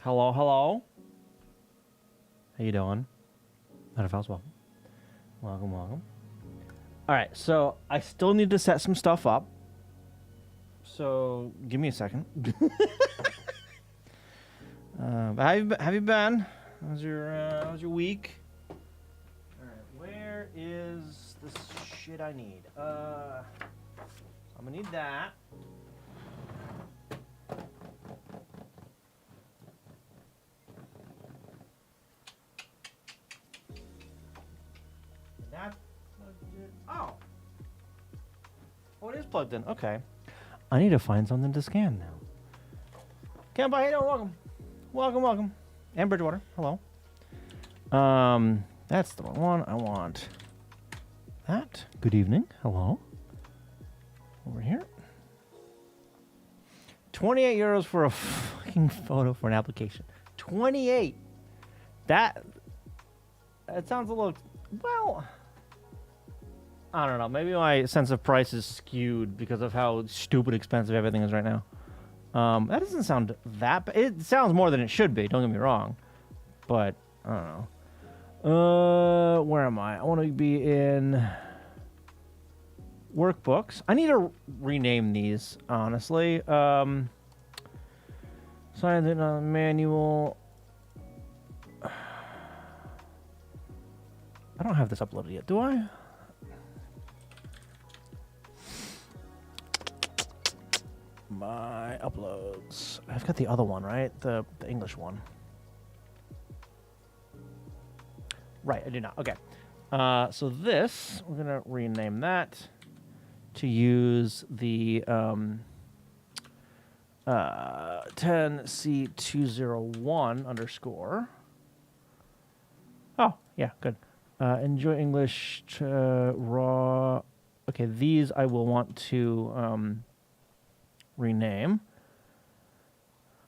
Hello, hello. How you doing? Metaphors, welcome. Welcome, welcome. All right, so I still need to set some stuff up. So give me a second. Have you been? How's your week? All right, where is this shit I need? I'm gonna need that. That plugged in. Oh. Oh, it is plugged in. Okay. I need to find something to scan now. Camp by welcome. Welcome, welcome. And Bridgewater, hello. That's the wrong one. I want that. Good evening. Hello. Over here. 28 euros for a fucking photo for an application. 28. That sounds a little, well, I don't know. Maybe my sense of price is skewed because of how stupid expensive everything is right now. That doesn't sound that bad. It sounds more than it should be, don't get me wrong. But, I don't know. Where am I? I want to be in Workbooks. I need to rename these, honestly. Signed in on manual. I don't have this uploaded yet, do I? My uploads. I've got the other one, right? The English one. Right, I do not. Okay. So this, we're going to rename that to use the 10C201 underscore. Oh, yeah, good. Enjoy English raw. Okay, these I will want to rename.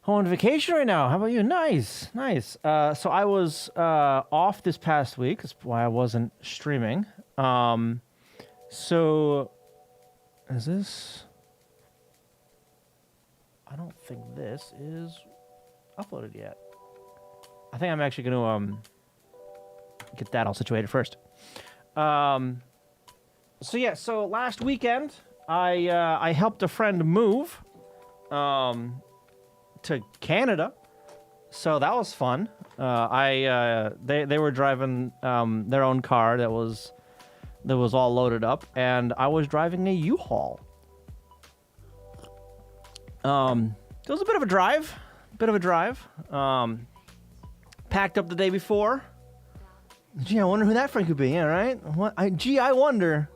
I'm on vacation right now. How about you? Nice, nice. So I was off this past week. That's why I wasn't streaming. So is this? I don't think this is uploaded yet. I think I'm actually going to get that all situated first. So yeah. So last weekend, I helped a friend move to Canada, so that was fun. They were driving their own car that was all loaded up, and I was driving a U-Haul. It was a bit of a drive. Packed up the day before. Gee, I wonder who that friend could be. Yeah, right. I wonder.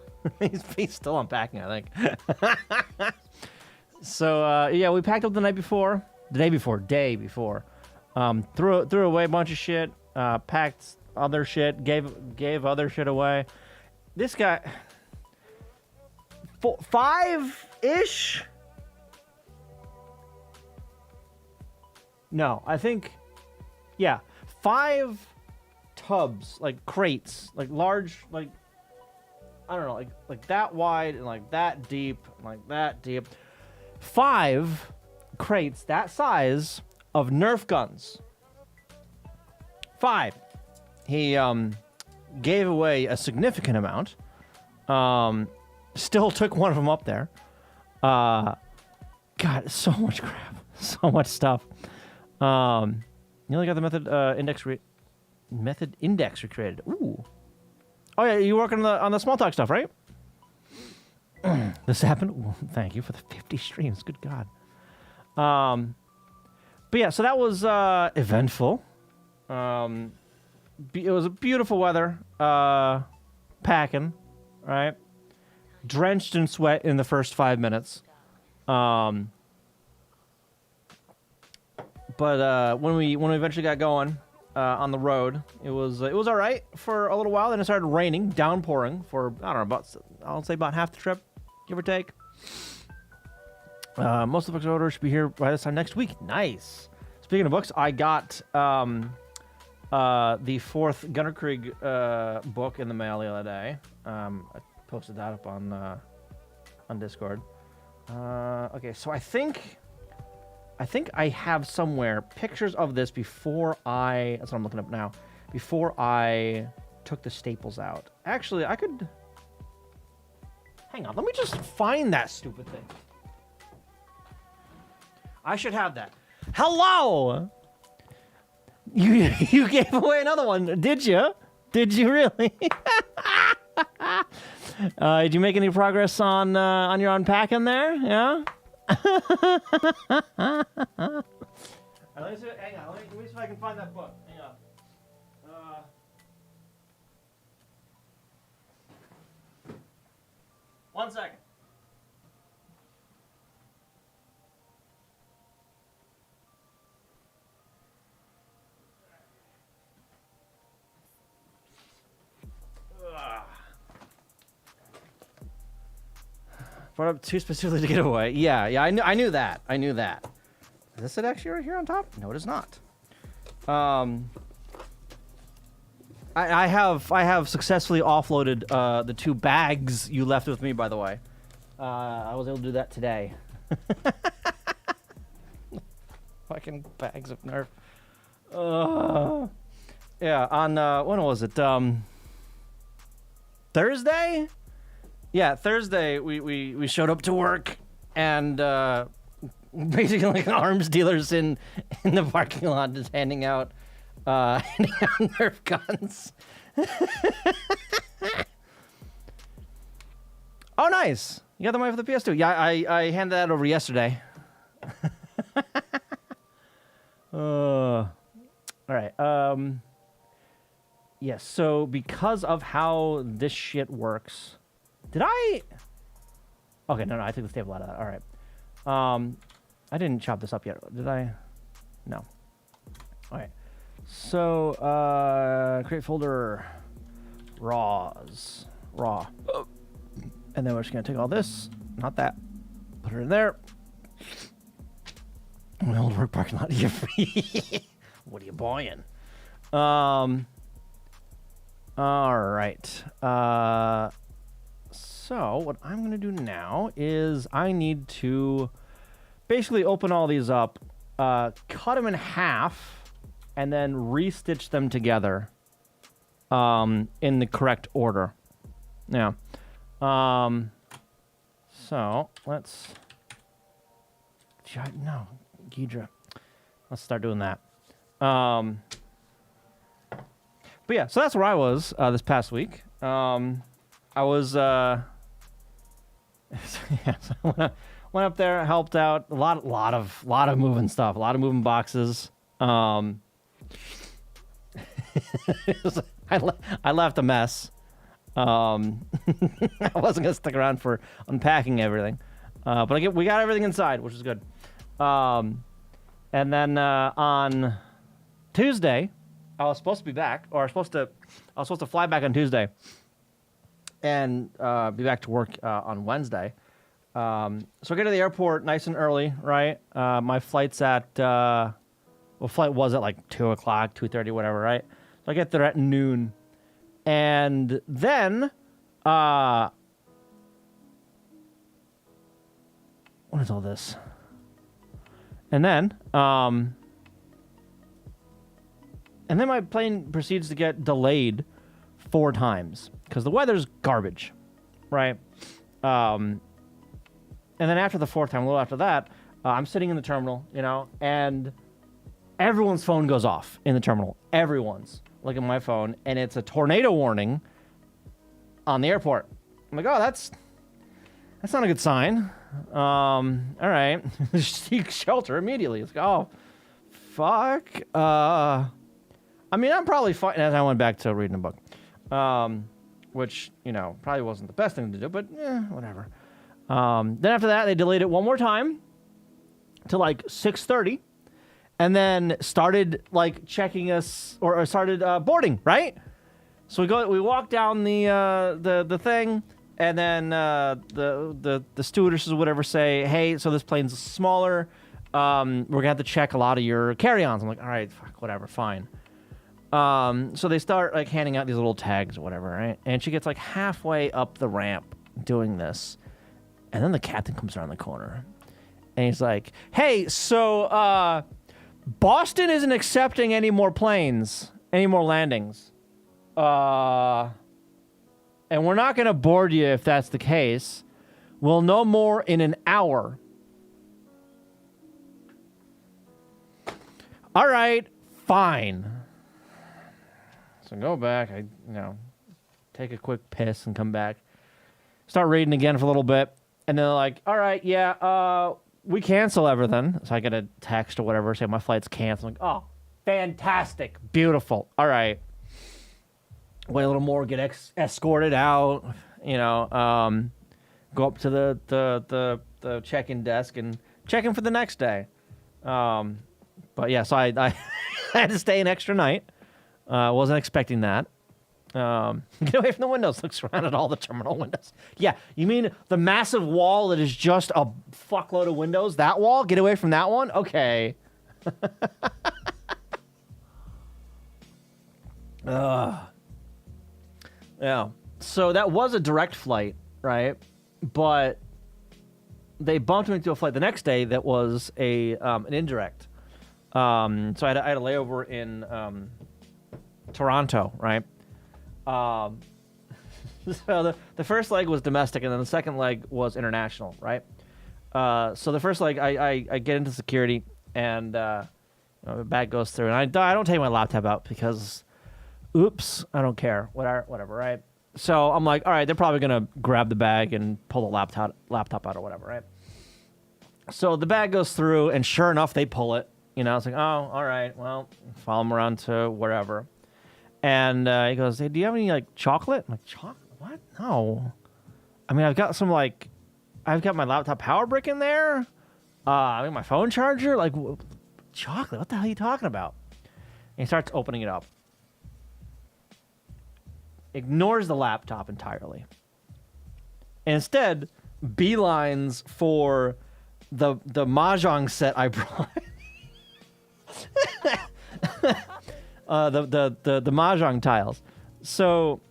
He's still unpacking, I think. So yeah, we packed up the day before. Threw away a bunch of shit. Packed other shit. Gave other shit away. This guy, 5-ish. No, I think, yeah, 5 tubs, like crates, like large, like, I don't know, like that wide and like that deep, and like that deep. 5 crates that size of Nerf guns. 5. He gave away a significant amount. Still took one of them up there. God, so much crap, so much stuff. You only got the method index recreated. Ooh. Oh yeah, you working on the small talk stuff, right? This happened. Well, thank you for the 50 streams. Good God. But yeah, so that was eventful. It was a beautiful weather. Packing, right? Drenched in sweat in the first 5 minutes. But when we eventually got going on the road, it was all right for a little while. Then it started raining, downpouring for I don't know about half the trip, give or take. Most of the books order should be here by this time next week. Nice. Speaking of books, I got the 4th Gunner Krieg book in the mail the other day. I posted that up on Discord. Okay, so I think I think I have somewhere pictures of this before I... That's what I'm looking up now. Before I took the staples out. Actually, I could... Hang on, let me just find that stupid thing. I should have that. Hello! You gave away another one, did you? Did you really? Did you make any progress on your unpacking there? Yeah? Hang on, let me see if I can find that book. Hang on. 1 second. Brought up too specifically to get away. Yeah, I knew that. Is this it actually right here on top? No, it is not. I have successfully offloaded the 2 bags you left with me, by the way. I was able to do that today. Fucking bags of Nerf. Yeah, on when was it? Thursday? Yeah, Thursday we showed up to work and basically like arms dealers in the parking lot just handing out Nerf guns. Oh, nice! You got the money for the PS2. Yeah, I handed that over yesterday. All right. Yes. So because of how this shit works. Did I? Okay, no, I took the staple out of that. All right. I didn't chop this up yet. Did I? No. All right. So, create folder, raw. And then we're just going to take all this, not that, put it in there. My old work parking lot. What are you buying? All right. So what I'm going to do now is I need to basically open all these up, cut them in half, and then restitch them together in the correct order. Yeah. So let's... No, Ghidra. Let's start doing that. But yeah, so that's where I was this past week. I was... yeah, so I went up there, helped out. A lot of moving stuff, a lot of moving boxes. I left a mess. I wasn't gonna stick around for unpacking everything, but we got everything inside, which is good. And then on Tuesday, I was supposed to be back, or I was supposed to fly back on Tuesday, and be back to work on Wednesday. So I get to the airport nice and early, right? My flight's at flight was at like 2 o'clock, 2:30, whatever, right? So I get there at noon. And then, what is all this? And then my plane proceeds to get delayed 4 times because the weather's garbage, right? And then after the 4th time, a little after that, I'm sitting in the terminal, and everyone's phone goes off in the terminal. Everyone's. Look at my phone, and it's a tornado warning on the airport. I'm like, oh, that's not a good sign. All right. Seek shelter immediately. It's like, oh, fuck. I mean, I'm probably fine. As I went back to reading a book, which, probably wasn't the best thing to do, but whatever. Then after that, they delayed it one more time to like 6:30. And then started like checking us, or started boarding, right? So we walk down the thing, and then the stewardesses or whatever say, hey, so this plane's smaller. We're gonna have to check a lot of your carry-ons. I'm like, all right, fuck, whatever, fine. So they start like handing out these little tags or whatever, right? And she gets like halfway up the ramp doing this, and then the captain comes around the corner, And he's like, hey, so Boston isn't accepting any more planes, any more landings. And we're not going to board you if that's the case. We'll know more in an hour. All right, fine. So go back, take a quick piss and come back. Start reading again for a little bit. And they're like, all right, yeah, we cancel everything. So I get a text or whatever, say my flight's canceled. I'm like, oh, fantastic, beautiful. All right. Wait a little more, get escorted out, go up to the check-in desk and check in for the next day. But yeah, so I had to stay an extra night. Wasn't expecting that. Get away from the windows. Looks around at all the terminal windows. Yeah, you mean the massive wall that is just a fuckload of windows? That wall? Get away from that one? Okay. Yeah. So that was a direct flight, right? But they bumped me to a flight the next day that was an indirect. So I had a layover in Toronto, right? So the first leg was domestic, and then the second leg was international, right? So the first leg, I get into security, and the bag goes through, and I don't take my laptop out because, oops, I don't care, whatever, right? So I'm like, all right, they're probably gonna grab the bag and pull the laptop out or whatever, right? So the bag goes through, and sure enough, they pull it. It's like, oh, all right, well, follow them around to wherever. And he goes, hey, do you have any, chocolate? I'm like, chocolate? What? No. I mean, I've got my laptop power brick in there. My phone charger. Chocolate? What the hell are you talking about? And he starts opening it up. Ignores the laptop entirely. And instead, beelines for the Mahjong set I brought. The Mahjong tiles. So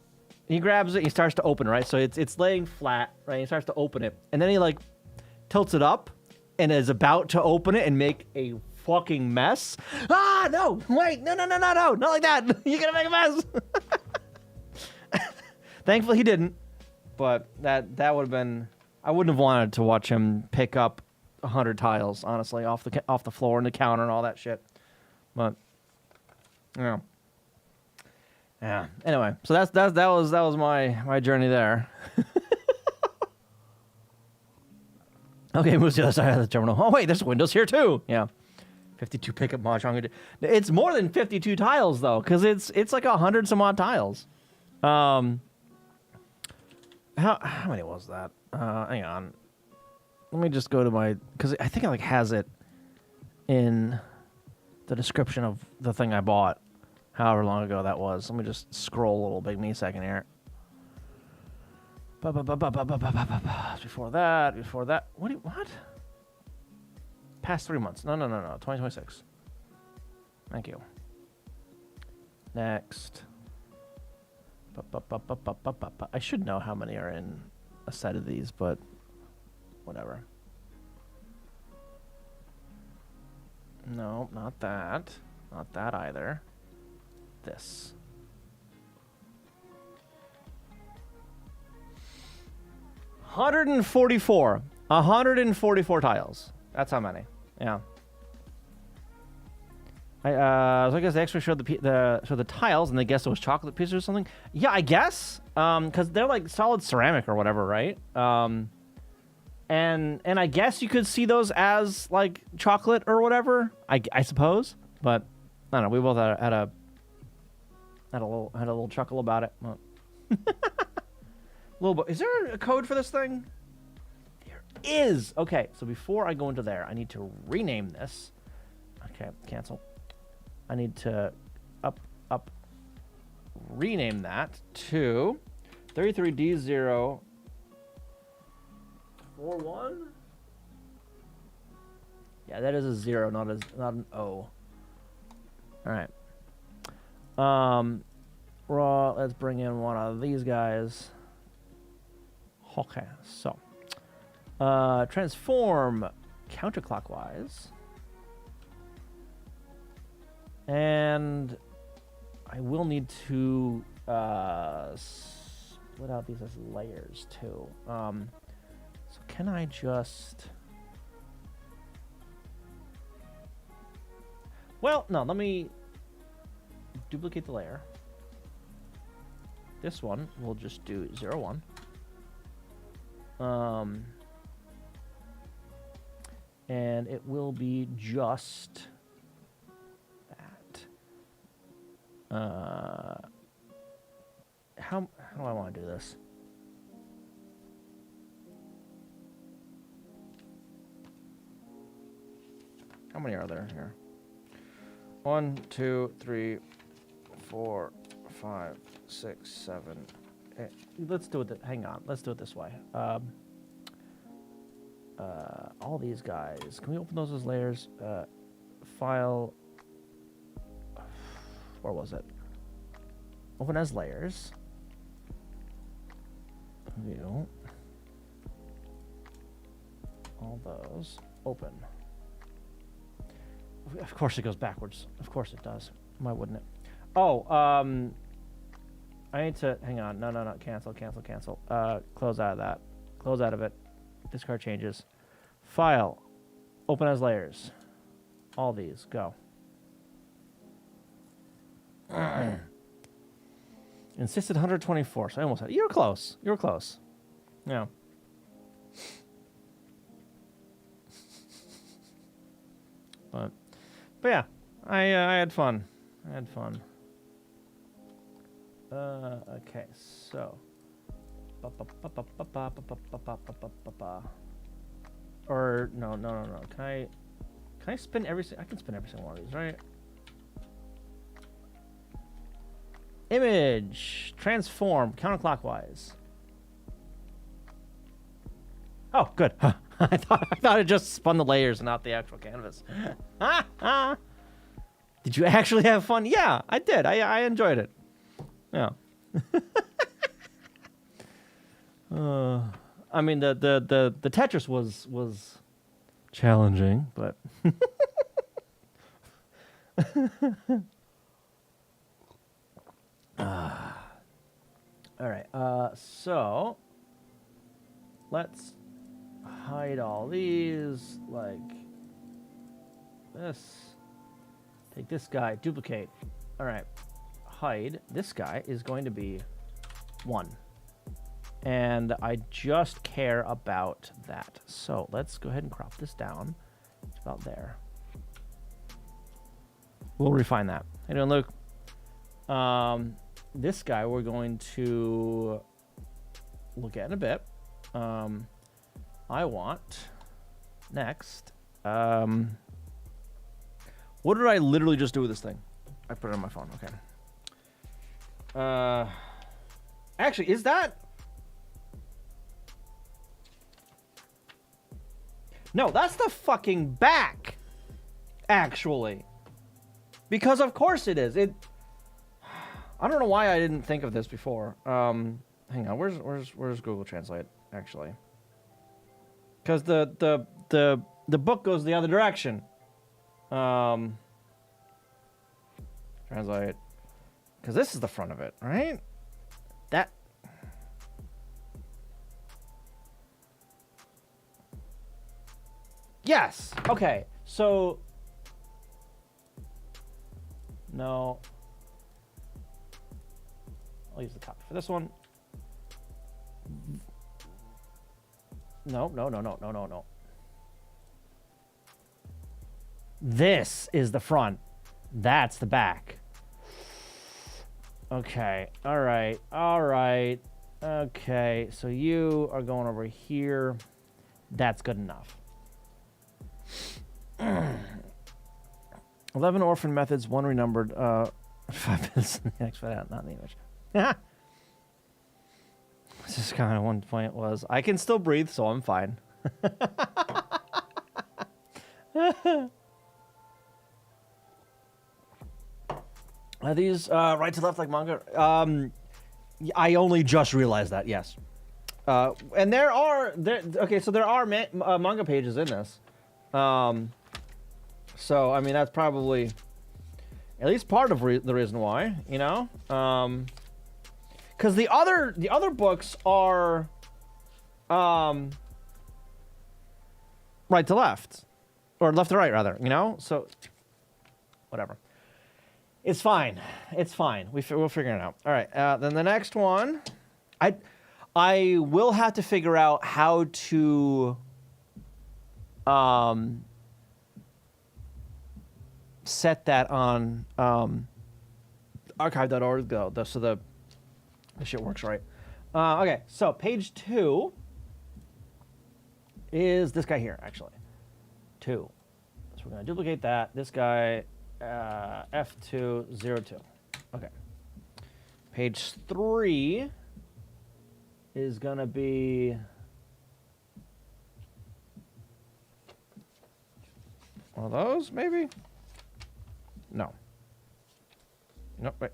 he grabs it, he starts to open, right? So it's laying flat, right? He starts to open it. And then he tilts it up and is about to open it and make a fucking mess. Ah, no, wait, no, not like that. You're gonna make a mess. Thankfully he didn't. But that would have been, I wouldn't have wanted to watch him pick up 100 tiles, honestly, off the floor and the counter and all that shit. But yeah. Anyway, so that was my journey there. Okay, move to the other side of the terminal. Oh wait, there's windows here too. Yeah, 52 pickup Mahjong. It's more than 52 tiles though, because it's like 100 some odd tiles. How many was that? Hang on. Let me just go to because I think it has it in the description of the thing I bought, however long ago that was. Let me just scroll a little bit. Give me a second here. Before that. What? Past 3 months. No. 2026. Thank you. Next. I should know how many are in a set of these, but whatever. No, not that. Not that either. This. 144. 144 tiles. That's how many. Yeah. So I guess they actually showed the tiles, and they guessed it was chocolate pieces or something. Yeah, I guess. Because they're solid ceramic or whatever, right? And I guess you could see those as chocolate or whatever. I suppose, but I don't know. We both had a little chuckle about it. Well, little bit. Is there a code for this thing? There is. Okay, so before I go into there, I need to rename this. Okay, cancel. I need to rename that to 33D041. Yeah, that is a 0, not an O. All right. Let's bring in one of these guys. Okay, so transform counterclockwise. And I will need to split out these as layers too. So can I just... Well, no, let me duplicate the layer. This one we'll just do 0, 1. And it will be just that. How do I want to do this? How many are there here? 1, 2, 3, 4, 5, 6, 7, 8. Let's do it. Hang on. Let's do it this way. All these guys. Can we open those as layers? File. Where was it? Open as layers. View. All those. Open. Of course it goes backwards. Of course it does. Why wouldn't it? Oh, I need to... Hang on. No. Cancel. Close out of that. Close out of it. Discard changes. File. Open as layers. All these. Go. Insisted 124. So I almost had it. You were close. You were close. Yeah. But yeah, I had fun. Okay, so. Or no. Can I spin every? I can spin every single one of these, right? Image transform counterclockwise. Oh, good. I thought it just spun the layers and not the actual canvas. Did you actually have fun? Yeah, I did. I enjoyed it. Yeah. I mean the Tetris was challenging, but all right. So let's hide all these like this. Take this guy, duplicate. All right. Hide. This guy is going to be 1. And I just care about that. So let's go ahead and crop this down. It's about there. We'll refine that. How you doing, Luke? This guy we're going to look at in a bit. I want next. What did I literally just do with this thing? I put it on my phone. Okay. Actually, is that? No, that's the fucking back. Actually, because of course it is. I don't know why I didn't think of this before. Hang on. Where's Google Translate actually? Because the book goes the other direction. Translate. Because this is the front of it, right? That. Yes. Okay. So. No. I'll use the copy for this one. No. This is the front. That's the back. Okay. All right. Okay. So you are going over here. That's good enough. 11 orphan methods, 1 renumbered. 5 minutes in the next out, not in the image. This is kind of one point was I can still breathe, so I'm fine. Are these right to left like manga? I only just realized that. Yes, and there are okay. So there are manga pages in this. So I mean that's probably at least part of the reason why, you know, because the other books are right to left, or left to right rather, you know. So whatever, it's fine, it's fine. We'll figure it out. All right, then the next one, I will have to figure out how to set that on archive.org though, so the shit works right. Okay, so page 2 is this guy here, actually. 2. So we're gonna duplicate that. This guy, F202. Okay. Page 3 is gonna be one of those, maybe? No. No, wait.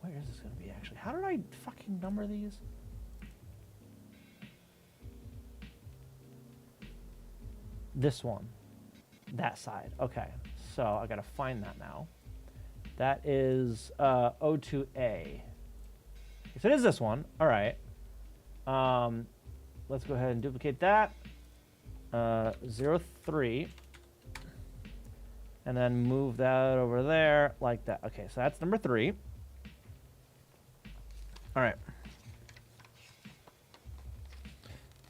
Where is this going to be, actually? How did I fucking number these? This one. That side. Okay. So I got to find that now. That is O2A. If it is this one, all right. Let's go ahead and duplicate that. 03. And then move that over there like that. Okay, so that's number 3. All right.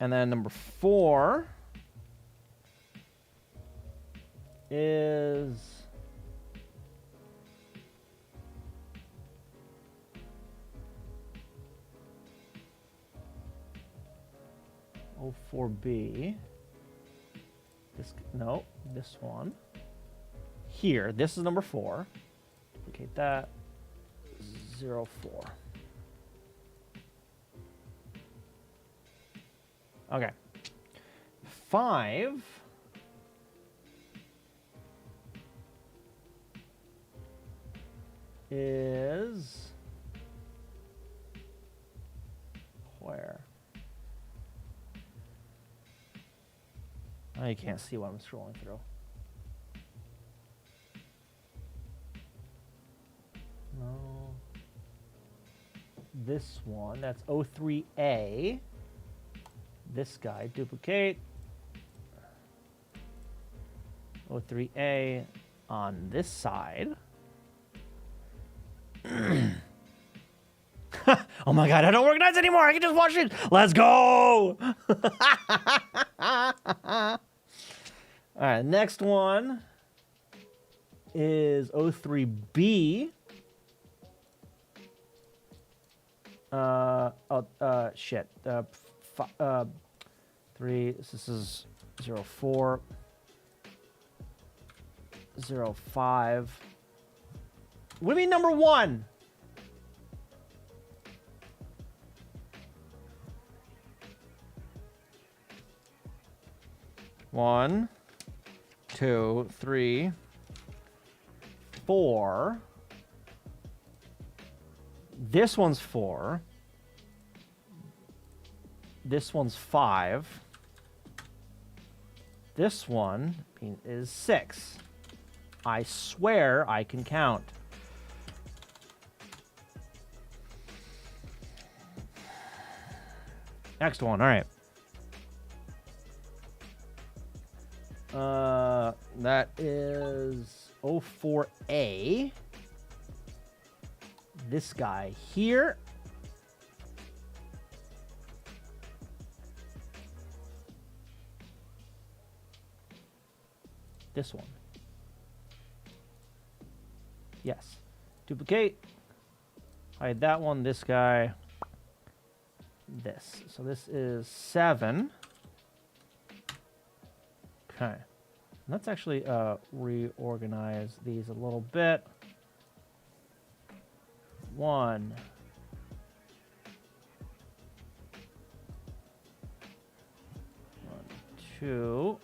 And then number 4 is O4B. This one. Here, this is number 4. Duplicate that. 04. Okay. 5 is where? Oh, you can't see what I'm scrolling through. No. This one, that's O3A. This guy, duplicate. O3A on this side. Oh my god, I don't organize anymore. I can just watch it. Let's go. All right, next one is O3B. Shit. 3. This is 04. 05. What do you mean number 1? One, 2, 3, 4. This one's 4. This one's 5. This one is 6. I swear I can count. Next one, all right. That is O4A. This guy here. This one. Yes. Duplicate. Hide that one, this guy. This. So this is 7. Okay. Let's actually reorganize these a little bit. 1. 2.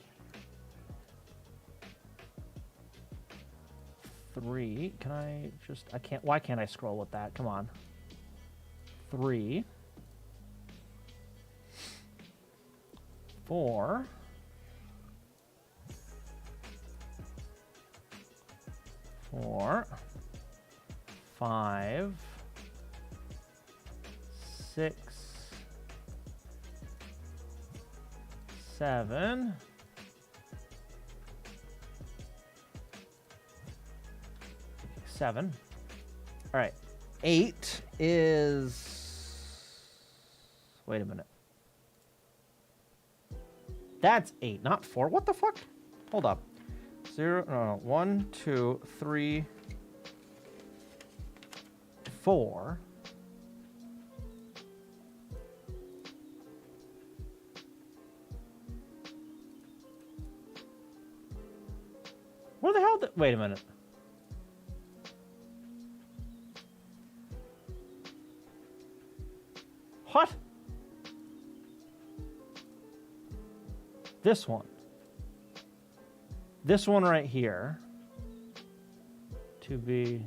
3. Can I just... I can't... Why can't I scroll with that? Come on. 3, 4, 5, 6, 7, 7. All right. 8 is... Wait a minute. That's 8, not 4. What the fuck? Hold up. 0, no, 1, 2, 3, 4. Where the hell did... Wait a minute. What? This one. This one right here. To be...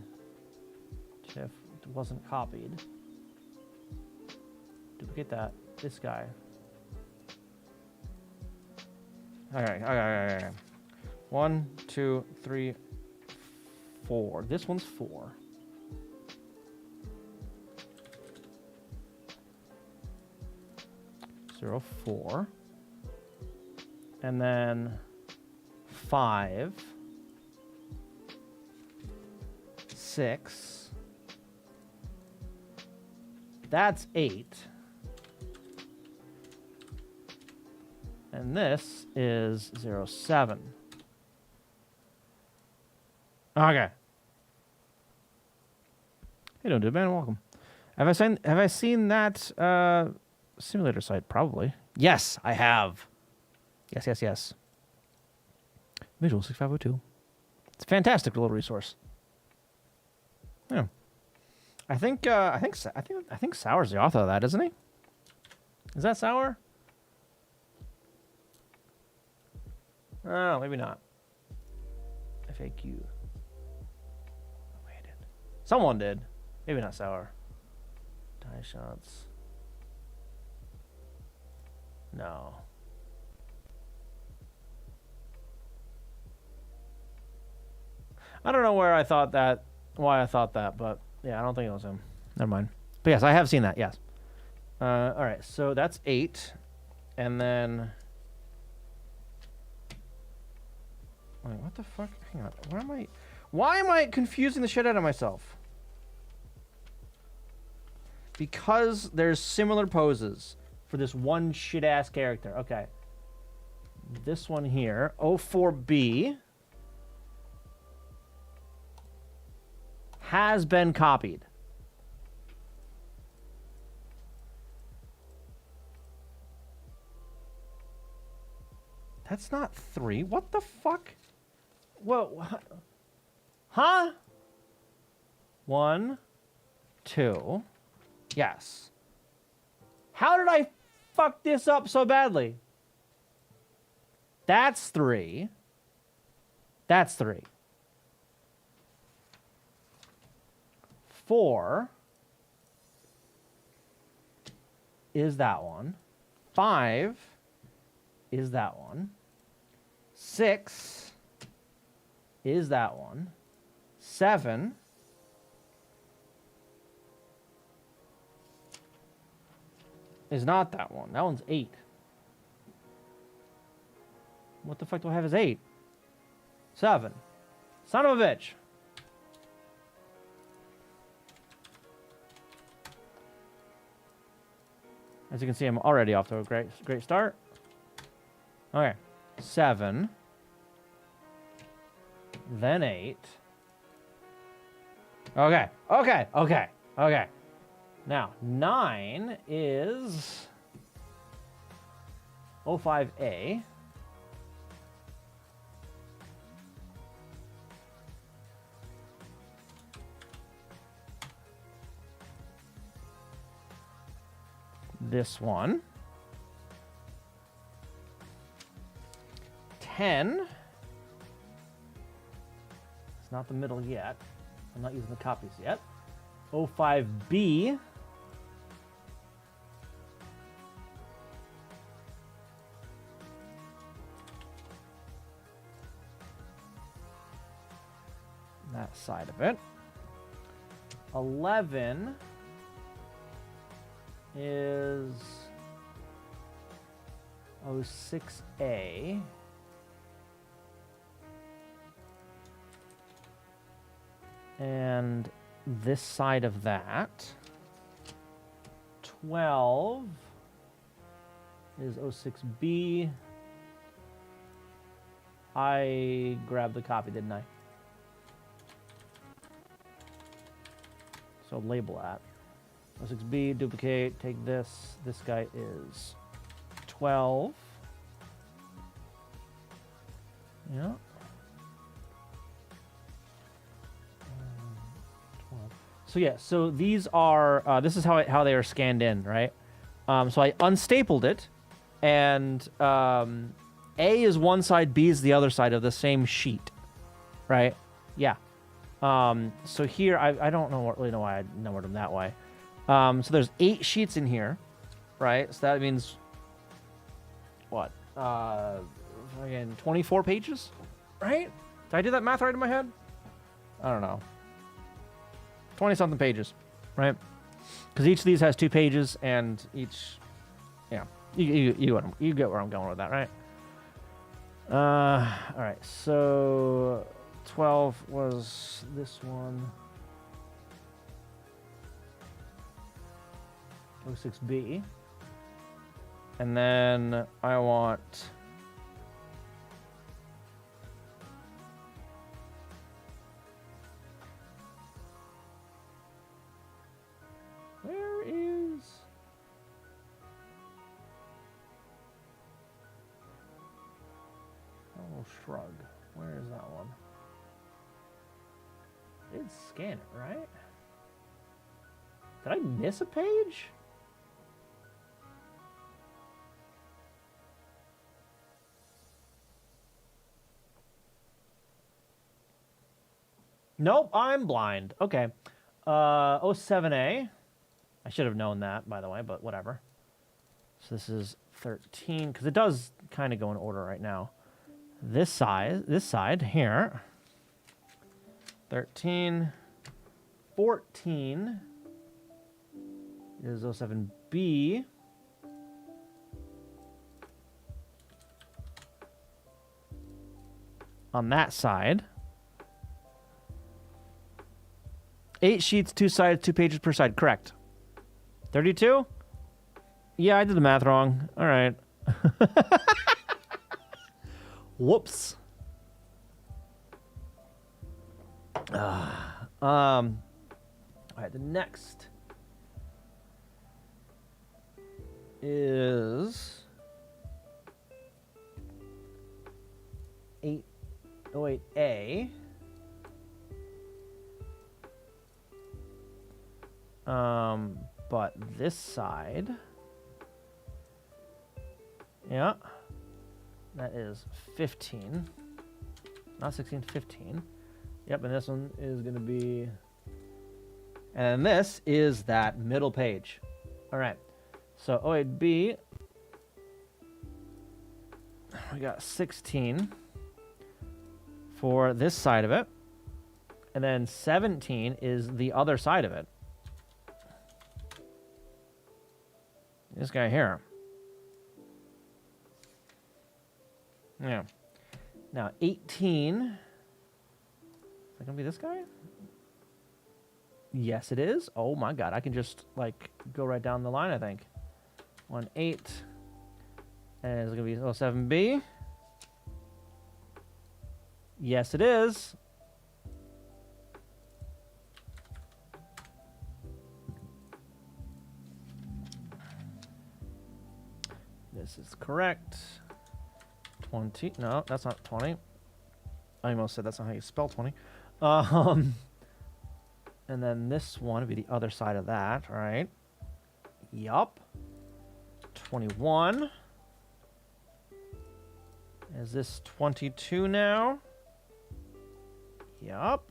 If it wasn't copied. Duplicate that. This guy. Okay. 1, 2, 3, 4. This one's 4. Zero, 4. And then 5, 6. That's 8. And this is 0, 7. Okay. Hey, don't do it, man. Welcome. Have I seen that simulator site? Probably. Yes, I have. Yes. Visual 6502. It's a fantastic little resource. Yeah. I think Sour's the author of that, isn't he? Is that Sour? Oh, maybe not. FAQ. Waited. Someone did. Maybe not Sour. Die shots. No. I don't know where I thought that, why I thought that, but yeah, I don't think it was him. Never mind. But yes, I have seen that, yes. All right, so that's 8. And then... Wait, what the fuck? Hang on. Where am I? Why am I confusing the shit out of myself? Because there's similar poses for this one shit-ass character. Okay. This one here, 04B, has been copied. That's not 3. What the fuck? Whoa. Huh? 1, 2. Yes. How did I fuck this up so badly? That's 3. That's 3. 4 is that one. 5 is that one. 6 is that one. 7 is not that one. That one's 8. What the fuck do I have as 8? 7. Son of a bitch. As you can see, I'm already off to a great start. Okay. 7. Then 8. Okay. Now, 9 is 05A. This one. 10. It's not the middle yet. I'm not using the copies yet. 05B that side of it. 11 is 06A. And this side of that. 12 is 06B. I grabbed the copy, didn't I? So label that. 06B, duplicate, take this. This guy is 12. Yeah. 12. So yeah, so these are, this is how they are scanned in, right? So I unstapled it, and A is one side, B is the other side of the same sheet, right? Yeah. So here, I don't really know why I numbered them that way. So there's 8 sheets in here, right? So that means, what? Again, 24 pages, right? Did I do that math right in my head? I don't know. 20-something pages, right? Because each of these has 2 pages, and each, yeah, you get where I'm going with that, right? All right, so 12 was this one. 06B. And then I want where is oh shrug. Where is that one? It's scan it, right? Did I miss a page? Nope, I'm blind. Okay. 07A. I should have known that, by the way, but whatever. So this is 13, because it does kind of go in order right now. This side here. 13. 14 is 07B. On that side. 8 sheets, 2 sides, 2 pages per side. Correct. 32? Yeah, I did the math wrong. All right. Whoops. All right, the next is 808A. But this side, yeah, that is 15, not 16, 15. Yep, and this one is going to be, and this is that middle page. All right, so 08B, we got 16 for this side of it, and then 17 is the other side of it. This guy here. Yeah. Now, 18. Is that going to be this guy? Yes, it is. Oh, my God. I can just, like, go right down the line, I think. 1, 8. And it's going to be 07B. Yes, it is. This is correct. 20. No, that's not 20. I almost said that's not how you spell 20. And then this one would be the other side of that, right? Yup. 21. Is this 22 now? Yup.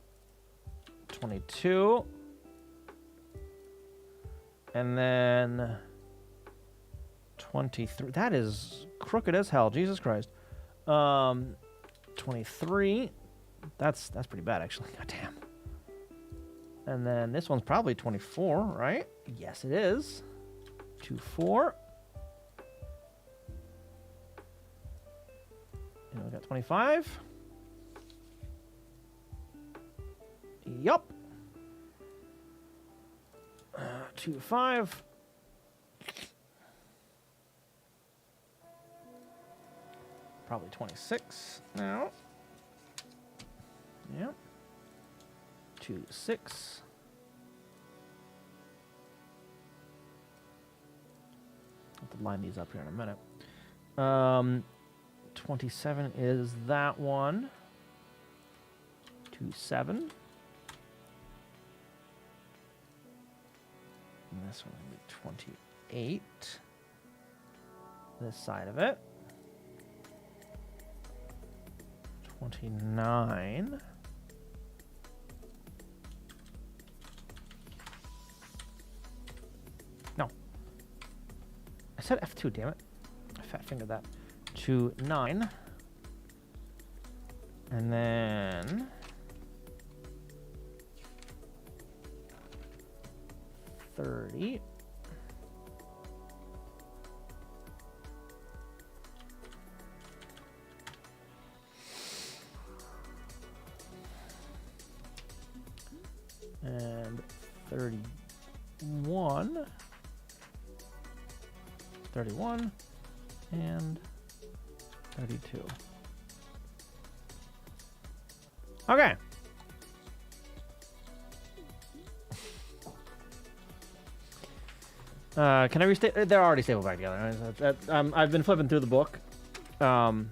22. And then 23. That is crooked as hell. Jesus Christ. 23. That's pretty bad, actually. God damn. And then this one's probably 24, right? Yes, it is. 2, 4. And we got 25. Yup. 2, 5. Probably 26 now. Yep. 2, 6. I'll have to line these up here in a minute. 27 is that one. 2, 7. And this one will be 28. This side of it. 29. No. I said F2, damn it. I fat fingered that. 2, 9. And then 30. And 31. 31. And 32. Okay. Can I restate? They're already stapled back together. I've been flipping through the book, so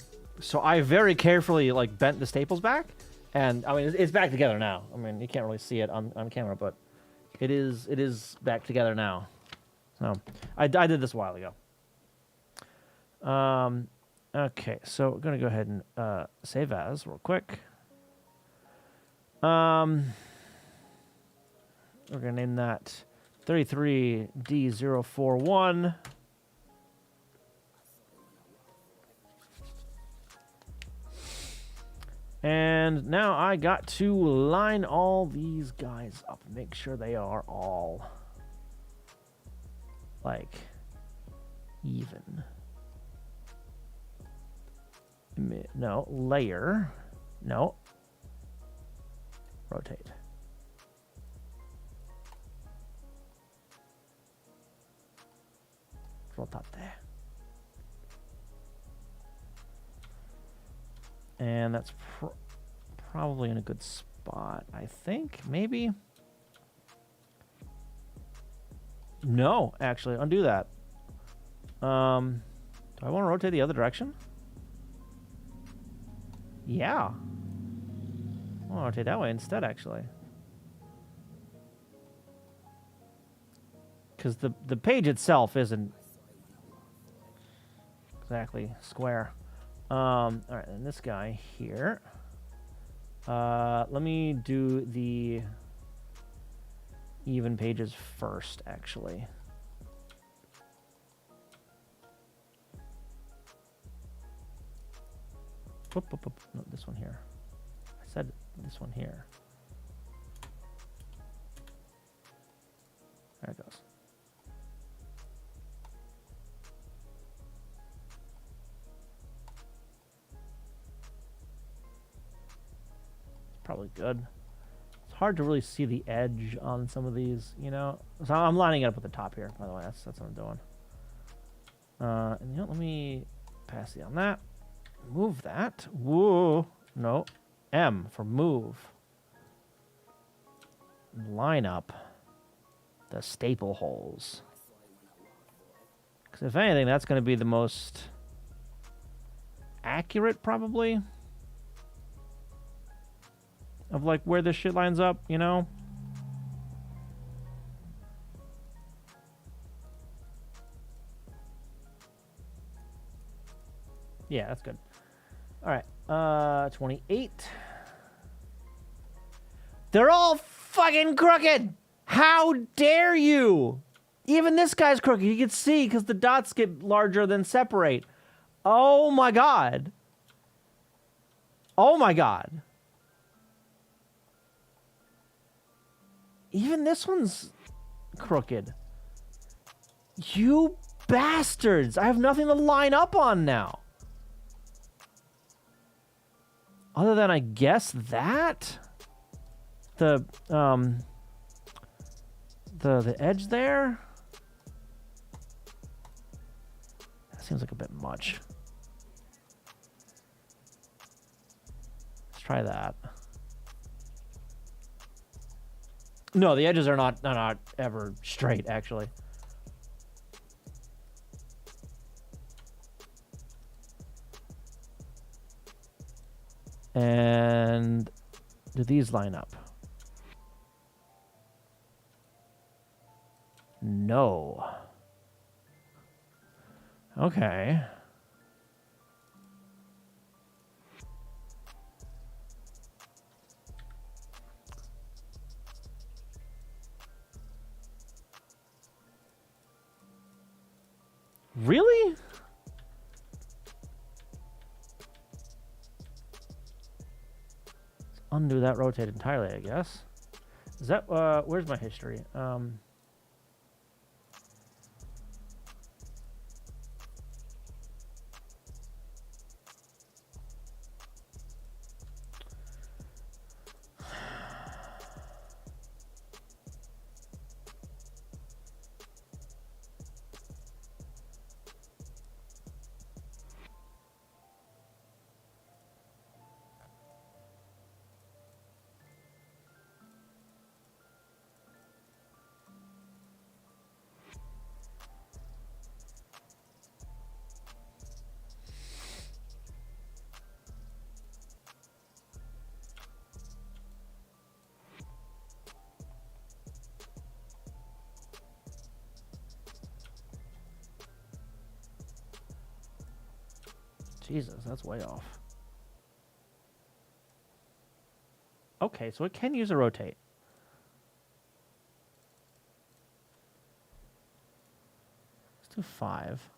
I very carefully like bent the staples back, and I mean it's back together now. I mean you can't really see it on camera, but it is back together now. So I did this a while ago. Okay, so we're gonna go ahead and save as real quick. We're gonna name that 33D041. And now I got to line all these guys up and make sure they are all like even. No, layer. No. Rotate. Rotate. And that's probably in a good spot, I think. Maybe. No, actually, undo that. Do I want to rotate the other direction? Yeah. I want to rotate that way instead, actually. Because the page itself isn't exactly square. All right, and this guy here. Let me do the even pages first, actually. Whoop, whoop, whoop. No, this one here. I said this one here. There it goes. Probably good. It's hard to really see the edge on some of these, you know. So I'm lining it up with the top here, by the way. That's what I'm doing. And you know, let me pass it on that. Move that. Whoa. No. M for move. Line up the staple holes. Because if anything, that's going to be the most accurate, probably. Of like where this shit lines up, you know? Yeah, that's good. All right, 28. They're all fucking crooked! How dare you! Even this guy's crooked. You can see because the dots get larger than separate. Oh my god. Oh my god. Even this one's crooked. You bastards! I have nothing to line up on now. Other than, I guess, that? The edge there? That seems like a bit much. Let's try that. No, the edges are not ever straight, actually. And do these line up? No. Okay. Really? Undo that rotate entirely, I guess. Is that where's my history? Jesus, that's way off. Okay, so it can use a rotate. Let's do 5.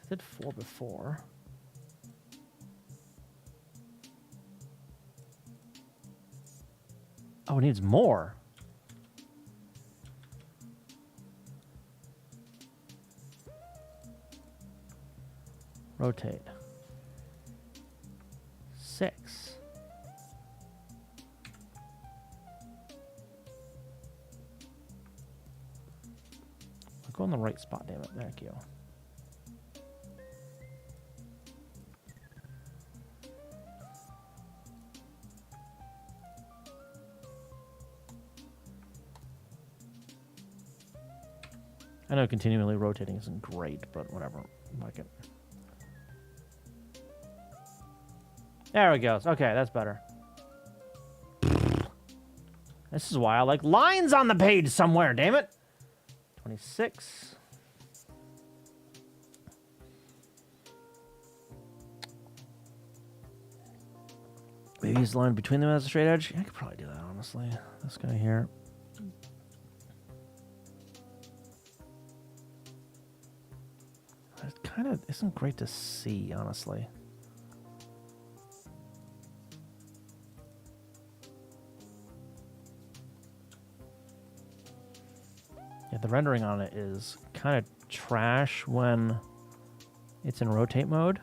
I did 4 before. Oh, it needs more. Rotate. 6. Go in the right spot, damn it. Thank you. I know continually rotating isn't great, but whatever. Like it. There it goes. Okay, that's better. This is why I like lines on the page somewhere, damn it. 26. Maybe use the line between them as a straight edge. I could probably do that, honestly. This guy here. It kind of isn't great to see, honestly. Yeah, the rendering on it is kind of trash when it's in rotate mode.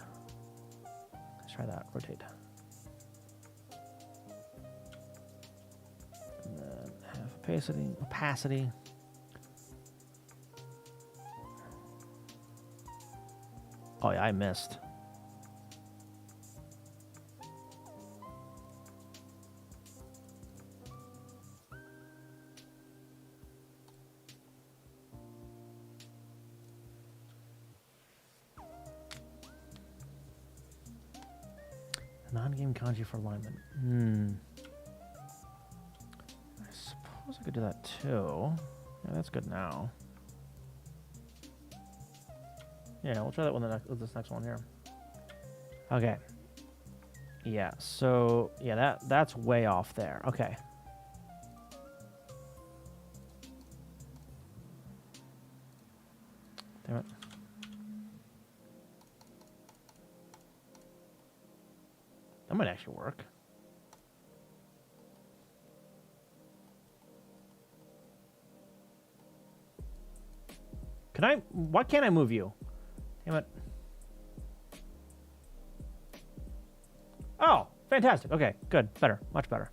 Let's try that. Rotate. And then half opacity. Oh yeah, I missed. Non-game kanji for alignment. I suppose I could do that too. Yeah, that's good now. Yeah, we'll try that with this next one here. Okay. Yeah, so yeah, that's way off there. Okay. Damn it. That might actually work. Can I? Why can't I move you? Damn it. Oh, fantastic. Okay, good. Better. Much better.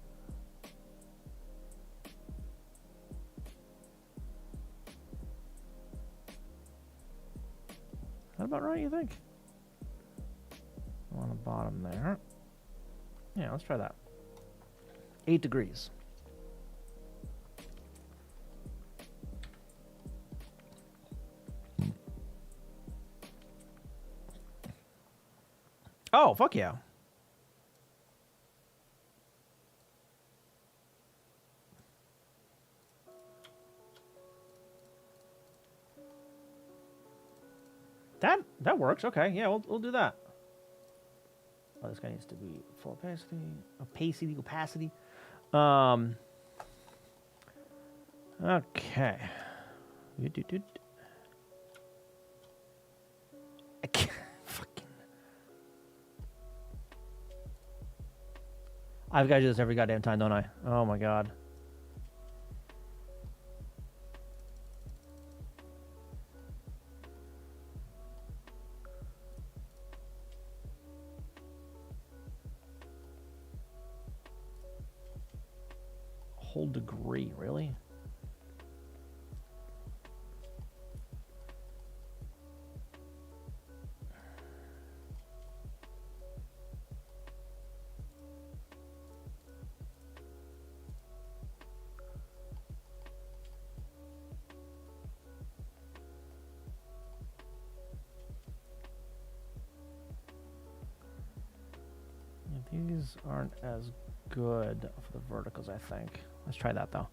Is that about right, you think? On the bottom there. Yeah, let's try that. 8 degrees. Oh, fuck yeah. That works. Okay, yeah, we'll do that. Oh, this guy needs to be full opacity. Okay. I can't fucking. I've got to do this every goddamn time, don't I? Oh my god. Whole degree, really? These aren't as good for the verticals, I think. Let's try that, though.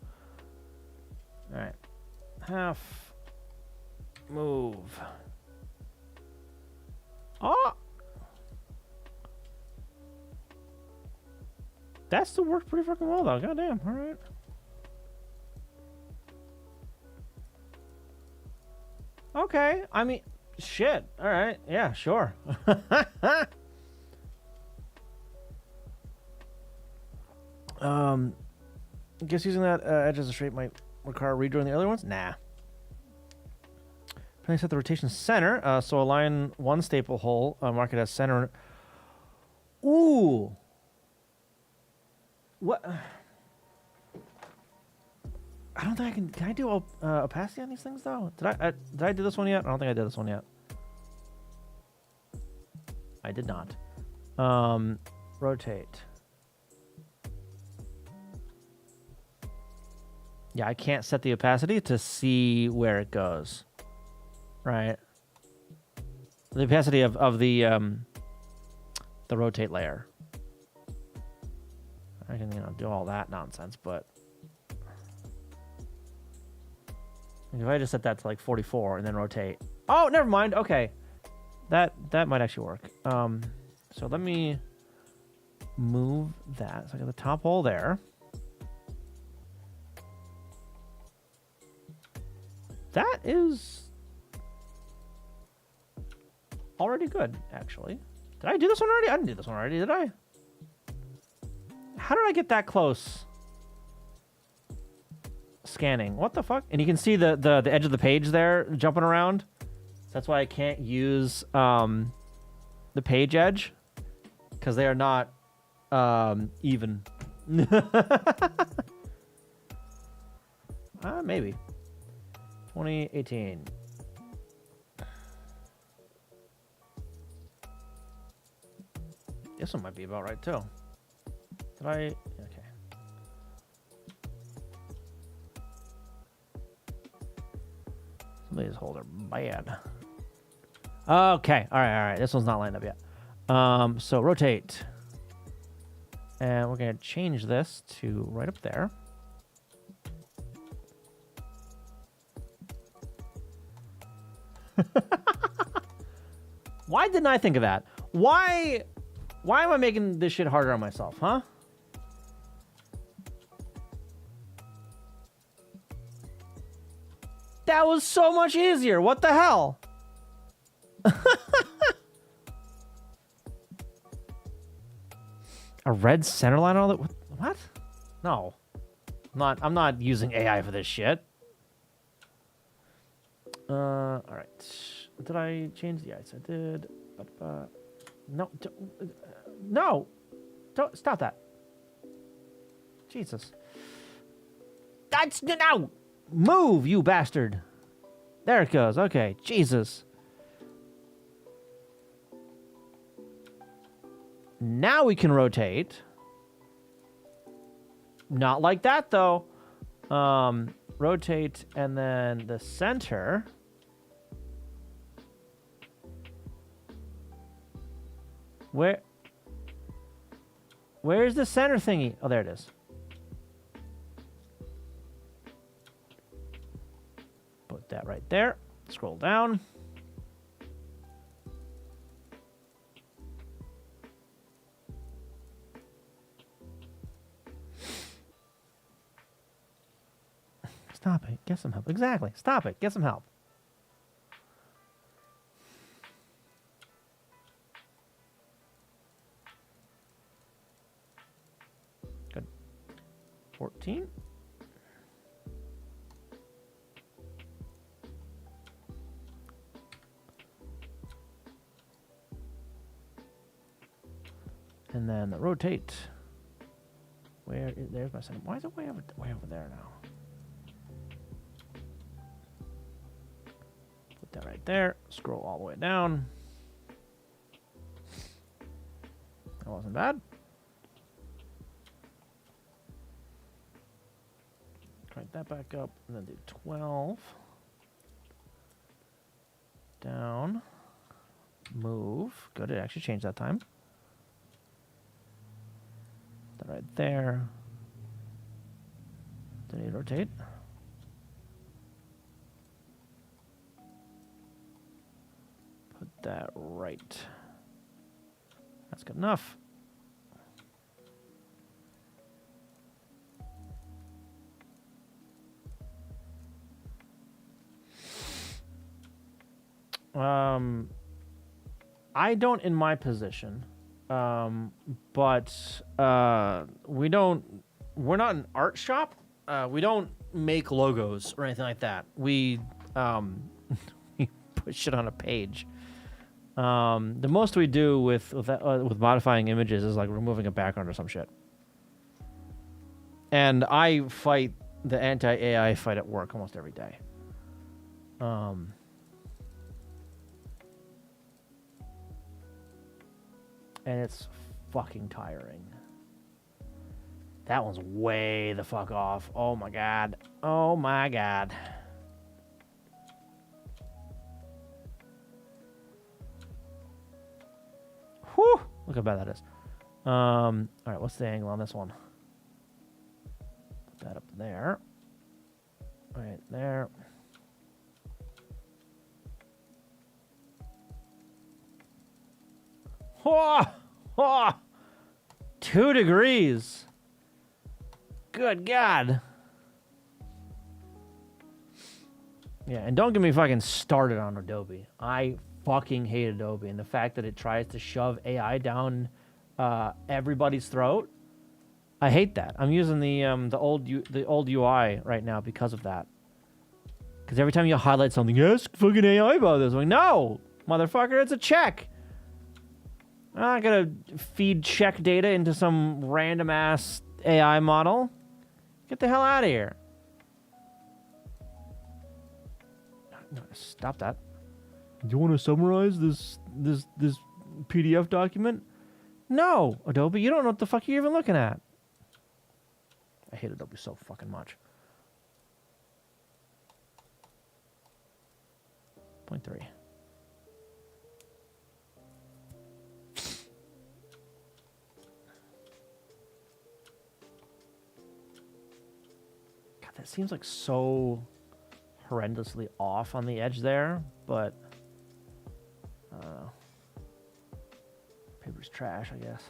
All right. Half. Move. Oh! That still worked pretty fucking well, though. Goddamn. All right. Okay. I mean, shit. All right. Yeah, sure. I guess using that edge as a shape might require redrawing the earlier ones. Nah. Finally set the rotation center. So align one staple hole, mark it as center. Ooh. What? I don't think I can. Can I do opacity on these things though? Did I do this one yet? I don't think I did this one yet. I did not. Rotate. Yeah, I can't set the opacity to see where it goes. Right. The opacity of the rotate layer. I can, do all that nonsense, but if I just set that to like 44 and then rotate. Oh, never mind. Okay. That might actually work. So let me move that. So I got the top hole there. That is already good, actually. Did I do this one already? I didn't do this one already, did I? How did I get that close? Scanning. What the fuck? And you can see the edge of the page there jumping around. That's why I can't use the page edge, because they are not even. Maybe. 2018. This one might be about right too. Did I? Okay. Some of these holes are bad. Okay. All right. This one's not lined up yet. So rotate. And we're going to change this to right up there. Why didn't I think of that? Why am I making this shit harder on myself, huh? That was so much easier. What the hell? A red center line on all that? What? No. I'm not using AI for this shit. All right. Did I change the ice? I did. No. No. Don't stop that. Jesus. That's no. Move, you bastard. There it goes. Okay. Jesus. Now we can rotate. Not like that, though. Rotate, and then the center. Where's the center thingy? Oh, there it is. Put that right there. Scroll down. Stop it. Get some help. Exactly. Stop it. Get some help. Good. 14. And then the rotate. There's my center. Why is it way over there now? Put that right there. Scroll all the way down. That wasn't bad. Crank that back up, and then do 12. Down. Move. Good, it actually changed that time. Put that right there. Then you rotate. Put that right. That's good enough. I don't in my position, but we're not an art shop. We don't make logos or anything like that. We we put shit on a page. The most we do with modifying images is like removing a background or some shit. And I fight the anti-AI fight at work almost every day. And it's fucking tiring. That one's way the fuck off. Oh my god. Oh my god. Whew! Look how bad that is. Alright, what's the angle on this one? Put that up there. Right there. Oh, oh, 2 degrees. Good God. Yeah, and don't get me fucking started on Adobe. I fucking hate Adobe, and the fact that it tries to shove AI down everybody's throat. I hate that. I'm using the old UI right now because of that. Because every time you highlight something, yes, fucking AI about this. I'm like, no, motherfucker, it's a check. I'm not gonna feed check data into some random ass AI model. Get the hell out of here. No, stop that. Do you want to summarize this PDF document? No, Adobe, you don't know what the fuck you're even looking at. I hate Adobe so fucking much. 0.3. That seems like so horrendously off on the edge there, but I don't know. Paper's trash, I guess.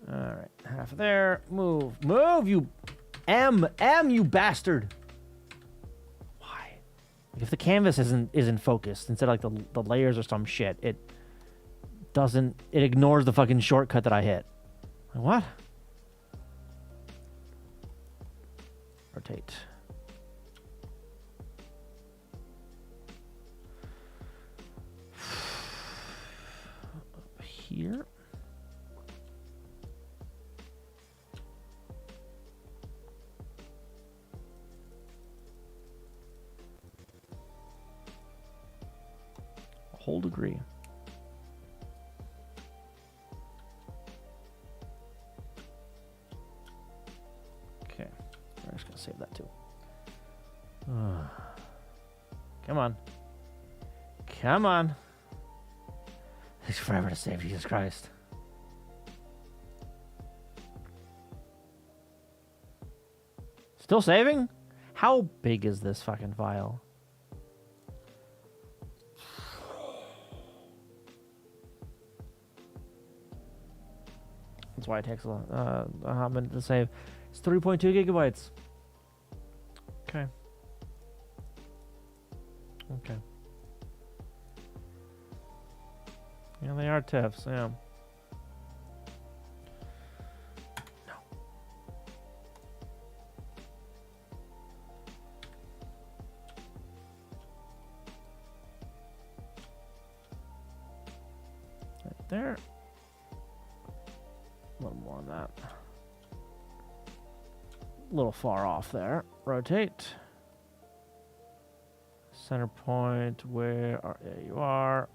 All right, half of there. Move, you you bastard. Why? Like if the canvas isn't focused, instead of like the layers or some shit, it ignores the fucking shortcut that I hit. Like, what? Rotate. here. A whole degree. Okay, we're just gonna save that too. Come on. Come on. Takes forever to save, Jesus Christ. Still saving? How big is this fucking file? That's why it takes a hot minute to save. It's 3.2 gigabytes. Okay. Okay. Yeah, they are TIFFs, yeah. No. Right there. A little more on that. A little far off there. Rotate. Center point, where are, there you are.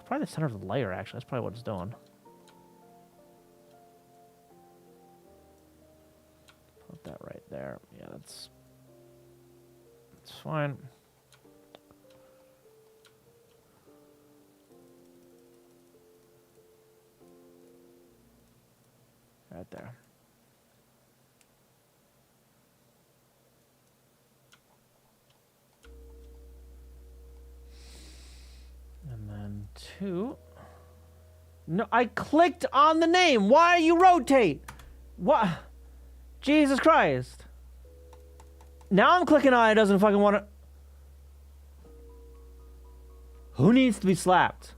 Probably the center of the layer, actually. That's probably what it's doing. Put that right there. Yeah, that's fine. Right there. And then 2. No, I clicked on the name. Why you rotate? What? Jesus Christ. Now I'm clicking on it. It doesn't fucking want to. Who needs to be slapped?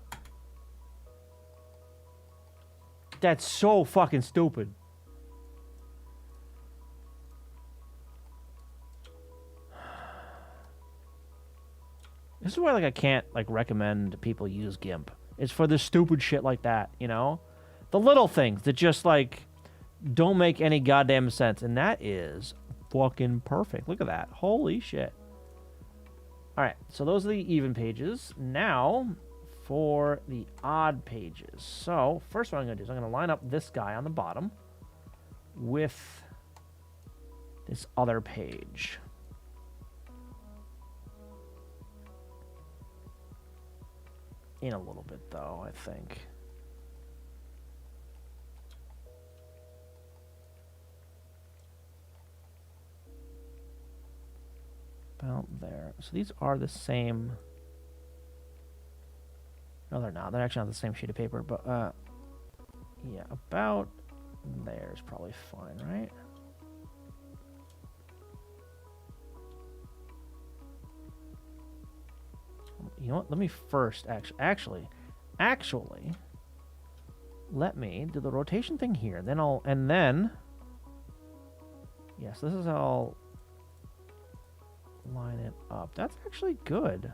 That's so fucking stupid. This is why, like, I can't, like, recommend people use GIMP. It's for the stupid shit like that, you know? The little things that just, like, don't make any goddamn sense. And that is fucking perfect. Look at that. Holy shit. All right, so those are the even pages. Now, for the odd pages. So, first what I'm going to do is I'm going to line up this guy on the bottom with this other page. In a little bit, though, I think. About there. So these are the same. No, they're not. They're actually on the same sheet of paper, but yeah, about there is probably fine, right? You know what? Let me first actually, let me do the rotation thing here. Then yes, this is how I'll line it up. That's actually good.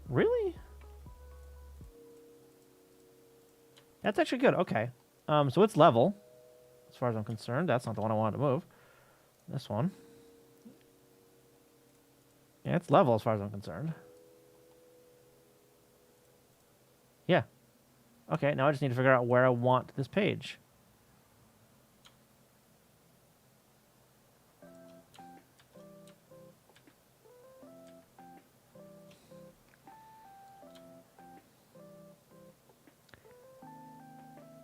Really? That's actually good. Okay. So it's level, as far as I'm concerned. That's not the one I wanted to move. This one. Yeah, it's level as far as I'm concerned. Yeah. Okay, now I just need to figure out where I want this page.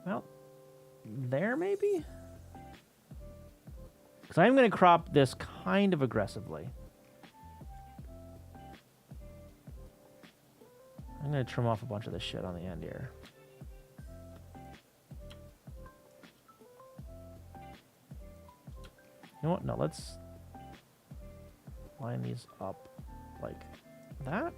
Well, there maybe? Because I'm going to crop this kind of aggressively. I'm going to trim off a bunch of this shit on the end here. You know what? No, let's line these up like that.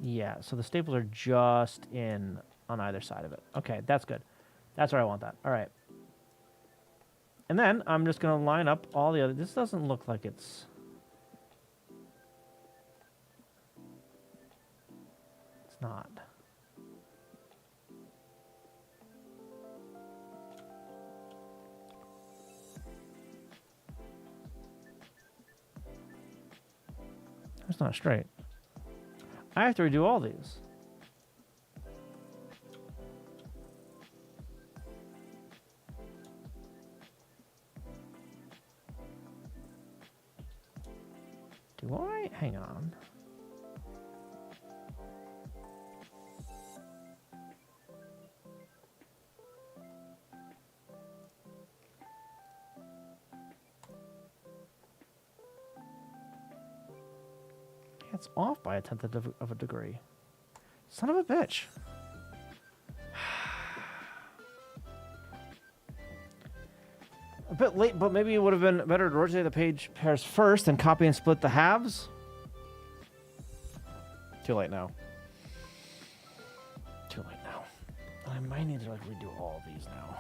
Yeah, so the staples are just in on either side of it. Okay, that's good. That's where I want that. All right. And then I'm just going to line up all the other... This doesn't look like it's... It's not. It's not straight. I have to redo all these. Do I? Hang on. It's off by a tenth of a degree. Son of a bitch. A bit late, but maybe it would have been better to rotate the page pairs first and copy and split the halves. Too late now. Too late now. I might need to like redo all of these now.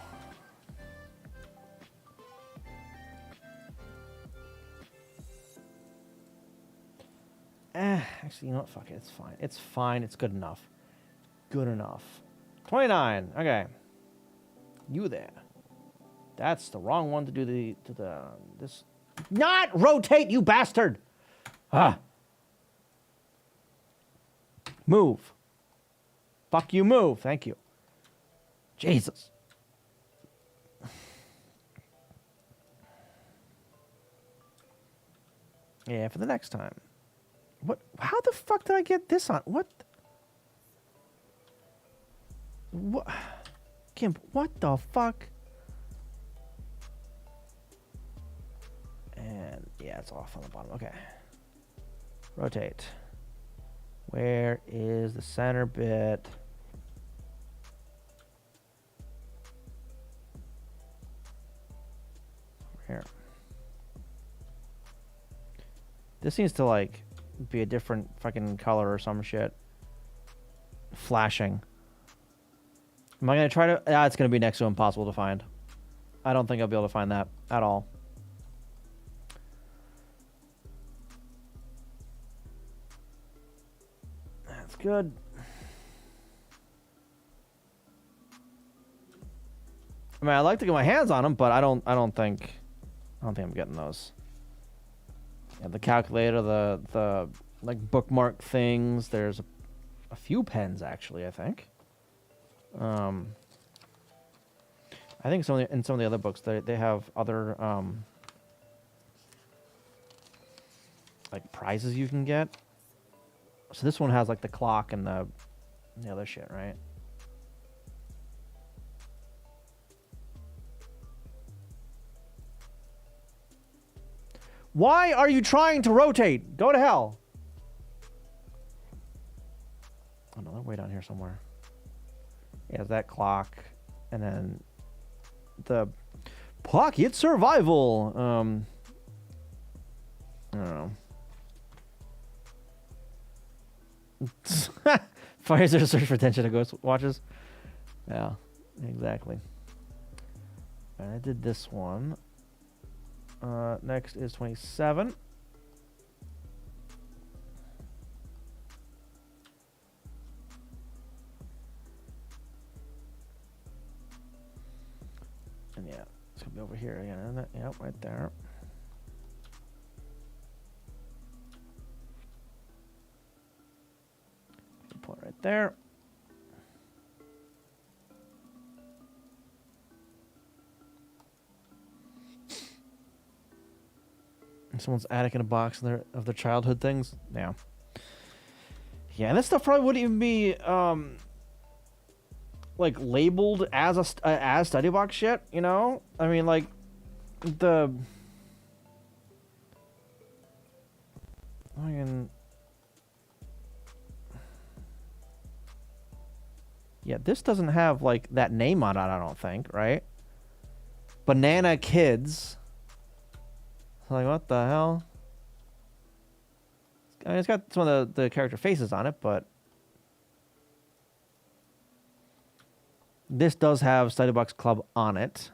Actually, you know what? Fuck it. It's fine. It's fine. It's good enough. Good enough. 29. Okay. You there. That's the wrong one to do this. Not rotate, you bastard! Ah. Move. Fuck you, move. Thank you. Jesus. Yeah, for the next time. What? How the fuck did I get this on? What? What? Gimp, what the fuck? And yeah, it's off on the bottom. Okay. Rotate. Where is the center bit? Here. This needs to like be a different fucking color or some shit. Flashing. Am I gonna try to? It's gonna be next to impossible to find. I don't think I'll be able to find that at all. That's good. I mean, I'd like to get my hands on them, but I don't think I'm getting those. Yeah, the calculator, the like bookmark things. There's a few pens actually. I think. I think in some of the other books they have other like prizes you can get. So this one has like the clock and the other shit, right? Why are you trying to rotate? Go to hell. Oh no, they're way down here somewhere. Yeah, that clock, and then the pocket survival. I don't know. Fires are search for attention to ghost watches. Yeah, exactly. And I did this one. Next is 27. And yeah, it's gonna be over here again, isn't it? Yep, right there. Put it right there. Someone's attic in a box of their childhood things. Yeah. Yeah, and this stuff probably wouldn't even be like labeled as as study box shit, you know? I mean, like the yeah, this doesn't have like that name on it, I don't think, right? Banana Kids. Like, what the hell? I mean, it's got some of the character faces on it, but this does have Study Box Club on it.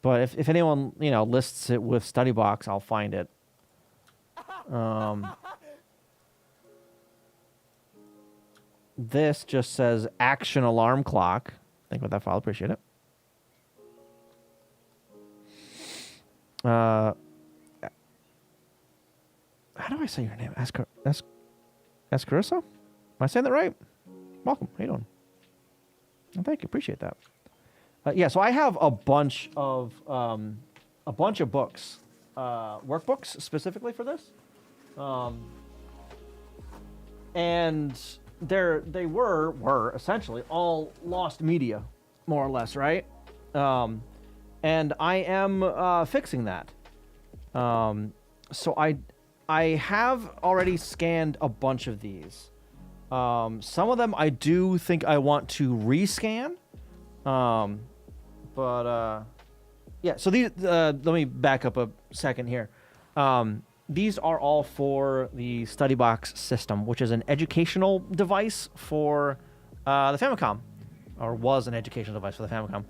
But if anyone, you know, lists it with Study Box, I'll find it. this just says action alarm clock. Think about that file. Appreciate it. How do I say your name? Escarissa? Am I saying that right? Welcome. How you doing? Well, thank you. Appreciate that. Yeah, so I have a bunch of books, workbooks specifically for this, and they were essentially all lost media, more or less, right? And I am fixing that. So I have already scanned a bunch of these. Some of them I do think I want to rescan. Yeah, so these, let me back up a second here. These are all for the StudyBox system, which is an educational device for the Famicom, or was an educational device for the Famicom,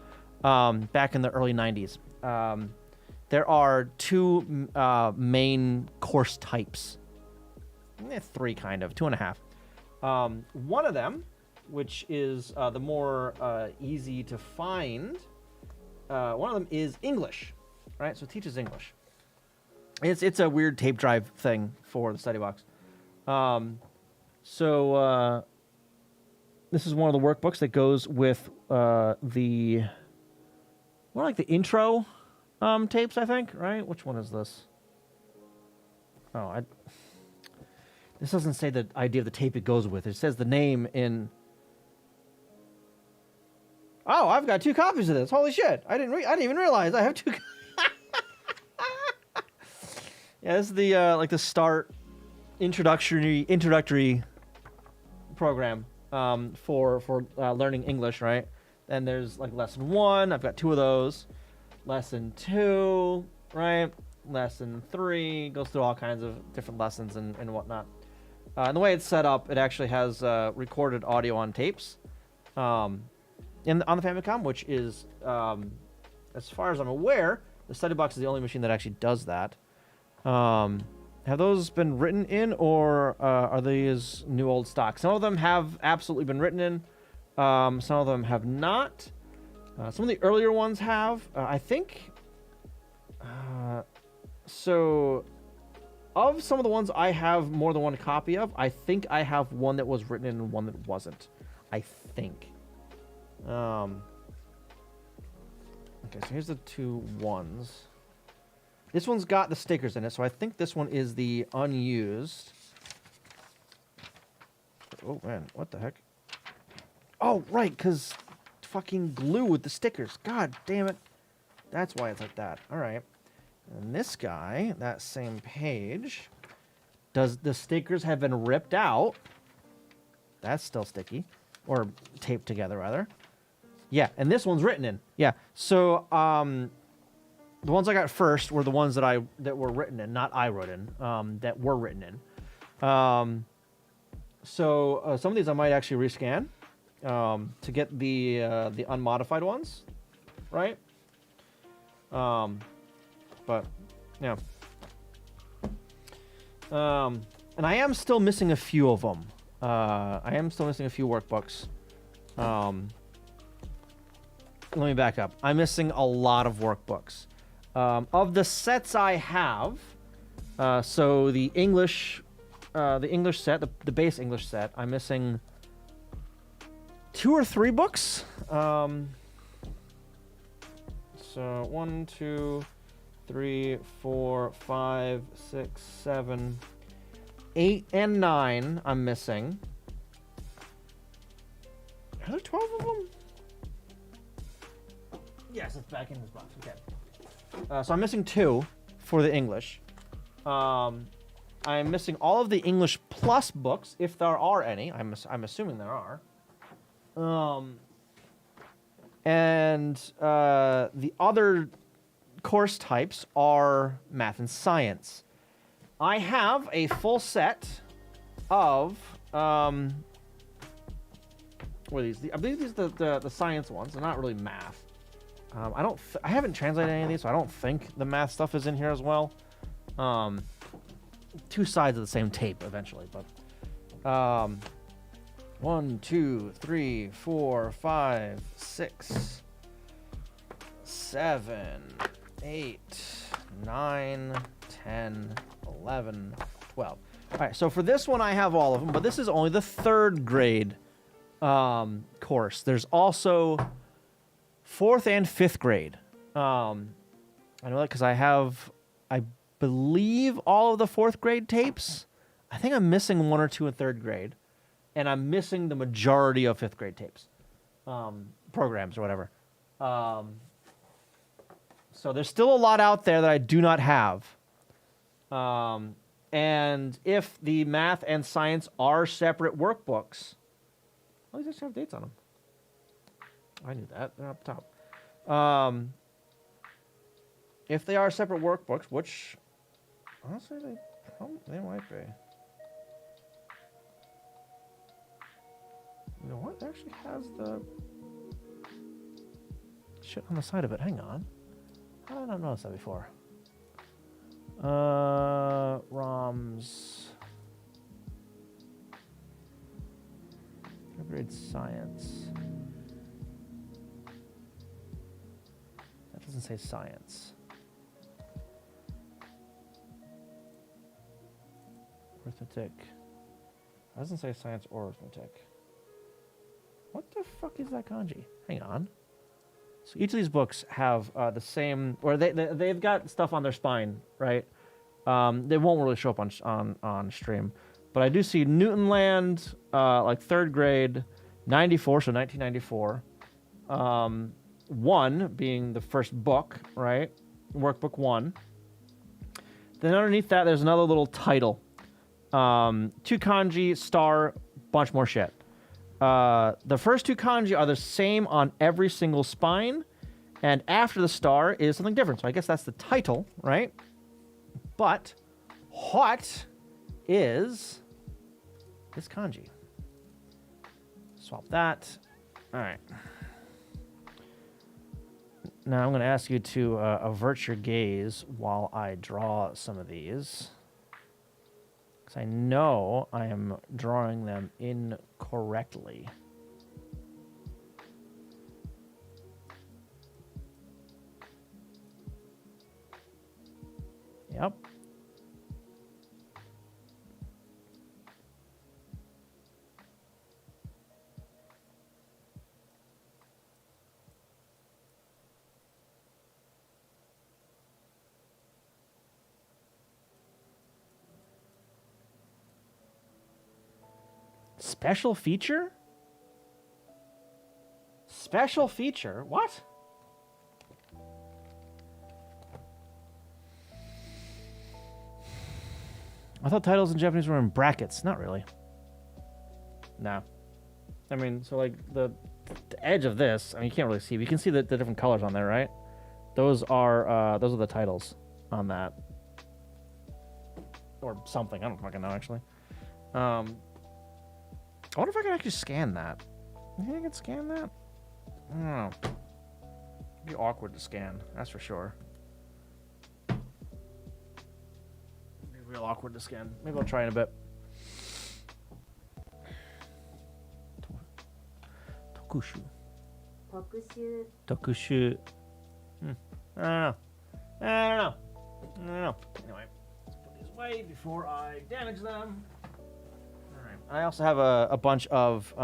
back in the early 90s. There are two main course types. Three, kind of. 2.5. One of them, which is the more easy to find, one of them is English, right? So it teaches English. It's a weird tape drive thing for the StudyBox. This is one of the workbooks that goes with the intro tapes, I think, right? Which one is this? Oh, this doesn't say the idea of the tape it goes with. It says the name in... Oh, I've got 2 copies of this. Holy shit. I didn't even realize I have 2 Yeah, this is the the start introductory program for learning English, right? And there's like lesson 1. I've got 2 of those. Lesson 2, right? Lesson 3 goes through all kinds of different lessons and whatnot. And the way it's set up, it actually has recorded audio on tapes on the Famicom, which is, as far as I'm aware, the StudyBox is the only machine that actually does that. Have those been written in, or are these new old stock? Some of them have absolutely been written in. Some of them have not. Some of the earlier ones have. I think... So, of some of the ones I have more than one copy of, I think I have one that was written in and one that wasn't. I think. Okay, so here's the 2 ones. This one's got the stickers in it, so I think this one is the unused. Oh, man, what the heck? Oh, right, because fucking glue with the stickers. God damn it. That's why it's like that. All right. And this guy, that same page, does the stickers have been ripped out? That's still sticky. Or taped together, rather. Yeah, and this one's written in. Yeah, so the ones I got first were the ones that were written in, not I wrote in, that were written in. So some of these I might actually rescan to get the unmodified ones, right? But yeah. And I am still missing a few of them. I am still missing a few workbooks. Let me back up. I'm missing a lot of workbooks. Of the sets I have, so the English set, the base English set, I'm missing 2 or 3 books. So 1, 2, 3, 4, 5, 6, 7, 8, and 9 I'm missing. Are there 12 of them? Yes, it's back in this box. Okay. So I'm missing 2 for the English. I'm missing all of the English Plus books, if there are any. I'm assuming there are. And the other course types are math and science. I have a full set of what are these? I believe these are the science ones. They're not really math. I haven't translated any of these, so I don't think the math stuff is in here as well. 2 sides of the same tape eventually, but 1, 2, 3, 4, 5, 6, 7, 8, 9, 10, 11, 12. All right, so for this one, I have all of them, but this is only the 3rd grade course. There's also 4th and 5th grade. I know that because I believe, all of the 4th grade tapes. I think I'm missing 1 or 2 in 3rd grade, and I'm missing the majority of 5th grade tapes, programs or whatever. So there's still a lot out there that I do not have. And if the math and science are separate workbooks, well, these actually have dates on them. I knew that. They're up top. If they are separate workbooks, which honestly they might be. You know what? It actually has the shit on the side of it. Hang on. How did I not notice that before? ROMs. 3rd grade science. That doesn't say science. Arithmetic. That doesn't say science or arithmetic. What the fuck is that kanji? Hang on. So each of these books have the same, or they've got stuff on their spine, right? They won't really show up on stream, but I do see Newtonland, like 3rd grade, 94, so 1994. 1 being the first book, right? Workbook 1. Then underneath that, there's another little title. 2 kanji, star, bunch more shit. The first 2 kanji are the same on every single spine, and after the star is something different. So I guess that's the title, right? But what is this kanji? Swap that. All right. Now I'm going to ask you to avert your gaze while I draw some of these. Because I know I am drawing them incorrectly. Yep. Special feature? Special feature? What? I thought titles in Japanese were in brackets. Not really. No. I mean, so like the edge of this, I mean, you can't really see, but you can see the different colors on there, right? Those are the titles on that. Or something. I don't fucking know, actually. I wonder if I can actually scan that. You think I can scan that? I don't know. It'd be awkward to scan, that's for sure. It'd be real awkward to scan. Maybe I'll try in a bit. Tokushu. Tokushu. I don't know. Anyway, let's put these away before I damage them. I also have a bunch of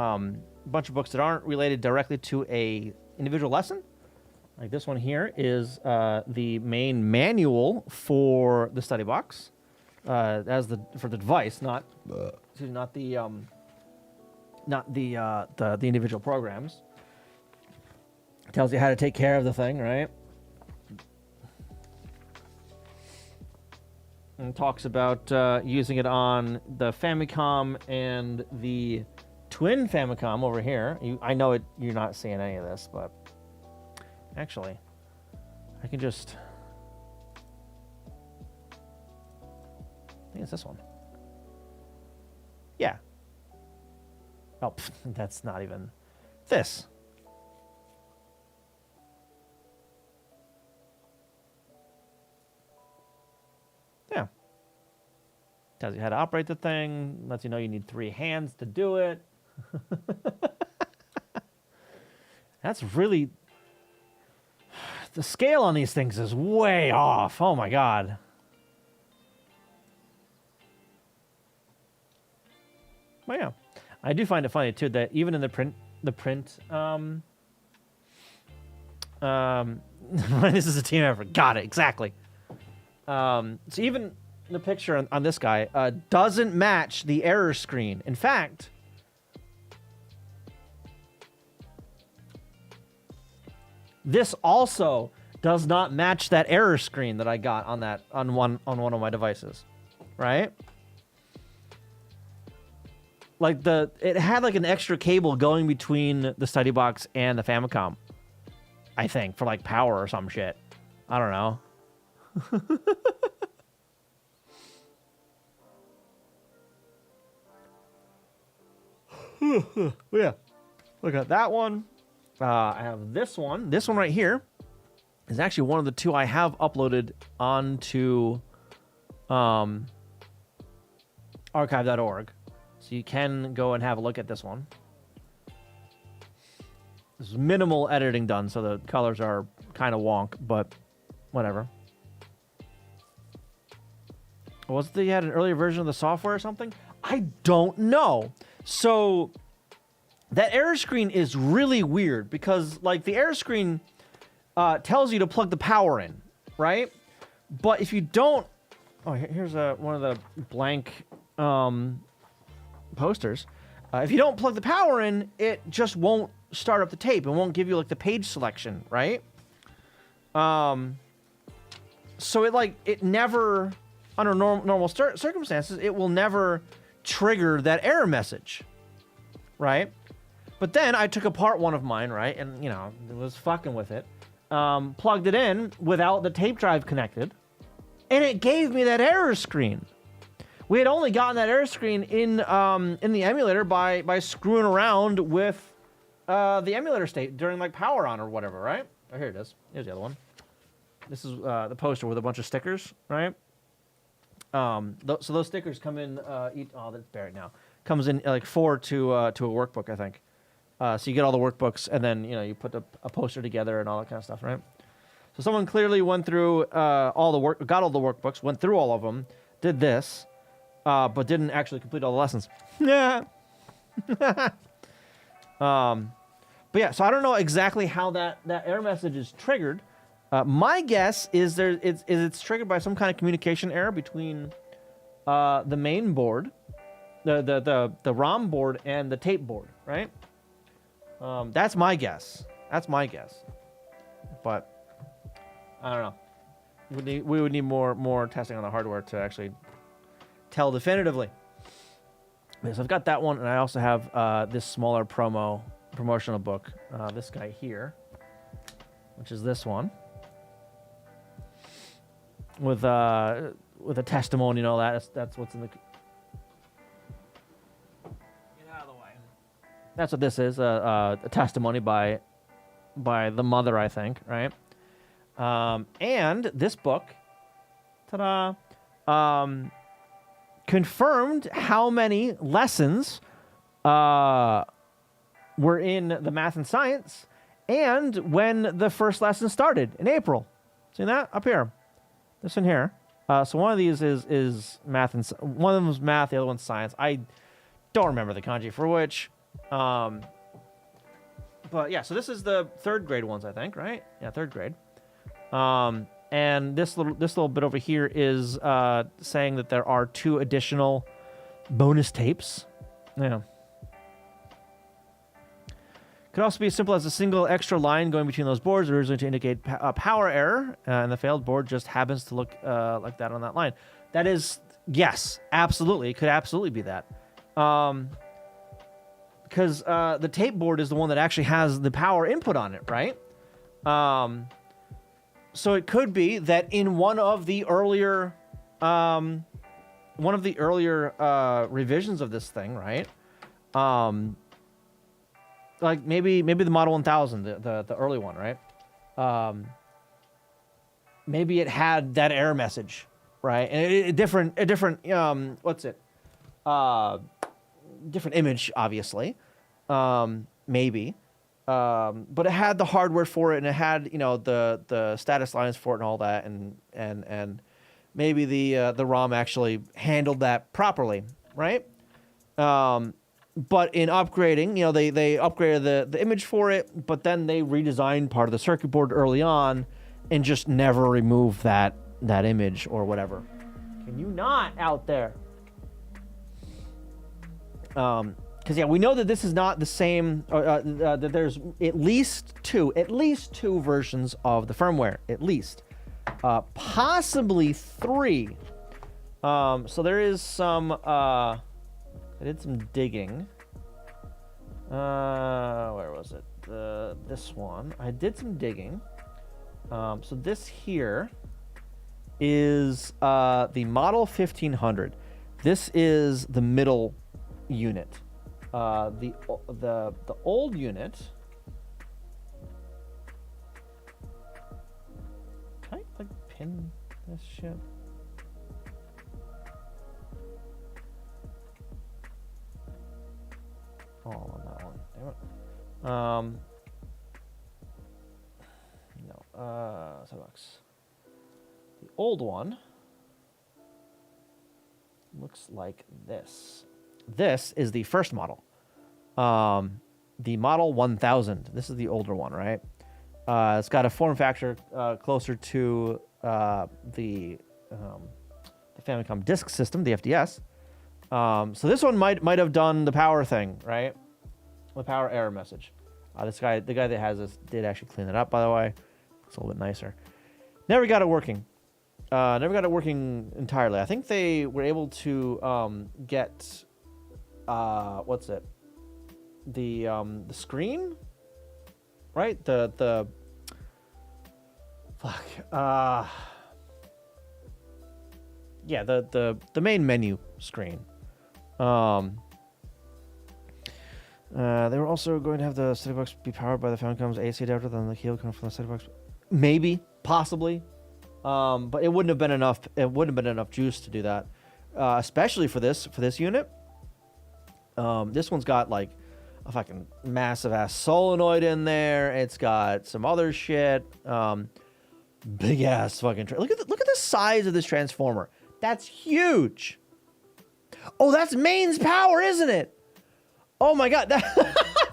books that aren't related directly to a individual lesson. Like this one here is the main manual for the study box, for the device, not the individual programs. It tells you how to take care of the thing, right? And talks about using it on the Famicom and the twin Famicom over here. I know you're not seeing any of this, but actually, I can just... I think it's this one. Yeah. Oh, that's not even... This. Yeah. Tells you how to operate the thing. Lets you know you need 3 hands to do it. That's really... The scale on these things is way off. Oh my god. Well, yeah. I do find it funny too that even in the print this is a team effort. Got it, exactly. So even the picture on this guy doesn't match the error screen. In fact, this also does not match that error screen that I got on one of my devices, right? Like it had like an extra cable going between the study box and the Famicom, I think, for like power or some shit. I don't know. Yeah, look at that one. I have this one. This one right here is actually one of the two I have uploaded onto archive.org. So you can go and have a look at this one. There's minimal editing done, so the colors are kind of wonk, but whatever. Was it that you had an earlier version of the software or something? I don't know. So that error screen is really weird because, like, the error screen tells you to plug the power in, right? But if you don't... Oh, here's one of the blank posters. If you don't plug the power in, it just won't start up the tape. It won't give you, like, the page selection, right? So it never, under normal circumstances, it will never trigger that error message, right? But then I took apart one of mine, right? And, it was fucking with it. Plugged it in without the tape drive connected, and it gave me that error screen. We had only gotten that error screen in the emulator by screwing around with the emulator state during, like, power on or whatever, right? Oh, here it is. Here's the other one. This is the poster with a bunch of stickers, right? So those stickers come in that's buried now. Comes in like 4 to a workbook, I think. So you get all the workbooks, and then you put a poster together and all that kind of stuff, right? So someone clearly went through got all the workbooks, went through all of them, did this, but didn't actually complete all the lessons. Yeah. But yeah, so I don't know exactly how that error message is triggered. My guess is it's triggered by some kind of communication error between the main board, the ROM board, and the tape board, right? That's my guess. But I don't know. We would need more testing on the hardware to actually tell definitively. Okay, so I've got that one, and I also have this smaller promotional book. This guy here, which is this one. With a testimony and all that. That's what's in the... Get out of the way. That's what this is. A testimony by the mother, I think, right? And this book, ta-da, confirmed how many lessons were in the math and science, and when the first lesson started in April. See that up here? This one here. So one of these is math, and one of them is math. The other one's science. I don't remember the kanji for which. But yeah, so this is the 3rd grade ones, I think, right? Yeah, 3rd grade. And this little bit over here is saying that there are 2 additional bonus tapes. Yeah. Could also be as simple as a single extra line going between those boards, originally to indicate a power error, and the failed board just happens to look like that on that line. That is, yes, absolutely. It could absolutely be that. Because the tape board is the one that actually has the power input on it, right? So it could be that in one of the earlier revisions of this thing, right? Like maybe the Model 1000, the early one, right? Maybe it had that error message, right? And a different what's it? different image, obviously, maybe, but it had the hardware for it, and it had, you know, the status lines for it and all that, and maybe the ROM actually handled that properly, right? But in upgrading, you know, they upgraded the image for it, but then they redesigned part of the circuit board early on, and just never removed that image or whatever. Can you not out there? Because yeah, we know that this is not the same. That there's at least two versions of the firmware, at least, possibly 3. So there is some. I did some digging. Where was it? This one. I did some digging. So this here is the Model 1500. This is the middle unit. The old unit. Can I like pin this shit? Oh, on that one. Damn it. No. $7. The old one looks like this. This is the first model. The Model 1000. This is the older one, right? It's got a form factor closer to the Famicom Disk System, the FDS. So this one might have done the power thing, right? The power error message. The guy that has this did actually clean it up, by the way. It's a little bit nicer. Never got it working. Never got it working entirely. I think they were able to get what's it? The screen, right? The fuck. Yeah, the main menu screen. They were also going to have the SETI box be powered by the Famicom's AC adapter, then the cable coming from the SETI box. Maybe, possibly, but it wouldn't have been enough. It wouldn't have been enough juice to do that, especially for this unit. This one's got like a fucking massive ass solenoid in there. It's got some other shit. Big ass fucking. Look at the size of this transformer. That's huge. Oh, that's mains power, isn't it? Oh my god,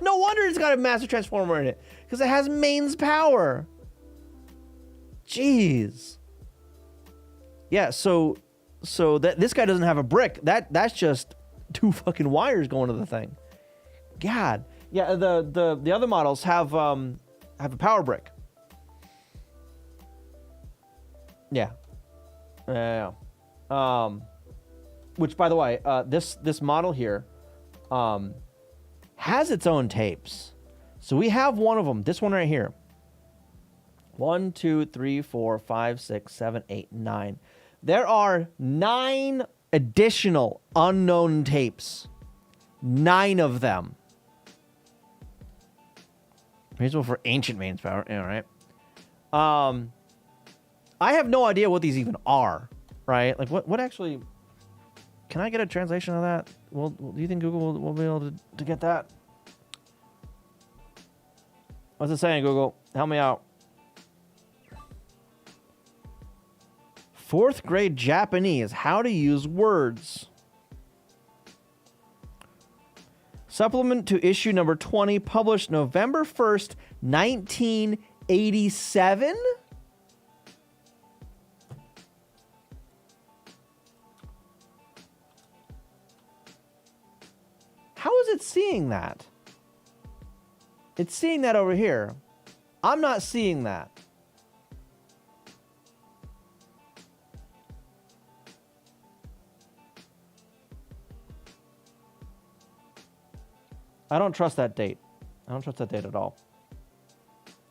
no wonder it's got a massive transformer in it, because it has mains power. Jeez. Yeah, so that this guy doesn't have a brick. That's just 2 fucking wires going to the thing. God. Yeah, the other models have a power brick. Yeah. Which, by the way, this model here has its own tapes. So we have one of them. This one right here. 1, 2, 3, 4, 5, 6, 7, 8, 9. There are 9 additional unknown tapes. 9 of them. Here's one for ancient mains power. All right. I have no idea what these even are. Right? Like what actually? Can I get a translation of that? Well, do you think Google will be able to get that? What's it saying, Google? Help me out. 4th grade Japanese, how to use words. Supplement to issue number 20, published November 1st, 1987? How is it seeing that? It's seeing that over here. I'm not seeing that. I don't trust that date. I don't trust that date at all.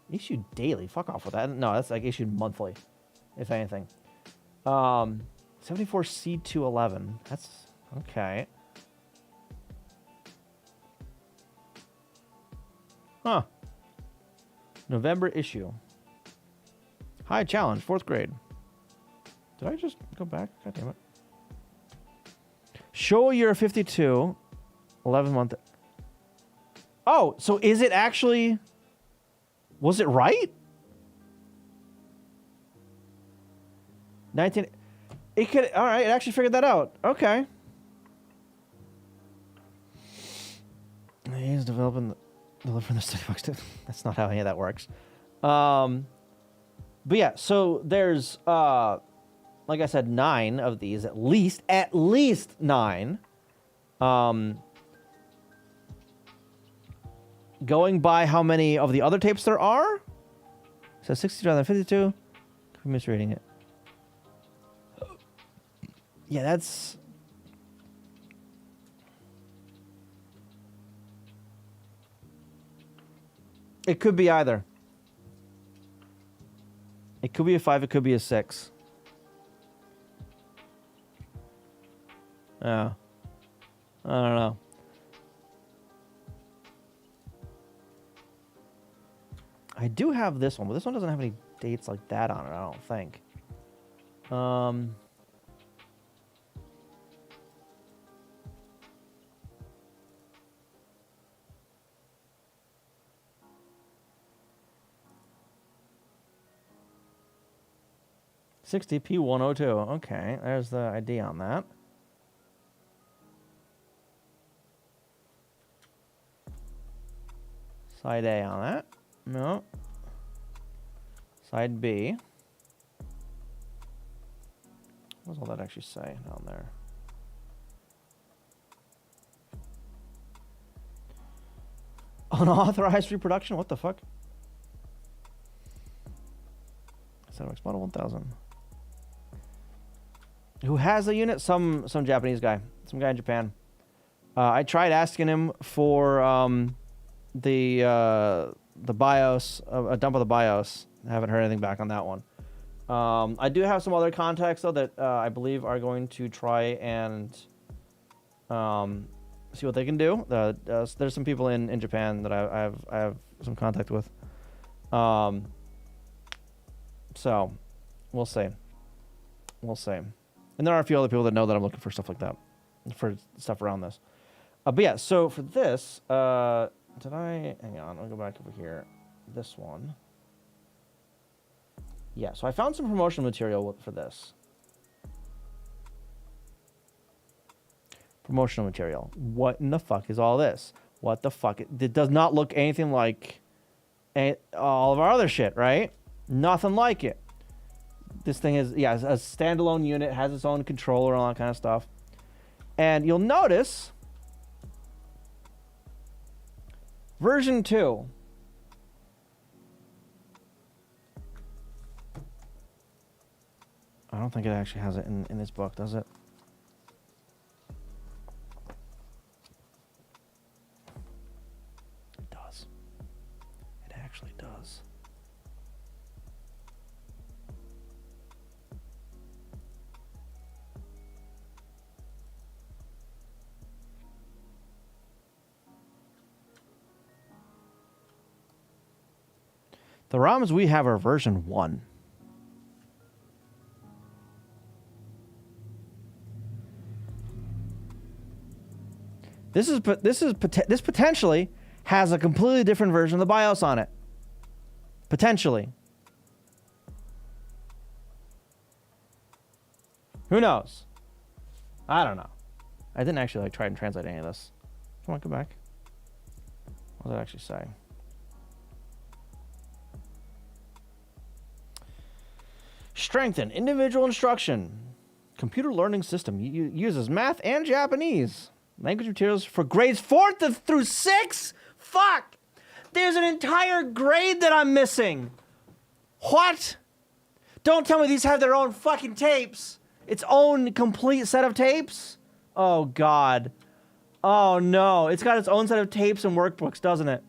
Issued daily. Fuck off with that. No, that's like issued monthly, if anything. 74C211. That's okay. Huh. November issue. High challenge, 4th grade. Did I just go back? God damn it. Show year 52. 11-month. Oh, so is it actually... Was it right? 19... It could... All right, it actually figured that out. Okay. He's delivering the study books too. That's not how any of that works. But yeah, so there's like I said, 9 of these, at least 9. Going by how many of the other tapes there are, so 62 rather than 52. I'm misreading it. Yeah, that's... It could be either. It could be a 5, it could be a 6. Yeah. I don't know. I do have this one, but this one doesn't have any dates like that on it, I don't think. 60P102. Okay, there's the ID on that. Side A on that. No. Side B. What does all that actually say down there? Unauthorized reproduction? What the fuck? ZeniMax Model 1000. Who has a unit? Some Japanese guy. Some guy in Japan. I tried asking him for the BIOS, a dump of the BIOS. I haven't heard anything back on that one. I do have some other contacts though that I believe are going to try and see what they can do. There's some people in Japan that I have some contact with. So we'll see. We'll see. And there are a few other people that know that I'm looking for stuff like that, for stuff around this. But yeah, so for this, did I, hang on, I'll go back over here. This one. Yeah, so I found some promotional material for this. Promotional material. What in the fuck is all this? What the fuck? It does not look anything like all of our other shit, right? Nothing like it. This thing is, yeah, a standalone unit, has its own controller and all that kind of stuff. And you'll notice version 2. I don't think it actually has it in this book, does it? It does. It actually does. The ROMs we have are version 1. This potentially has a completely different version of the BIOS on it. Potentially. Who knows? I don't know. I didn't actually try and translate any of this. Come on, come back. What does it actually say? Strengthen individual instruction. Computer learning system uses math and Japanese. Language materials for grades 4 through 6? Fuck! There's an entire grade that I'm missing. What? Don't tell me these have their own fucking tapes. Its own complete set of tapes? Oh, God. Oh, no. It's got its own set of tapes and workbooks, doesn't it?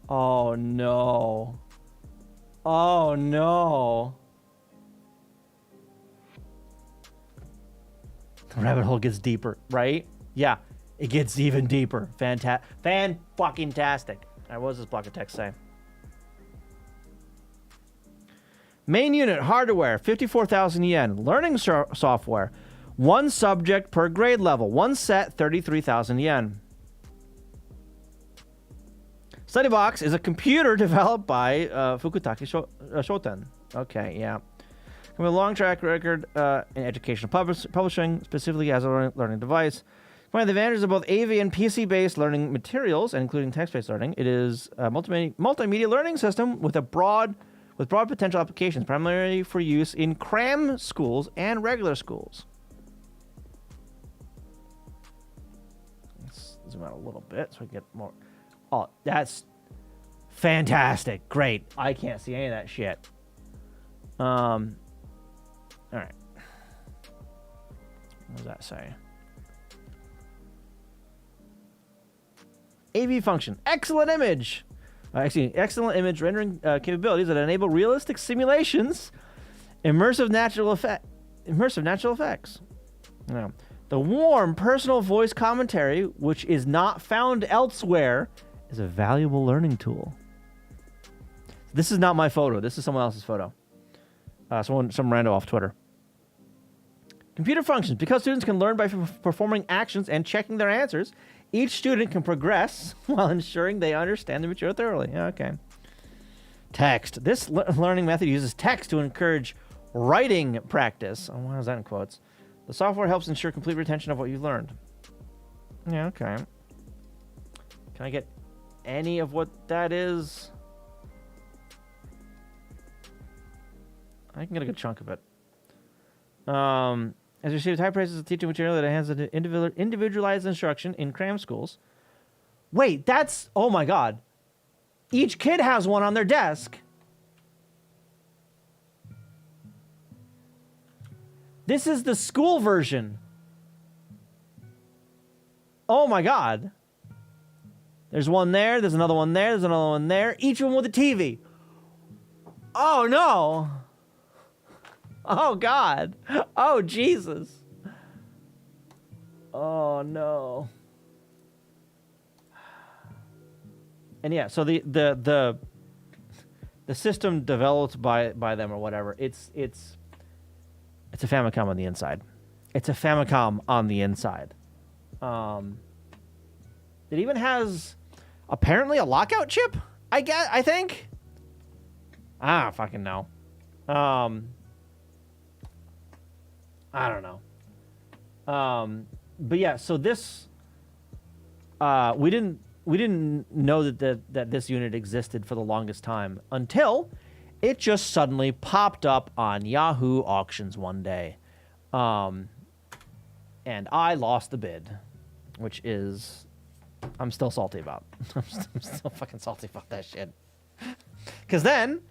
Oh, no. Oh, no. The rabbit hole gets deeper, right? Yeah, it gets even deeper. Fan-fucking-tastic. All right, what does this block of text say? Main unit, hardware, 54,000 yen. Learning software, 1 subject per grade level. 1 set, 33,000 yen. Study box is a computer developed by Fukutake Shoten. Okay, yeah. With a long track record in educational publishing, specifically as a learning device. One of the advantages of both AV and PC-based learning materials, and including text-based learning, it is a multimedia learning system with broad potential applications, primarily for use in cram schools and regular schools. Let's zoom out a little bit so we get more. Oh, that's fantastic! Great. I can't see any of that shit. All right. What does that say? AV function. Excellent image. Excellent image rendering capabilities that enable realistic simulations, immersive natural effects. Now, the warm personal voice commentary, which is not found elsewhere, is a valuable learning tool. This is not my photo. This is someone else's photo. Some rando off Twitter. Computer functions. Because students can learn by performing actions and checking their answers, each student can progress while ensuring they understand the material thoroughly. Yeah, okay. Text. This learning method uses text to encourage writing practice. Oh, why is that in quotes? The software helps ensure complete retention of what you've learned. Yeah, okay. Can I get any of what that is? I can get a good chunk of it. As you received high praises of teaching material that has an individualized instruction in cram schools. Wait, that's... Oh my god. Each kid has one on their desk. This is the school version. Oh my god. There's one there, there's another one there, there's another one there. Each one with a TV. Oh no. Oh, God. Oh, Jesus. Oh, no. And yeah, so the system developed by them or whatever, it's a Famicom on the inside. It's a Famicom on the inside. It even has apparently a lockout chip, I think. I don't fucking know. I don't know. But yeah, so this we didn't know that this unit existed for the longest time until it just suddenly popped up on Yahoo auctions one day. And I lost the bid, which is I'm still salty about. I'm still fucking salty about that shit. Cuz then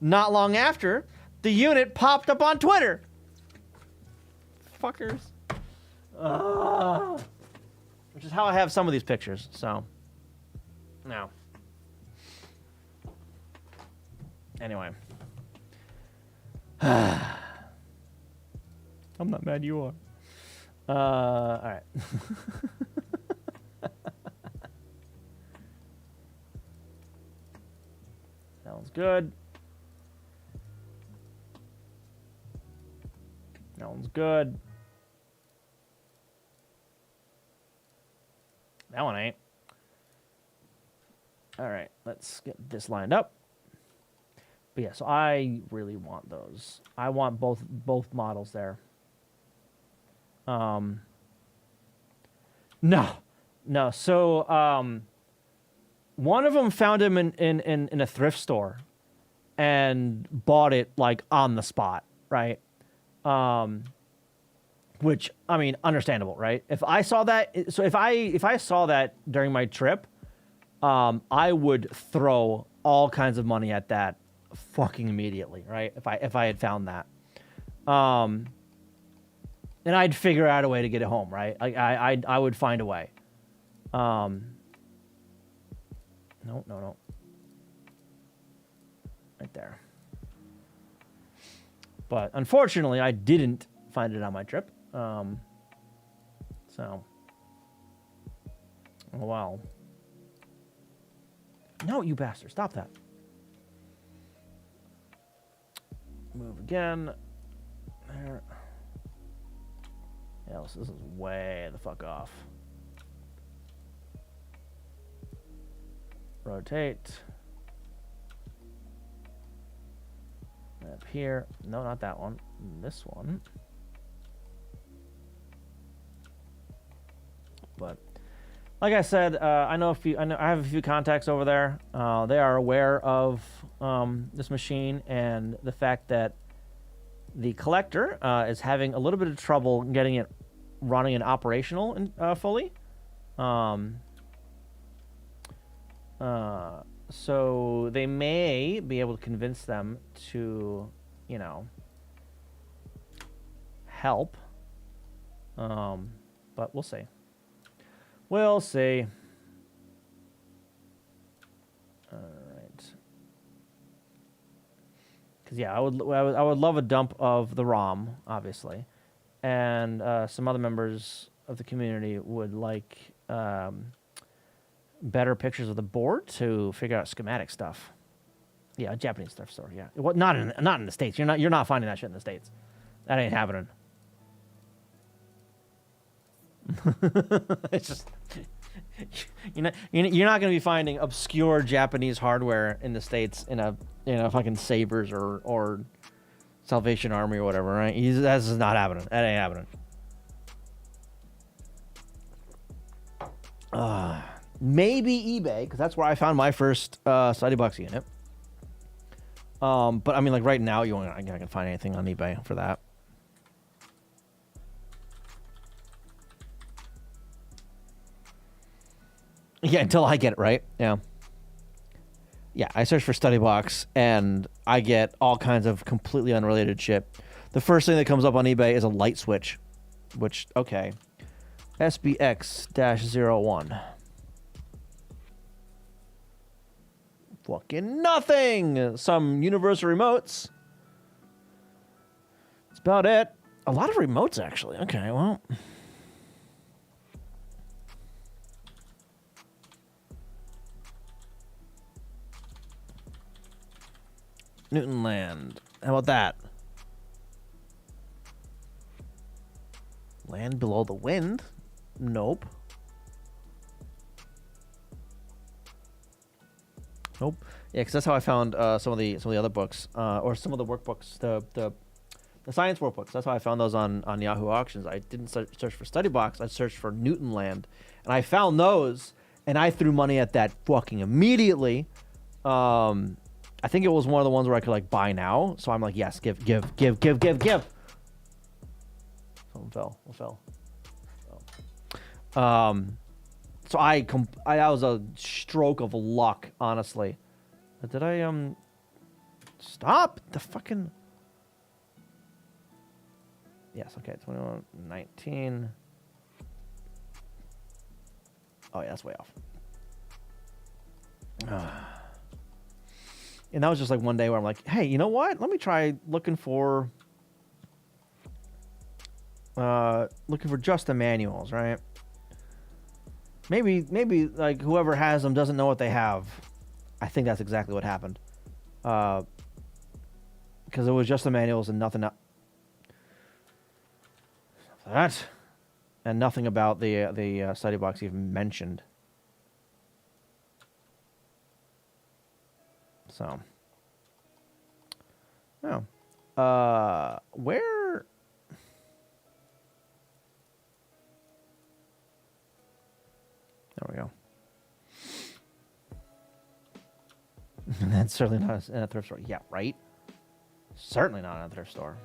not long after, the unit popped up on Twitter. Fuckers. Which is how I have some of these pictures, so. No. Anyway. I'm not mad, you are. Alright. That one's good. That one's good. That one ain't. All right, let's get this lined up. But yeah, so I really want those. I want both models there. No. So one of them found him in a thrift store and bought it like on the spot, right? Which, I mean, understandable, right? If I saw that, so if I saw that during my trip, I would throw all kinds of money at that fucking immediately, right? If I had found that, and I'd figure out a way to get it home, right? I would find a way. No. Right there. But unfortunately, I didn't find it on my trip. So, oh well. No, you bastard! Stop that. Move again. There. Yeah, so this is way the fuck off. Rotate. Up here. No, not that one. This one. But like I said, I know I have a few contacts over there. They are aware of this machine and the fact that the collector is having a little bit of trouble getting it running and operational fully. So they may be able to convince them to, you know, help. But we'll see. We'll see. All right. Because yeah, I would love a dump of the ROM, obviously, and some other members of the community would like better pictures of the board to figure out schematic stuff. Yeah, a Japanese thrift store. Yeah, well, not in the States. You're not finding that shit in the States. That ain't happening. It's just you're not going to be finding obscure Japanese hardware in the States in a fucking Sabres or Salvation Army or whatever, right? That's just not happening. That ain't happening. Maybe eBay, because that's where I found my first Study Box unit. But I mean, like right now, I can find anything on eBay for that. Yeah, until I get it right. Yeah. Yeah, I search for Study Box, and I get all kinds of completely unrelated shit. The first thing that comes up on eBay is a light switch, which, okay. SBX-01. Fucking nothing! Some universal remotes. That's about it. A lot of remotes, actually. Okay, well... Newtonland. How about that? Land Below the Wind? Nope. Nope. Yeah, because that's how I found some of the other books, or some of the workbooks, the science workbooks. That's how I found those on Yahoo Auctions. I didn't search for Study Box. I searched for Newtonland, and I found those, and I threw money at that fucking immediately. I think it was one of the ones where I could like buy now. So I'm like, yes, give. Someone fell. What fell? Oh. So that was a stroke of luck, honestly. Did I stop the fucking? Yes. Okay. 21, 19. Oh yeah, that's way off. And that was just like one day where I'm like, hey, you know what? Let me try looking for just the manuals, right? Maybe like whoever has them doesn't know what they have. I think that's exactly what happened. Because it was just the manuals and nothing else. That and nothing about the study box even mentioned. So, oh, where? There we go. That's certainly not in a thrift store. Yeah, right. Certainly not in a thrift store.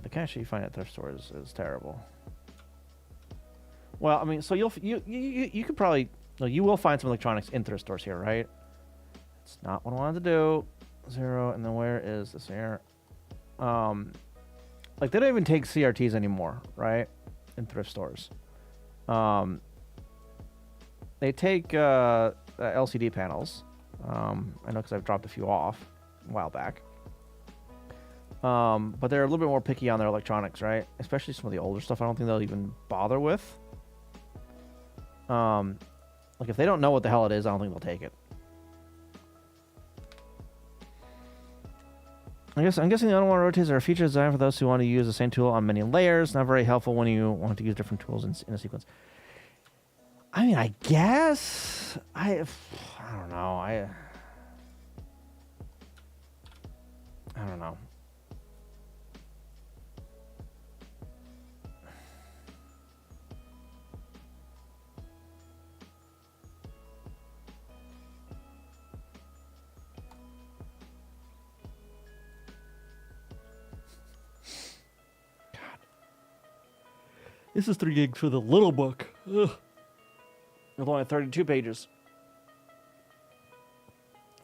The cash you find at thrift stores is terrible. Well, I mean, so you could probably you will find some electronics in thrift stores here, right? It's not what I wanted to do. 0, and then where is this here? Like they don't even take CRTs anymore, right? In thrift stores. They take LCD panels. I know because I've dropped a few off a while back. But they're a little bit more picky on their electronics, right? Especially some of the older stuff. I don't think they'll even bother with. Like if they don't know what the hell it is, I don't think they'll take it. I'm guessing the unwanted rotates are a feature designed for those who want to use the same tool on many layers. Not very helpful when you want to use different tools in a sequence. I mean, I guess I don't know. I don't know. This is 3 gigs for the little book. Ugh. With only 32 pages.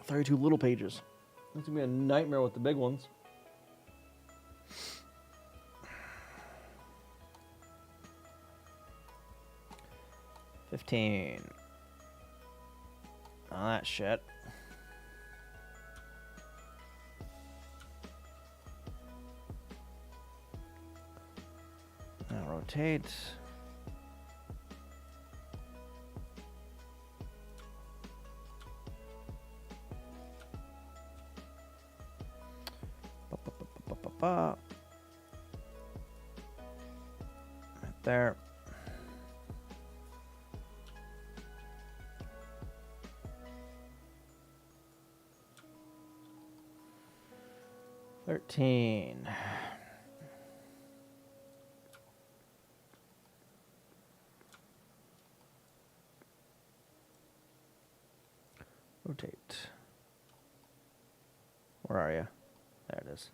32 little pages. It's going to be a nightmare with the big ones. $15. Oh, that shit. Now rotate. Right there. $13. Rotate. Where are you? There it is.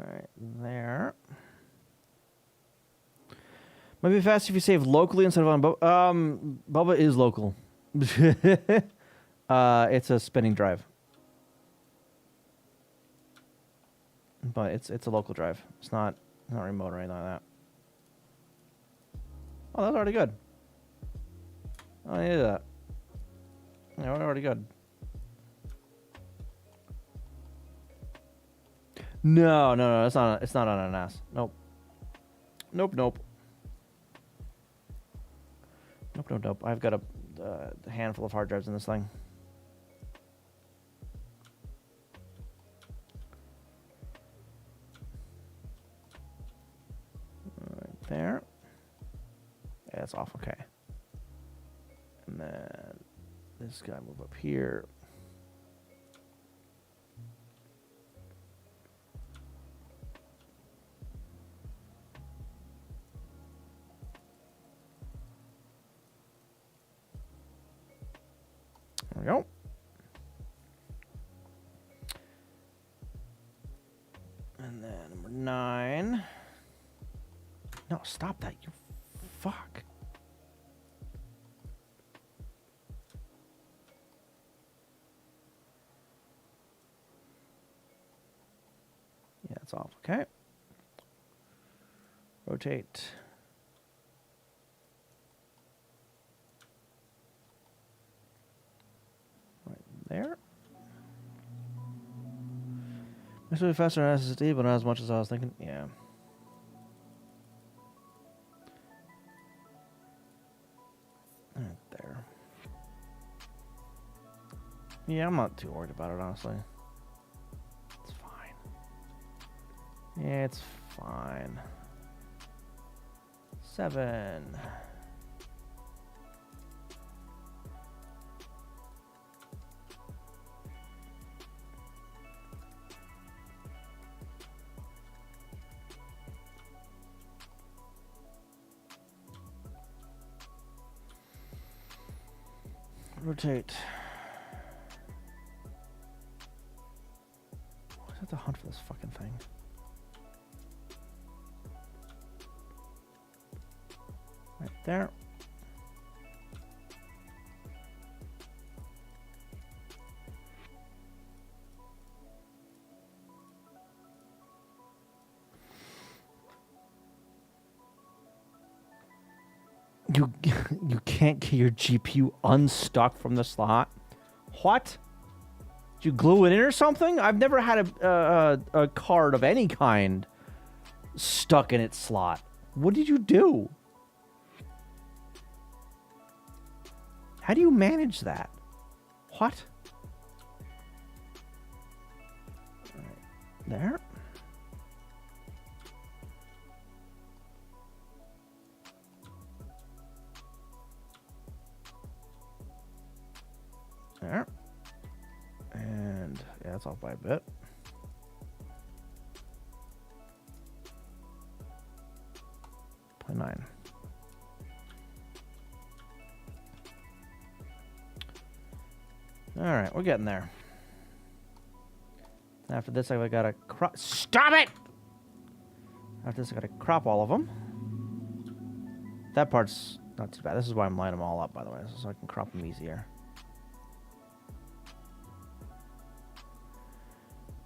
All right, there. Might be faster if you save locally instead of on Bubba. Bubba is local. It's a spinning drive, but it's a local drive. It's not remote or anything like that. Oh, that's already good. I needed that. Yeah, we're already good. No, it's not on an NAS. Nope. Nope. I've got a handful of hard drives in this thing. Right there. Yeah, that's off. Okay. And then this guy move up here. There we go. And then number 9. No, stop that, you fuck. Yeah, it's off. Okay. Rotate. Right there. It's really faster than SSD, but not as much as I was thinking. Yeah. Right there. Yeah, I'm not too worried about it, honestly. It's fine. Yeah, it's fine. 7. Rotate. I have to hunt for this fucking thing. Right there. You can't get your GPU unstuck from the slot? What? Did you glue it in or something? I've never had a card of any kind stuck in its slot. What did you do? How do you manage that? What? There. There. And yeah, that's off by a bit. .9. All right, we're getting there. After this, I gotta crop. Stop it! After this, I gotta crop all of them. That part's not too bad. This is why I'm lining them all up, by the way, so I can crop them easier.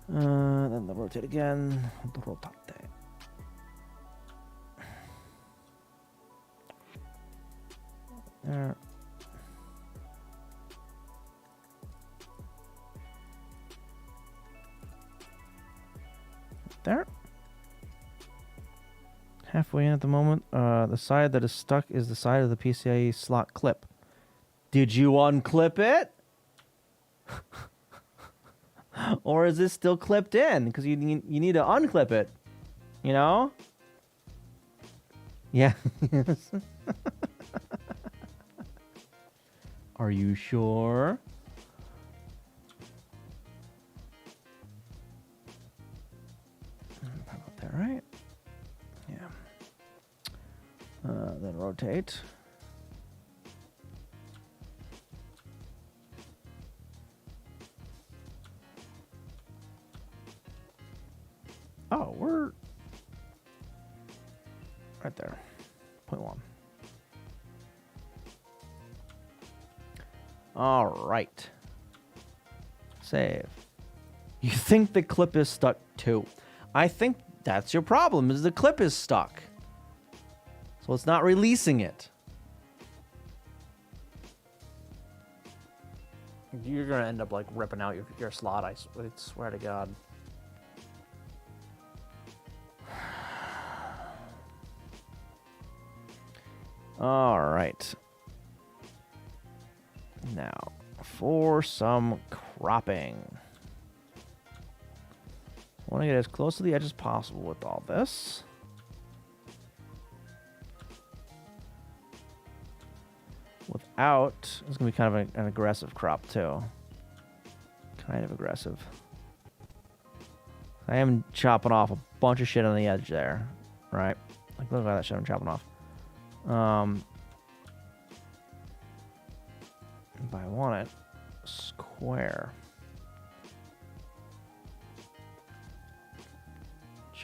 Then the rotate again. Rotate. There. There. Halfway in at the moment. The side that is stuck is the side of the PCIe slot clip. Did you unclip it? Or is this still clipped in? Because you need to unclip it. You know? Yeah. Are you sure? About that, right? Yeah. Then rotate. Oh, we're right there. 0.1. All right. Save. You think the clip is stuck too? I think that's your problem, is the clip is stuck. So it's not releasing it. You're going to end up like ripping out your slot, I swear to God. All right. Now, for some cropping. I want to get as close to the edge as possible with all this. Without, it's going to be kind of an aggressive crop too. Kind of aggressive. I am chopping off a bunch of shit on the edge there, right? Like, look at that shit I'm chopping off. But I want it square.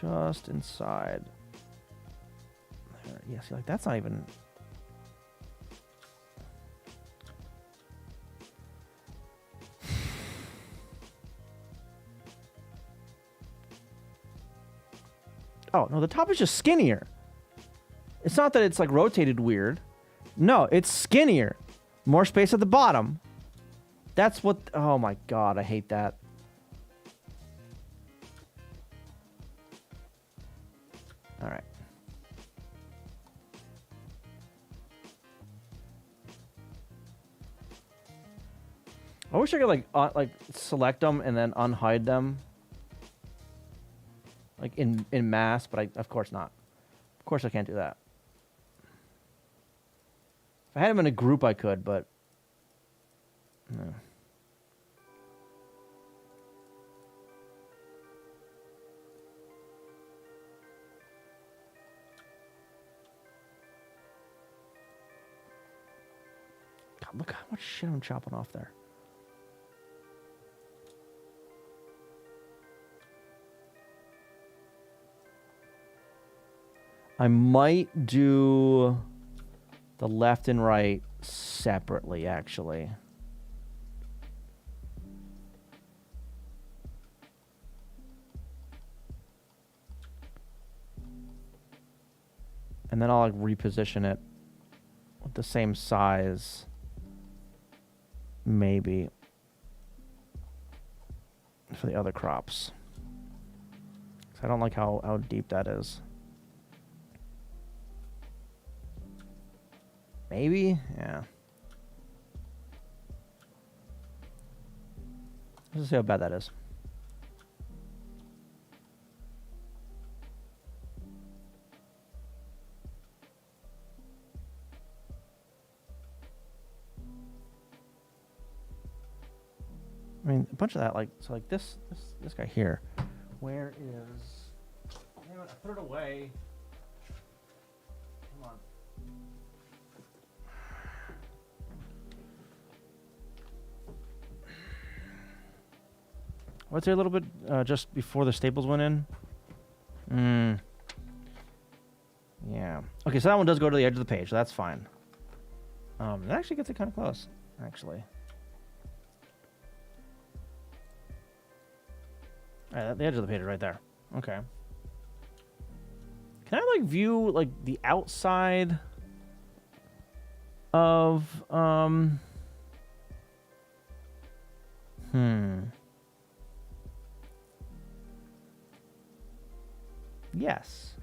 Just inside. There. Yeah, see, like, that's not even... Oh, no, the top is just skinnier. It's not that it's, like, rotated weird. No, it's skinnier. More space at the bottom. That's what... Oh, my God, I hate that. All right. I wish I could, like select them and then unhide them. Like, in mass, but of course not. Of course I can't do that. If I had them in a group, I could, but... No. God, look how much shit I'm chopping off there. I might do the left and right separately, actually. And then I'll, like, reposition it with the same size. Maybe. for the other crops. I don't like how deep that is. Maybe? Yeah. Let's see how bad that is. I mean, a bunch of that, like, so like this guy here. Where is... Damn it, I put it away. Come on. What's there a little bit just before the staples went in? Yeah. Okay, so that one does go to the edge of the page. So that's fine. It actually gets it kind of close, actually. All right, the edge of the page is right there. Okay. Can I, like, view, like, the outside of, Yes.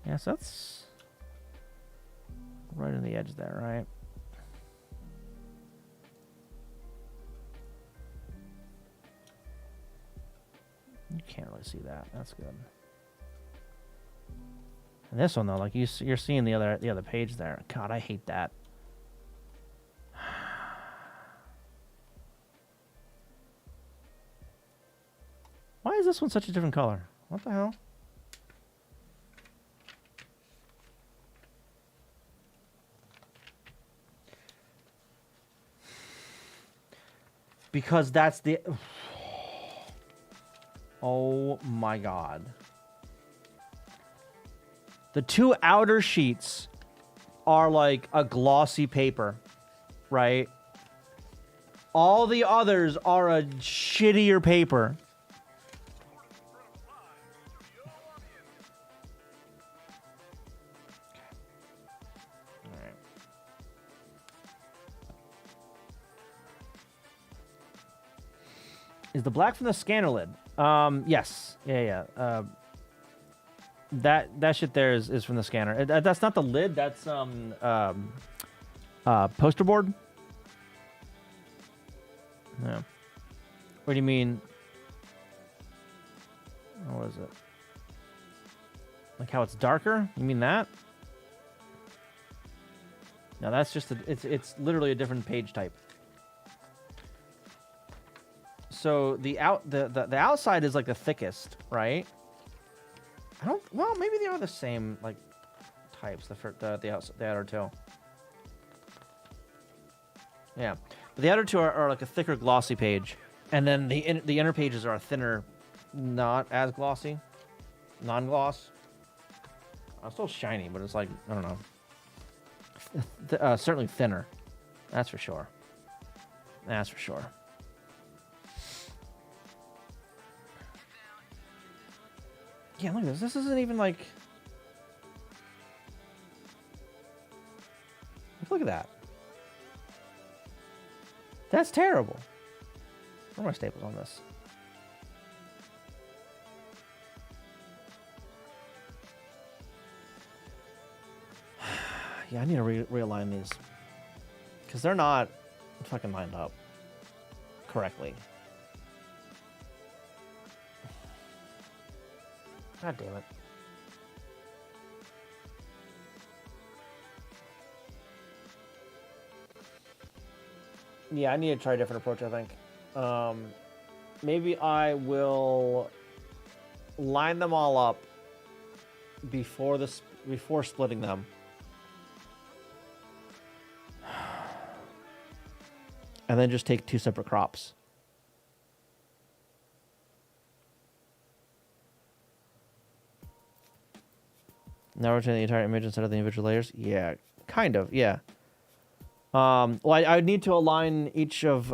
Yes, that's right on the edge there, right? You can't really see that. That's good. And this one though, like you're seeing the other page there. God, I hate that. Why is this one such a different color? What the hell? Because that's the... Oh my God. The two outer sheets are like a glossy paper, right? All the others are a shittier paper. Is the black from the scanner lid? Yes. Yeah. That shit there is from the scanner. That's not the lid. That's poster board. Yeah. What do you mean? What is it? Like how it's darker? You mean that? No, that's just it's literally a different page type. So the outside is like the thickest, right? Well, maybe they are the same like types. The outer two. Yeah, but the outer two are like a thicker, glossy page, and then the inner pages are a thinner, not as glossy, non-gloss. Still shiny, but it's like I don't know. Certainly thinner. That's for sure. That's for sure. Yeah, look at this. This isn't even like... Look at that. That's terrible. Where are my staples on this? Yeah, I need to realign these. Because they're not fucking lined up correctly. God damn it. Yeah, I need to try a different approach, I think. Maybe I will line them all up before splitting them. And then just take two separate crops. Now rotate the entire image instead of the individual layers? Yeah, kind of, yeah. Well, I would need to align each of...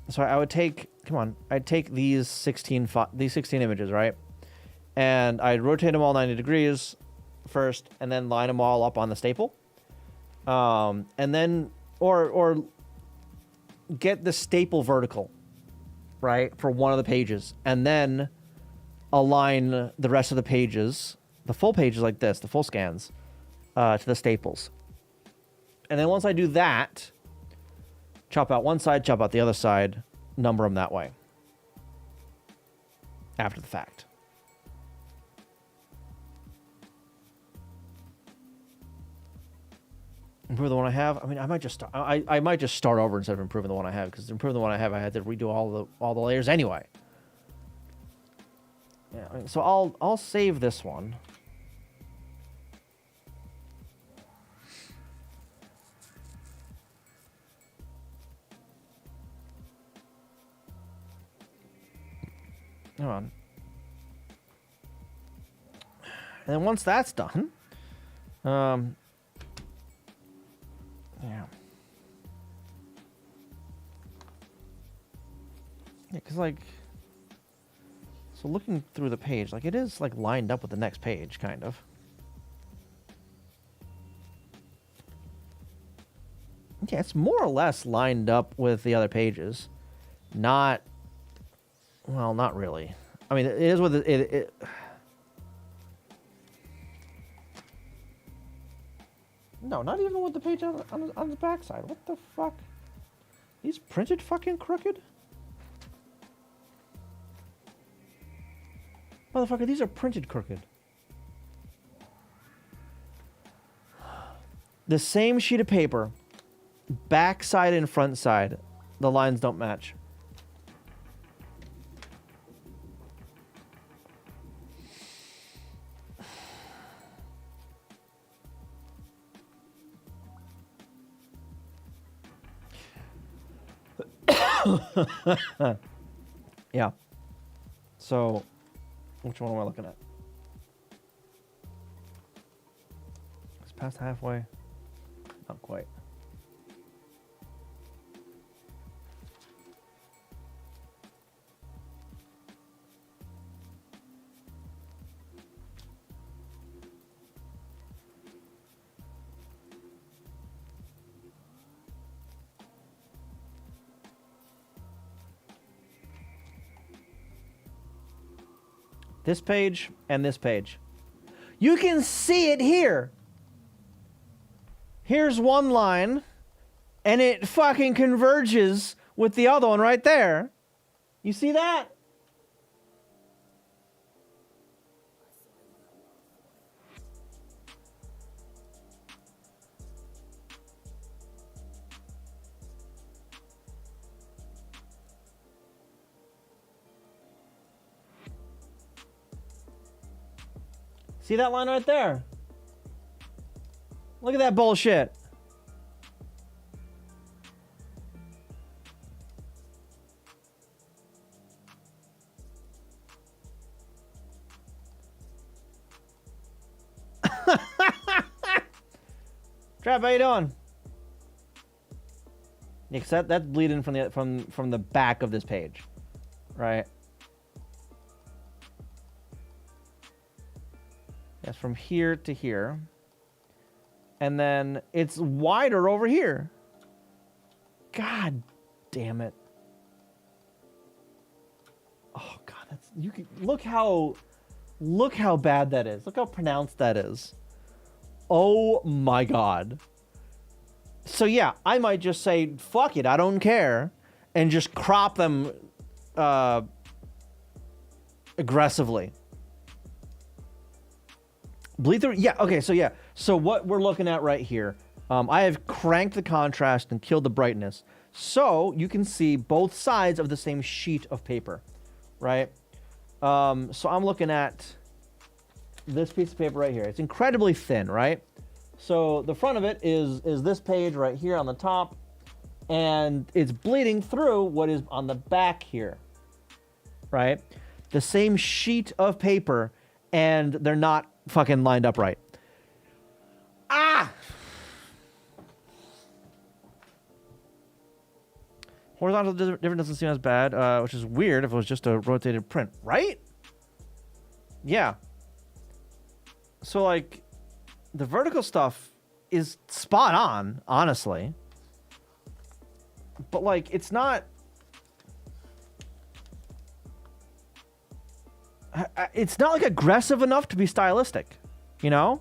So I would take... Come on. I'd take these 16 images, right? And I'd rotate them all 90 degrees first, and then line them all up on the staple. And then or get the staple vertical, right, for one of the pages, and then align the rest of the pages, the full pages like this, the full scans, to the staples. And then once I do that, chop out one side, chop out the other side, number them that way. After the fact. Improve the one I have. I mean, I might just start. I might just start over instead of improving the one I have, because improving the one I have, I had to redo all the layers anyway. Yeah. I mean, so I'll save this one. Come on. And then once that's done, yeah. Yeah, because, like, so looking through the page, like, it is, like, lined up with the next page, kind of. Yeah, it's more or less lined up with the other pages. Not, well, not really. I mean, it is with it no, not even with the page on the back side. What the fuck? These printed fucking crooked? Motherfucker, these are printed crooked. The same sheet of paper, back side and front side, the lines don't match. Yeah. So, which one am I looking at? It's past halfway. Not quite. This page and this page. You can see it here. Here's one line, and it fucking converges with the other one right there. You see that? See that line right there? Look at that bullshit. Trap, how you doing? Yeah, 'cause that's bleeding from the back of this page, right? That's from here to here. And then it's wider over here. God damn it. Oh god, that's you can look how bad that is. Look how pronounced that is. Oh my god. So yeah, I might just say fuck it, I don't care, and just crop them aggressively. Bleed through, yeah, okay, so yeah. So what we're looking at right here, I have cranked the contrast and killed the brightness. So you can see both sides of the same sheet of paper, right? So I'm looking at this piece of paper right here. It's incredibly thin, right? So the front of it is this page right here on the top, and it's bleeding through what is on the back here, right? The same sheet of paper, and they're not fucking lined up right. Ah! Horizontal difference doesn't seem as bad, which is weird if it was just a rotated print, right? Yeah. So, like, the vertical stuff is spot on, honestly. but like it's not. It's not like aggressive enough to be stylistic, you know?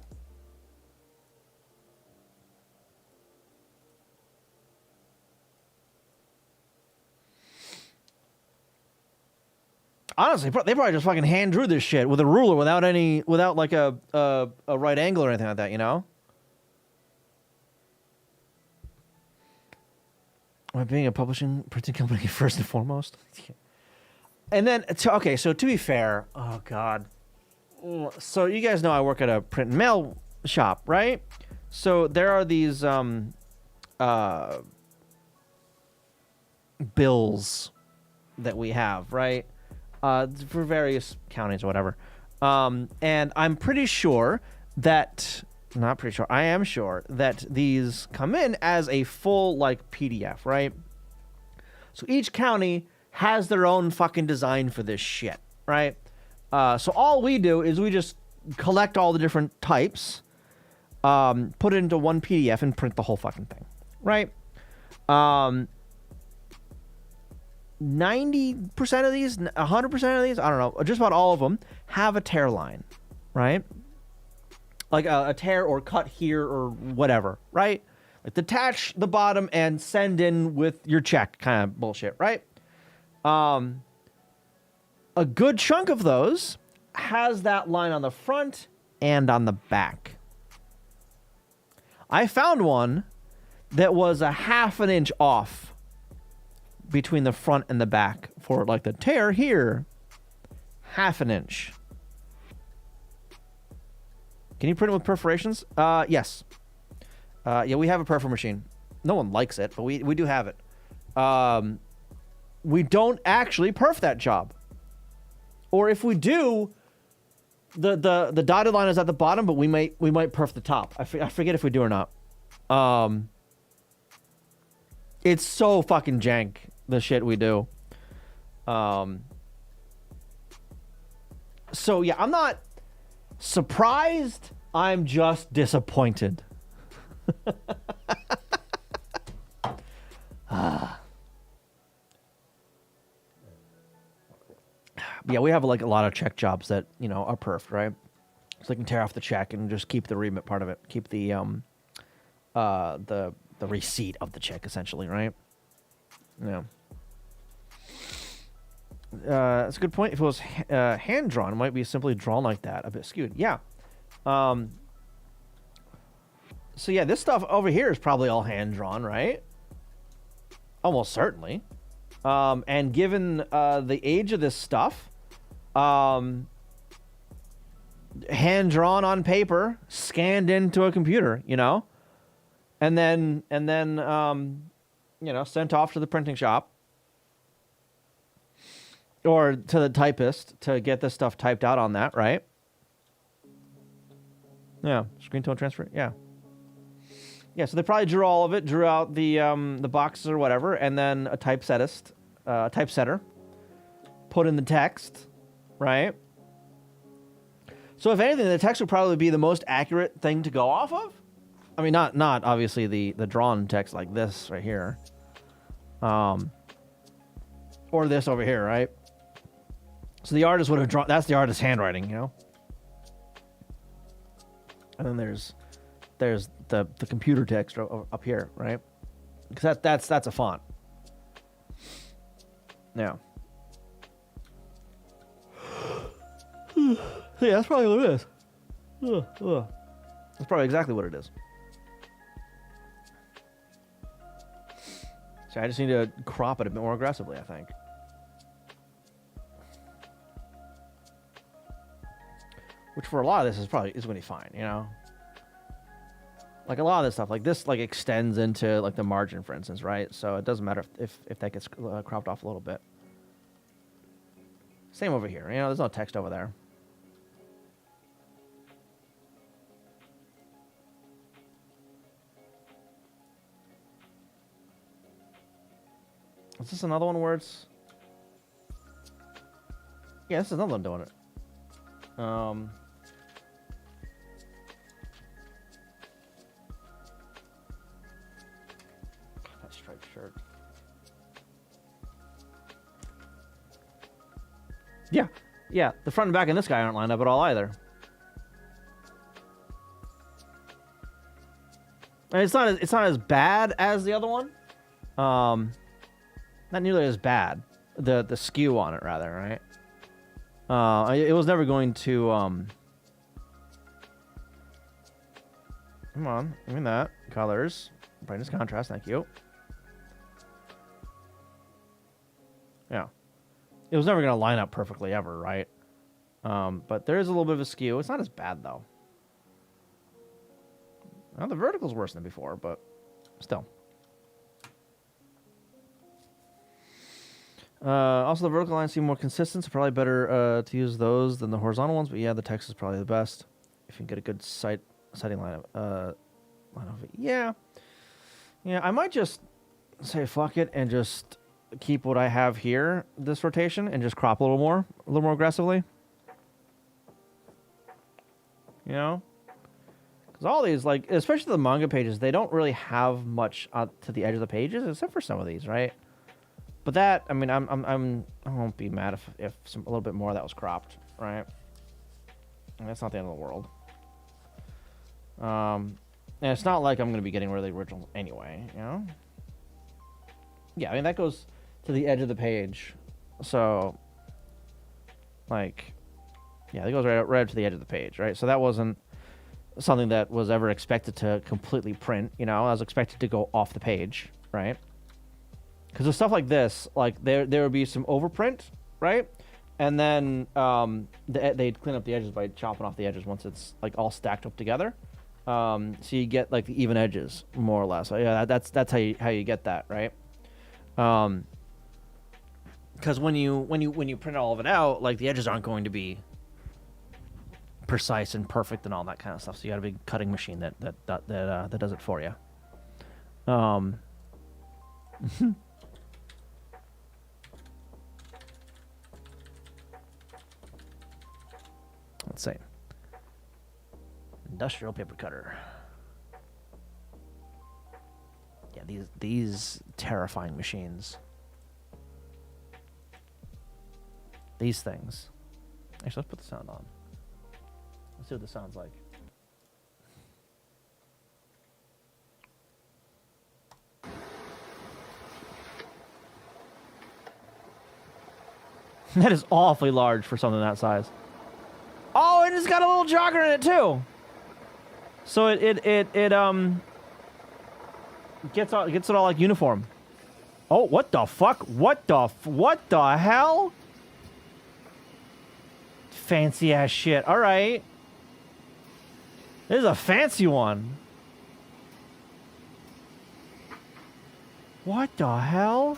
Honestly, they probably just fucking hand drew this shit with a ruler without like a right angle or anything like that, you know? Am I being a publishing printing company first and foremost? And then, okay, so to be fair, oh God. So you guys know I work at a print and mail shop, right? So there are these bills that we have, right? For various counties or whatever. And I'm pretty sure that, not pretty sure, I am sure that these come in as a full, like, PDF, right? So each county has their own fucking design for this shit, right? So all we do is we just collect all the different types, put it into one PDF and print the whole fucking thing, right? 90% of these, 100% of these, I don't know, just about all of them have a tear line, right? Like a tear or cut here or whatever, right? Like detach the bottom and send in with your check kind of bullshit, right? A good chunk of those has that line on the front and on the back. I found one that was a half an inch off between the front and the back for like the tear here. Half an inch. Can you print it with perforations? Yes. Yeah, we have a perfor machine. No one likes it, but we do have it. We don't actually perf that job. Or if we do, the dotted line is at the bottom, but we might perf the top. I forget if we do or not. It's so fucking jank, the shit we do. So yeah, I'm not surprised. I'm just disappointed. Yeah, we have like a lot of check jobs that, you know, are perfed, right? So they can tear off the check and just keep the remit part of it, keep the receipt of the check, essentially, right? Yeah. That's a good point. If it was hand drawn, it might be simply drawn like that, a bit skewed. Yeah. So yeah, this stuff over here is probably all hand drawn, right? Almost certainly. And given the age of this stuff, hand drawn on paper, scanned into a computer, you know, and then you know, sent off to the printing shop or to the typist to get this stuff typed out on that, right? Yeah, screen tone transfer. Yeah. Yeah, so they probably drew all of it, drew out the boxes or whatever, and then a typesetter, put in the text, right? So if anything, the text would probably be the most accurate thing to go off of. I mean, not obviously the drawn text like this right here, or this over here, right? So the artist would have drawn. That's the artist's handwriting, you know. And then there's the computer text up here, right? Because that's a font. Yeah. Yeah, that's probably what it is. That's probably exactly what it is. So I just need to crop it a bit more aggressively, I think. Which for a lot of this is going to be fine, you know? Like a lot of this stuff, like this, like extends into like the margin, for instance, right? So it doesn't matter if that gets cropped off a little bit. Same over here, you know, there's no text over there. Is this another one where it's... Yeah, this is another one doing it. That striped shirt. Yeah. Yeah, the front and back in this guy aren't lined up at all either. And it's not as bad as the other one. Not nearly as bad. The skew on it, rather, right? It was never going to. Come on, give me that. Colors, brightness, contrast. Thank you. Yeah, it was never going to line up perfectly ever, right? But there is a little bit of a skew. It's not as bad though. Well, the vertical's worse than before, but still. Also, the vertical lines seem more consistent, so probably better to use those than the horizontal ones. But yeah, the text is probably the best if you can get a good setting line of it. Yeah, I might just say fuck it and just keep what I have here this rotation and just crop a little more aggressively. You know, because all these, like, especially the manga pages, they don't really have much to the edge of the pages except for some of these, right? But that, I mean, I won't be mad if a little bit more of that was cropped, right? And that's not the end of the world. And it's not like I'm going to be getting rid of the originals anyway, you know? Yeah, I mean, that goes to the edge of the page. So, like, yeah, it goes right up to the edge of the page, right? So that wasn't something that was ever expected to completely print, you know? I was expected to go off the page, right? Because with stuff like this, like there would be some overprint, right? And then they'd clean up the edges by chopping off the edges once it's like all stacked up together. So you get like the even edges, more or less. So, yeah, that's how you get that, right? Because when you print all of it out, like the edges aren't going to be precise and perfect and all that kind of stuff. So you got a big cutting machine that does it for you. Let's see. Industrial paper cutter. Yeah, these terrifying machines. These things. Actually, let's put the sound on. Let's see what this sounds like. That is awfully large for something that size. Oh, and it's got a little jogger in it too. So it gets it all like uniform. Oh, what the fuck? What the hell? Fancy ass shit. All right. This is a fancy one. What the hell?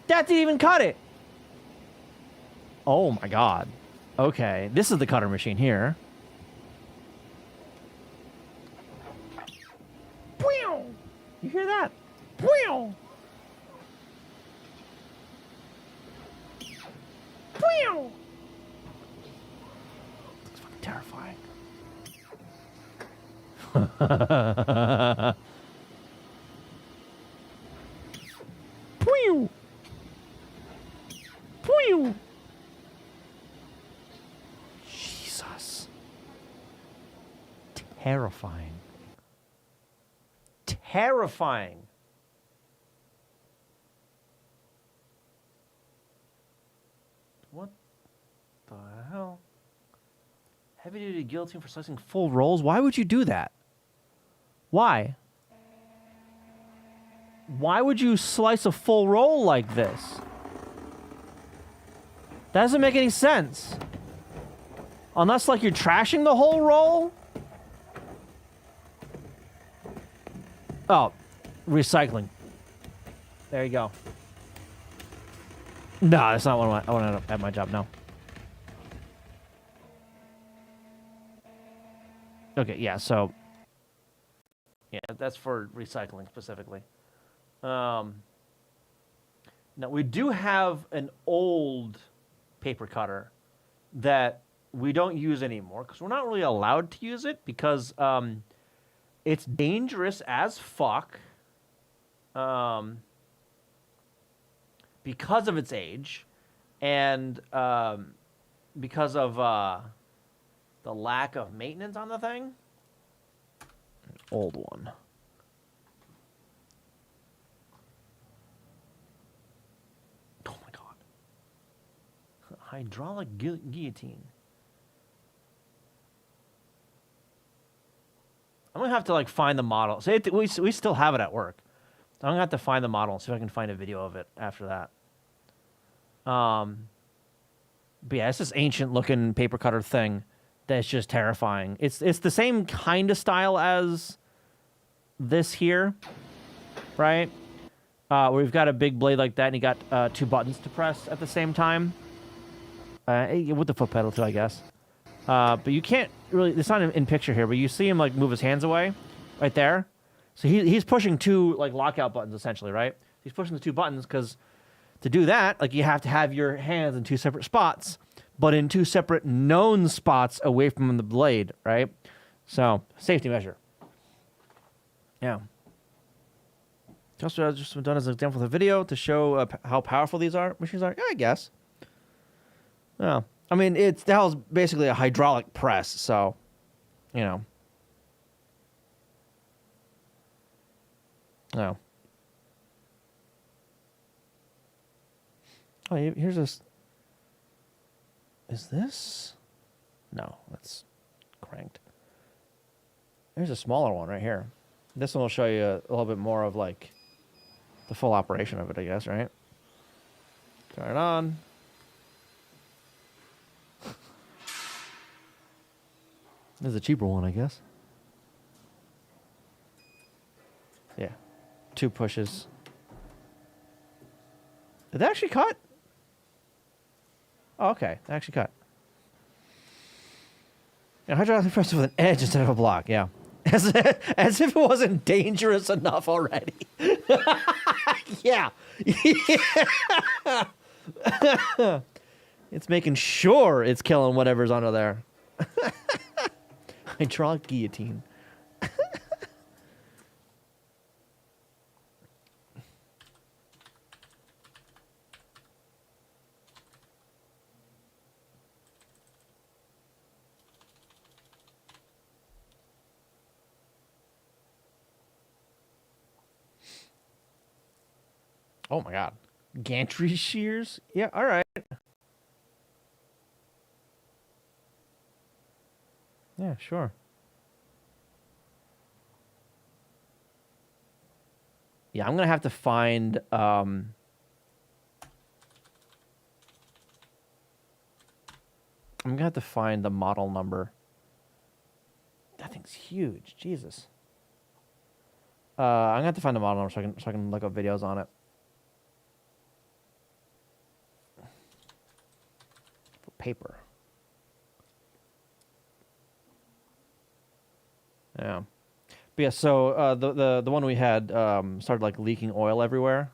That didn't even cut it. Oh my god. Okay, this is the cutter machine here. You hear that? It's fucking terrifying. Jesus. Terrifying. Terrifying. What the hell? Heavy duty guillotine for slicing full rolls? Why would you do that? Why? Why would you slice a full roll like this? That doesn't make any sense. Unless, like, you're trashing the whole roll? Oh, recycling. There you go. No, that's not what I want at my job, no. Okay, yeah, so... yeah, that's for recycling specifically. Now, we do have an old paper cutter that we don't use anymore because we're not really allowed to use it because it's dangerous as fuck. because of its age, and because of the lack of maintenance on the thing. An old one. Oh my god. Hydraulic guillotine. I'm gonna have to like find the model. So we still have it at work. I'm gonna have to find the model and see if I can find a video of it after that. But yeah, it's this ancient looking paper cutter thing that's just terrifying. It's the same kind of style as this here, right? Where we've got a big blade like that, and you got 2 buttons to press at the same time. With the foot pedal too, I guess. But you can't really, it's not in picture here, but you see him like move his hands away right there. So he's pushing 2 like lockout buttons essentially, right? He's pushing the 2 buttons because to do that, like you have to have your hands in 2 separate spots, but in 2 separate known spots away from the blade, right? So safety measure. Yeah. Just done as an example of the video to show how powerful these machines are. Yeah, I guess. Well, I mean, that was basically a hydraulic press, so, you know. Oh. Oh, here's this. Is this? No, that's cranked. There's a smaller one right here. This one will show you a little bit more of, like, the full operation of it, I guess, right? Turn it on. This is a cheaper one, I guess. Yeah. 2 pushes. Did that actually cut? Oh, okay. That actually cut. Yeah, hydraulic press with an edge instead of a block, yeah. As if it wasn't dangerous enough already. Yeah. Yeah. It's making sure it's killing whatever's under there. Hydraulic guillotine. Oh my god. Gantry shears? Yeah, all right. Yeah, sure. Yeah, I'm going to have to find I'm going to have to find the model number. That thing's huge. Jesus. I'm going to have to find the model number so I can look up videos on it. For paper. Yeah. But yeah, so the one we had started like leaking oil everywhere.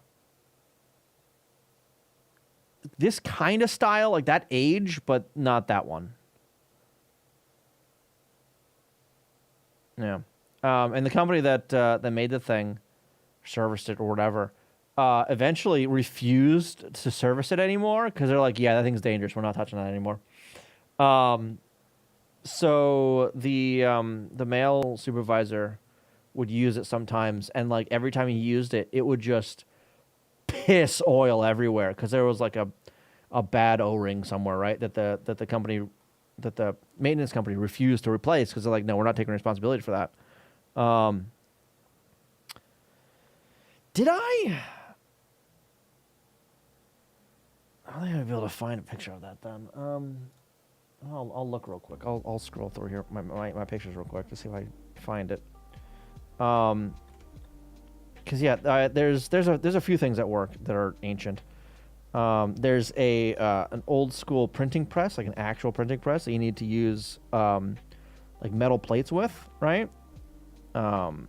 This kind of style, like that age, but not that one. Yeah. And the company that made the thing, serviced it or whatever, eventually refused to service it anymore because they're like, yeah, that thing's dangerous. We're not touching that anymore. So the male supervisor would use it sometimes, and like every time he used it, it would just piss oil everywhere because there was like a bad O-ring somewhere, right? That the maintenance company refused to replace because they're like, no, we're not taking responsibility for that. Did I? I don't think I'd be able to find a picture of that then. I'll look real quick. I'll scroll through here my pictures real quick to see if I find it. Because yeah, there's a few things at work that are ancient. There's an old school printing press, like an actual printing press that you need to use like metal plates with, right? Okay,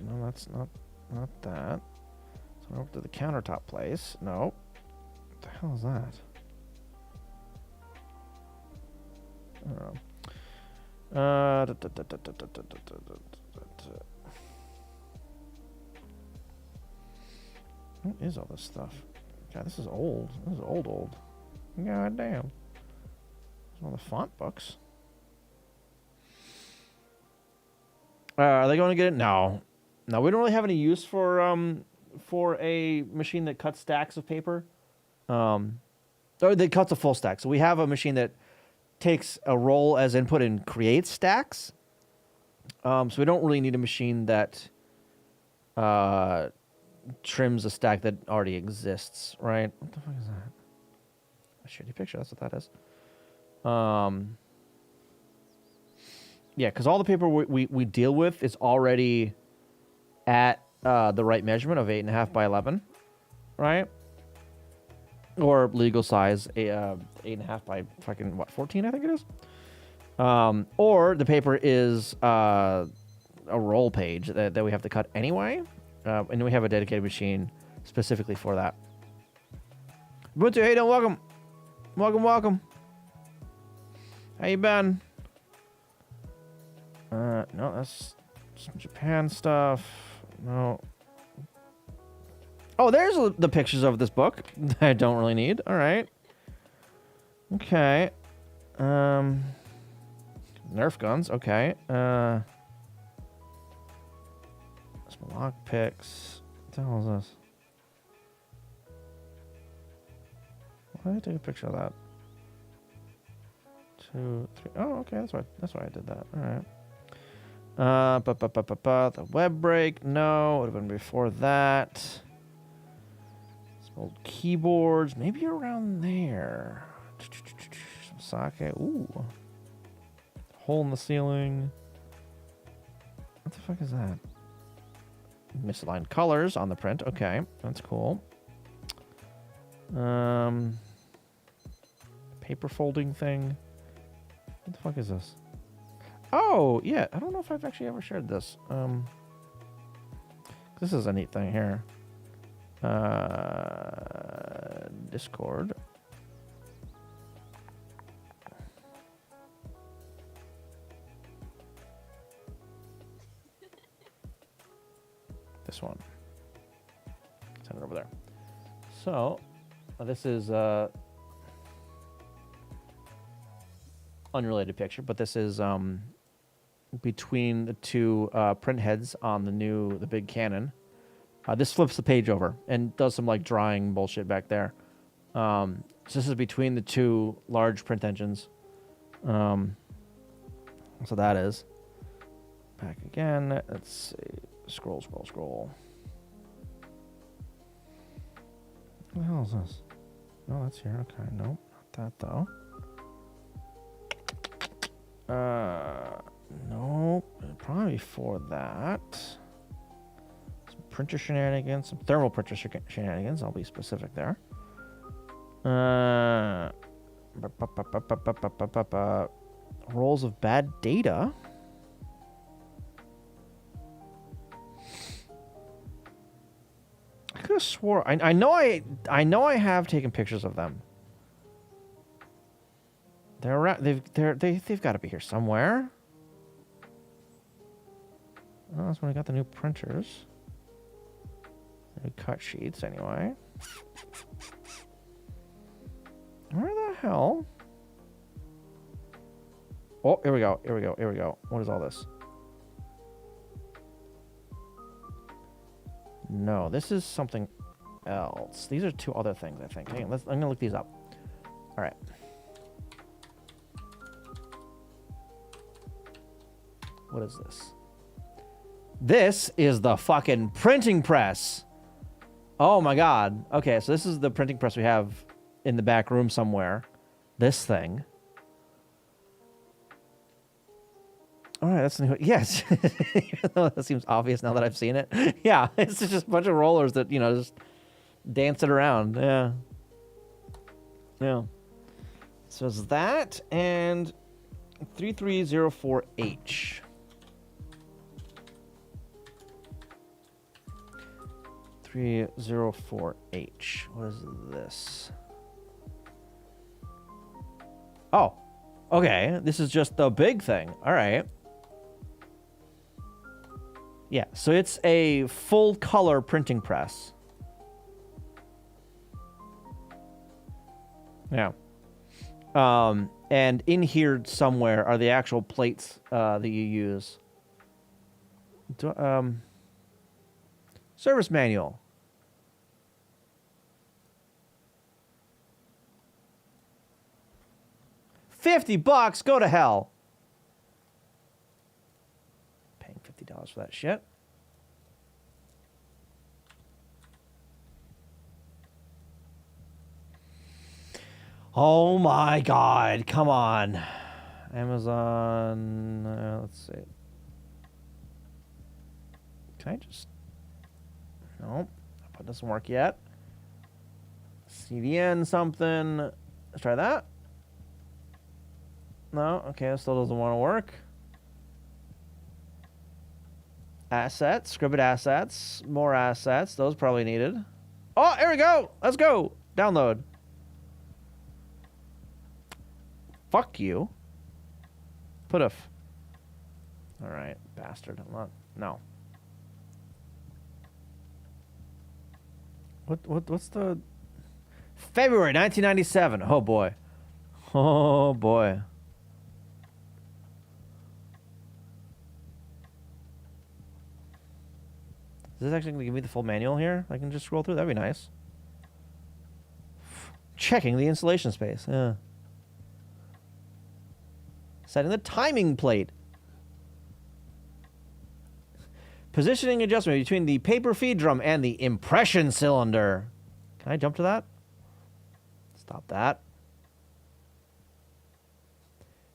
no, that's not that. So over to the countertop place. No. What the hell is that? I don't know. What is all this stuff? God, this is old. This is old. God damn. All the font books. Are they going to get it? No. No, we don't really have any use for a machine that cuts stacks of paper. Or that cuts a full stack. So we have a machine that takes a roll as input and creates stacks. So we don't really need a machine that trims a stack that already exists, right? What the fuck is that? A shitty picture, that's what that is. Yeah, because all the paper we deal with is already at the right measurement of 8.5 by 11, right? Or legal size, 8.5 by fucking, what, 14, I think it is? Or the paper is a roll page that we have to cut anyway. And we have a dedicated machine specifically for that. Ubuntu, hey, welcome. Welcome. How you been? No, that's some Japan stuff. No. Oh, there's the pictures of this book that I don't really need. All right. Okay. Nerf guns. Okay. Some lock picks. What the hell is this? Why did I take a picture of that? 2, 3. Oh, okay. That's why I did that. All right. The web break. No, would have been before that. Some old keyboards. Maybe around there. Some sake. Ooh. Hole in the ceiling. What the fuck is that? Misaligned colors on the print. Okay, that's cool. Paper folding thing. What the fuck is this? Oh, yeah. I don't know if I've actually ever shared this. This is a neat thing here. Discord. This one. Send it over there. So, this is unrelated picture, but this is between the two print heads on the big Canon. This flips the page over and does some like drawing bullshit back there. So this is between the two large print engines. So that is. Back again. Let's see. Scroll. What the hell is this? No, that's here. Okay, nope, not that though. Nope, probably before that. Some printer shenanigans, some thermal printer shenanigans. I'll be specific there. Rolls of bad data. I could have swore I know I have taken pictures of them. They're around, they've got to be here somewhere. Oh, that's when I got the new printers. New cut sheets anyway. Where the hell? Oh, here we go. What is all this? No, this is something else. These are two other things, I think. Hang on, I'm going to look these up. All right. What is this? This is the fucking printing press. Oh, my God. Okay, so this is the printing press we have in the back room somewhere. This thing. All right, that's new. Yes. That seems obvious now that I've seen it. Yeah, it's just a bunch of rollers that, just dance it around. Yeah. Yeah. So it's that and 3304H. 304H. What is this? Oh, okay. This is just the big thing. All right. Yeah, so it's a full color printing press. Yeah. And in here somewhere are the actual plates that you use. Service manual. $50, go to hell. Paying $50 for that shit. Oh my God, come on. Amazon, let's see. Can I just... Nope, that doesn't work yet. CDN something. Let's try that. No, okay, that still doesn't want to work. Assets, scripted assets, more assets. Those probably needed. Oh, here we go. Let's go. Download. Fuck you. Put a... All right, bastard. I'm not... No. What's the... February 1997. Oh, boy. Oh, boy. Is this actually going to give me the full manual here? I can just scroll through. That'd be nice. Checking the installation space. Yeah. Setting the timing plate. Positioning adjustment between the paper feed drum and the impression cylinder. Can I jump to that? Stop that.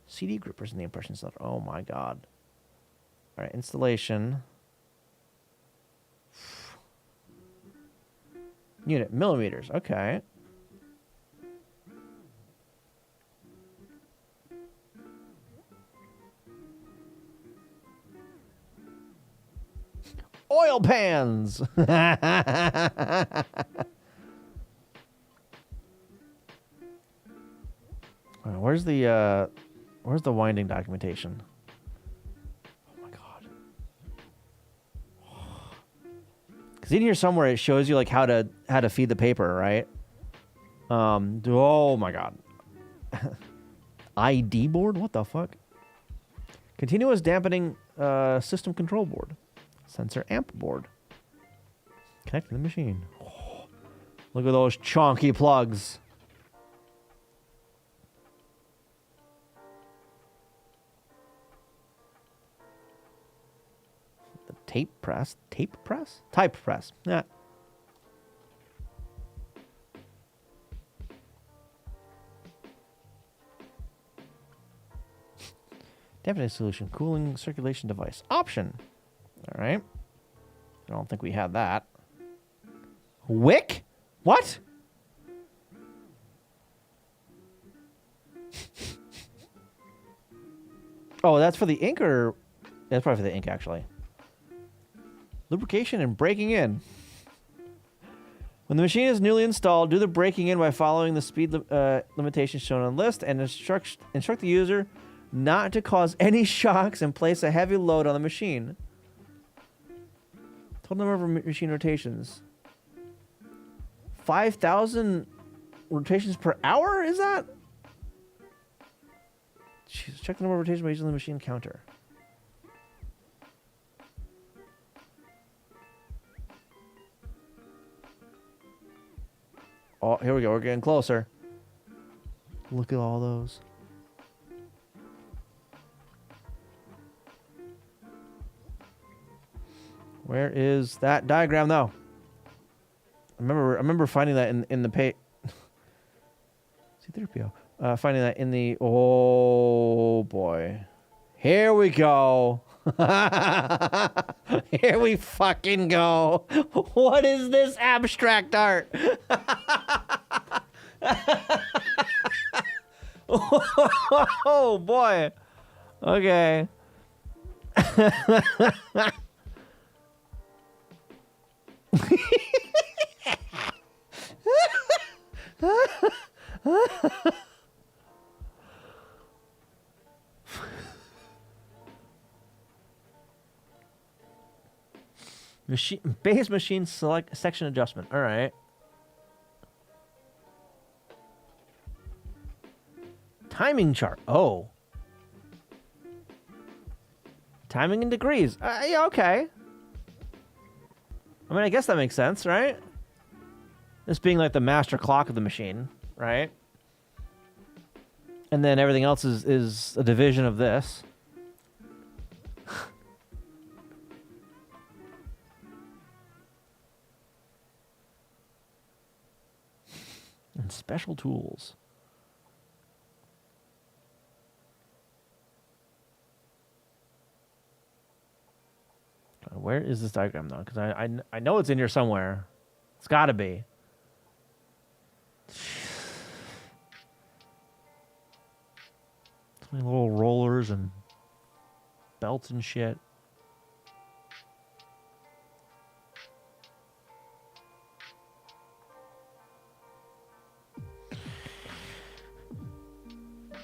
CD grippers in the impression cylinder. Oh my God. All right, installation. Unit, millimeters. Okay. Oil pans. Where's the winding documentation? Oh my God. Because in here somewhere it shows you like how to feed the paper, right? Oh my God. ID board? What the fuck? Continuous dampening system control board. Sensor amp board. Connecting the machine. Oh, look at those chonky plugs. The tape press. Tape press? Type press. Yeah. Dampening solution. Cooling circulation device. Option. All right. I don't think we had that. Wick? What? Oh, that's for the ink or... That's probably for the ink, actually. Lubrication and breaking in. When the machine is newly installed, do the breaking in by following the speed limitations shown on the list and instruct the user not to cause any shocks and place a heavy load on the machine. Total number of machine rotations. 5,000 rotations per hour? Is that? Jeez, check the number of rotations by using the machine counter. Oh, here we go. We're getting closer. Look at all those. Where is that diagram, though? I remember finding that in the page. C-3PO. Finding that in the... Oh, boy. Here we go. Here we fucking go. What is this abstract art? Oh, boy. Okay. Base machine select section adjustment. All right. Timing chart. Oh. Timing in degrees. Yeah, okay. I mean, I guess that makes sense, right? This being like the master clock of the machine, right? And then everything else is a division of this. And special tools. Where is this diagram though? Because I know it's in here somewhere. It's got to be. So many little rollers and belts and shit.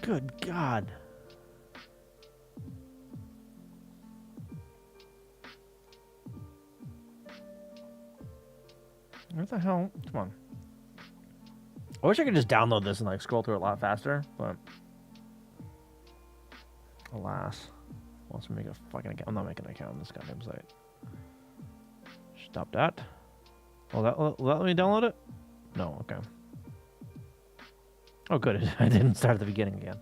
Good God. Where the hell? Come on. I wish I could just download this and like scroll through it a lot faster, but alas, wants me to make a fucking account. I'm not making an account on this goddamn site. Stop that. Will that let me download it? No. Okay. Oh, good. I didn't start at the beginning again.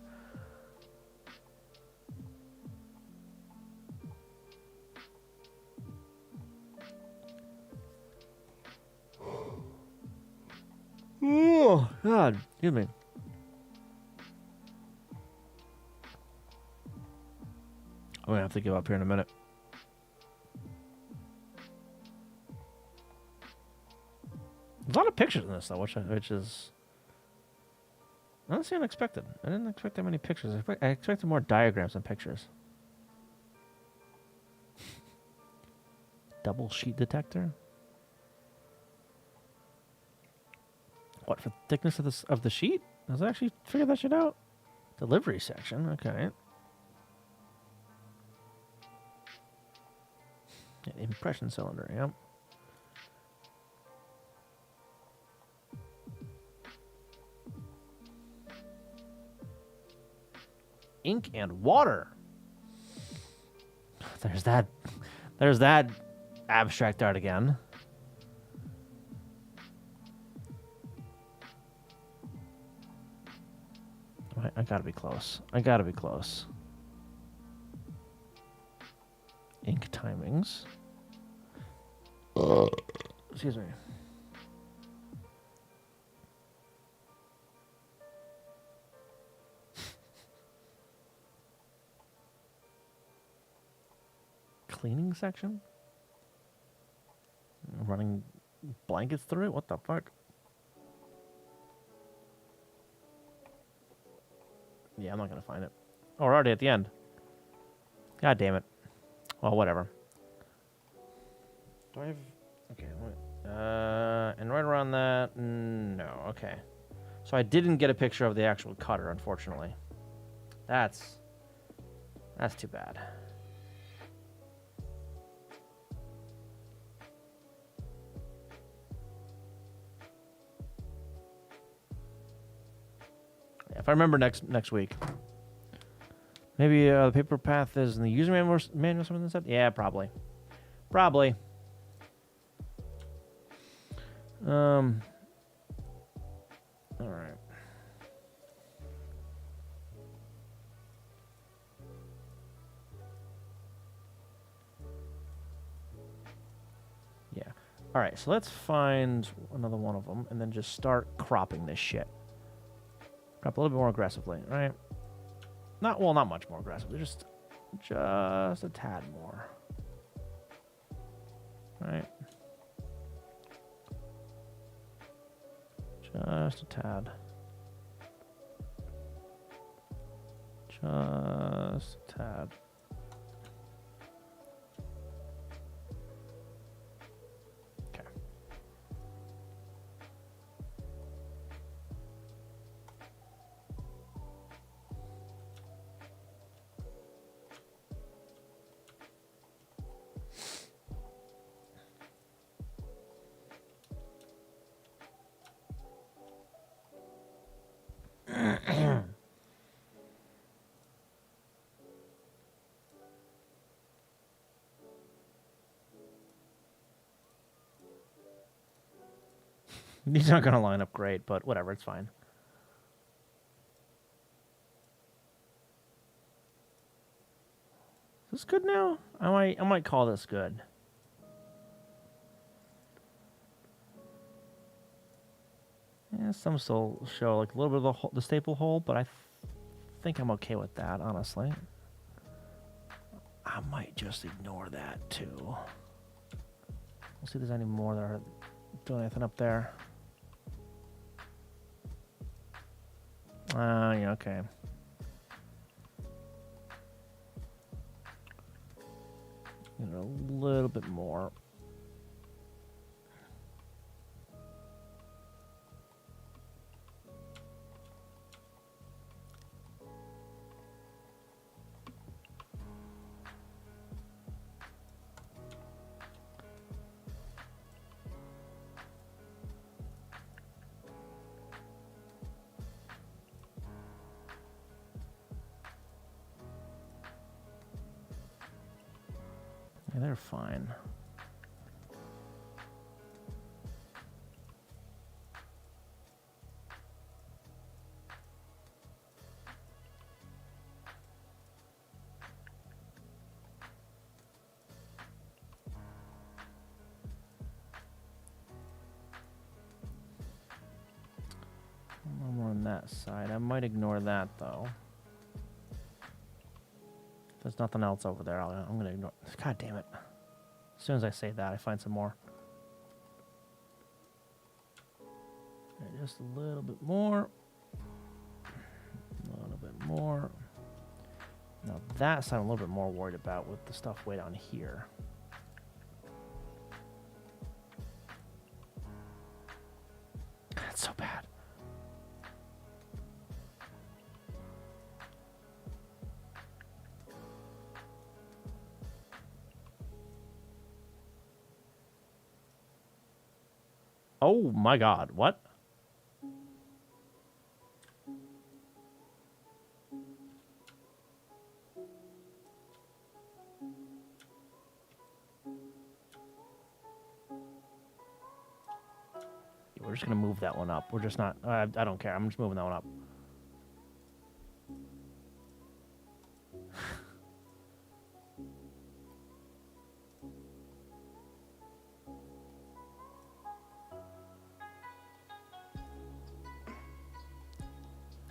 Oh, God. Excuse me. I'm going to have to give up here in a minute. There's a lot of pictures in this, though, which is honestly unexpected. I didn't expect that many pictures. I expected more diagrams than pictures. Double sheet detector? What, for the thickness of the sheet? Does it actually figure that shit out? Delivery section, okay. Impression cylinder, yep. Ink and water. There's that abstract art again. I gotta be close. Ink timings. Excuse me. Cleaning section? Running blankets through it? What the fuck? Yeah, I'm not gonna find it. Oh, we're already at the end. God damn it. Well, whatever. Do I have... Okay, wait. And right around that... No, okay. So I didn't get a picture of the actual cutter, unfortunately. That's too bad. Yeah, if I remember next week. Maybe the paper path is in the user manual or something like that? Yeah, probably. Probably. All right. Yeah. All right, so let's find another one of them and then just start cropping this shit. Crop a little bit more aggressively, right? Not much more aggressively, just a tad more. Right? Just a tad. Just a tad. Okay. These aren't going to line up great, but whatever, it's fine. Is this good now? I might call this good. Yeah, some still show like a little bit of the staple hole, but I think I'm okay with that, honestly. I might just ignore that too. We'll see if there's any more that are doing anything up there. Yeah, okay. A little bit more. Yeah, they're fine. I'm on that side. I might ignore that though. If there's nothing else over there, I'm gonna ignore. God damn it! As soon as I say that, I find some more. Okay, just a little bit more. A little bit more. Now that side I'm a little bit more worried about with the stuff way down here. That's so bad. Oh my God, what? We're just gonna move that one up. We're just not, I don't care. I'm just moving that one up.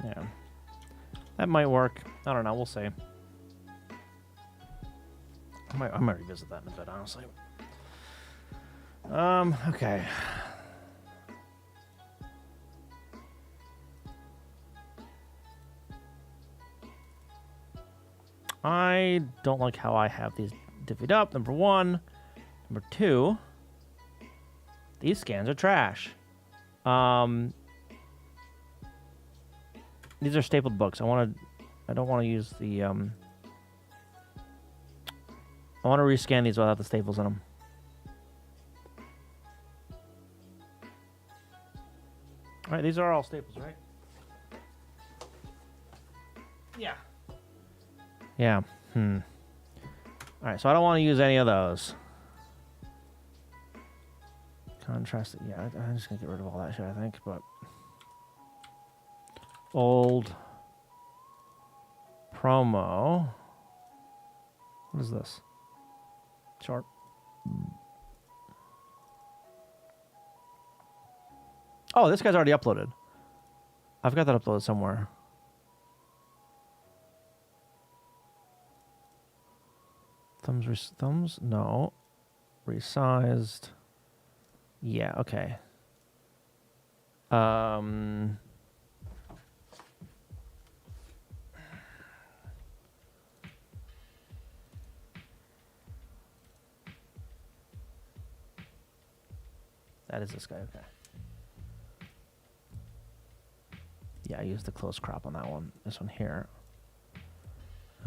Yeah. That might work. I don't know. We'll see. I might revisit that in a bit, honestly. Okay. I don't like how I have these divvied up, number one. Number two, these scans are trash. These are stapled books. I don't want to use the, I want to rescan these without the staples in them. All right, these are all staples, right? Yeah. Yeah. All right, so I don't want to use any of those. Contrast. Yeah, I'm just gonna get rid of all that shit, I think. But old promo. What is this? Chart. Oh, this guy's already uploaded. I've got that uploaded somewhere. Thumbs? No. Resized. Yeah, okay. That is this guy, okay. Yeah, I used the close crop on that one. This one here.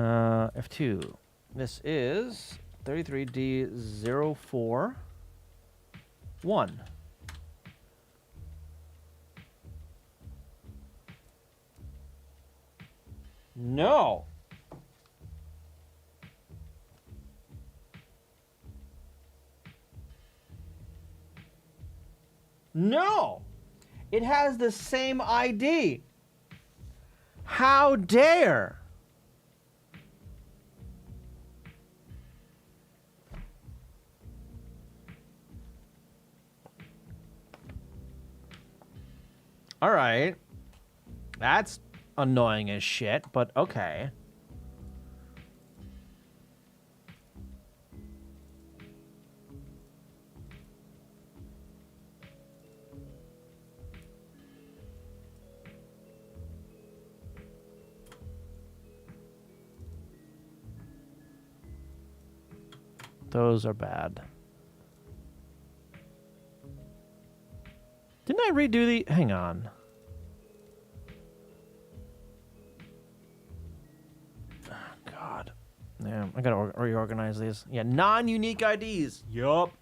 F2. This is 33D041. No. No. It has the same ID. How dare? All right. That's annoying as shit, but okay. Those are bad. Didn't I redo the... Hang on. Oh, God. Yeah, I gotta reorganize these. Yeah, non-unique IDs. Yup.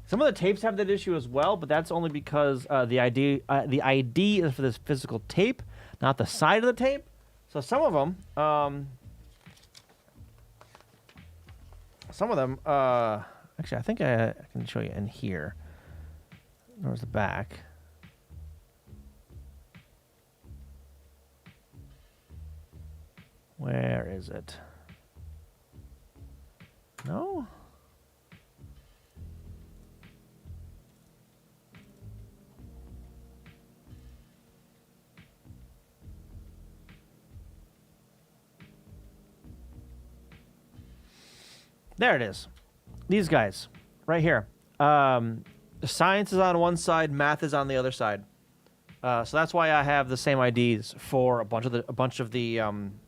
Some of the tapes have that issue as well, but that's only because the ID is for this physical tape, not the side of the tape. So some of them, actually, I think I can show you in here. There's the back. Where is it? No? There it is. These guys, right here. Science is on one side, math is on the other side. So that's why I have the same IDs for a bunch of the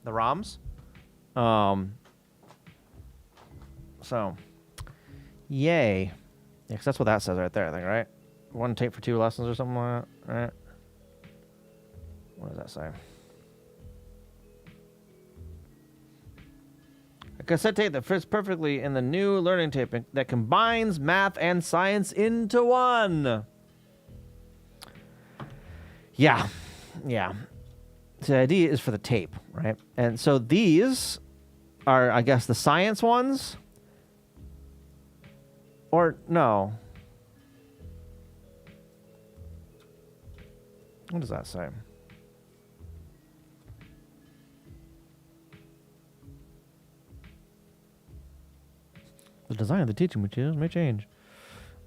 ROMs. So, yay. Yeah, 'cause that's what that says right there, I think, right? One tape for 2 lessons or something like that, right? What does that say? A cassette tape that fits perfectly in the new learning tape that combines math and science into one. Yeah. Yeah. The idea is for the tape, right? And so these are, I guess, the science ones. Or, no. What does that say? The design of the teaching materials may change.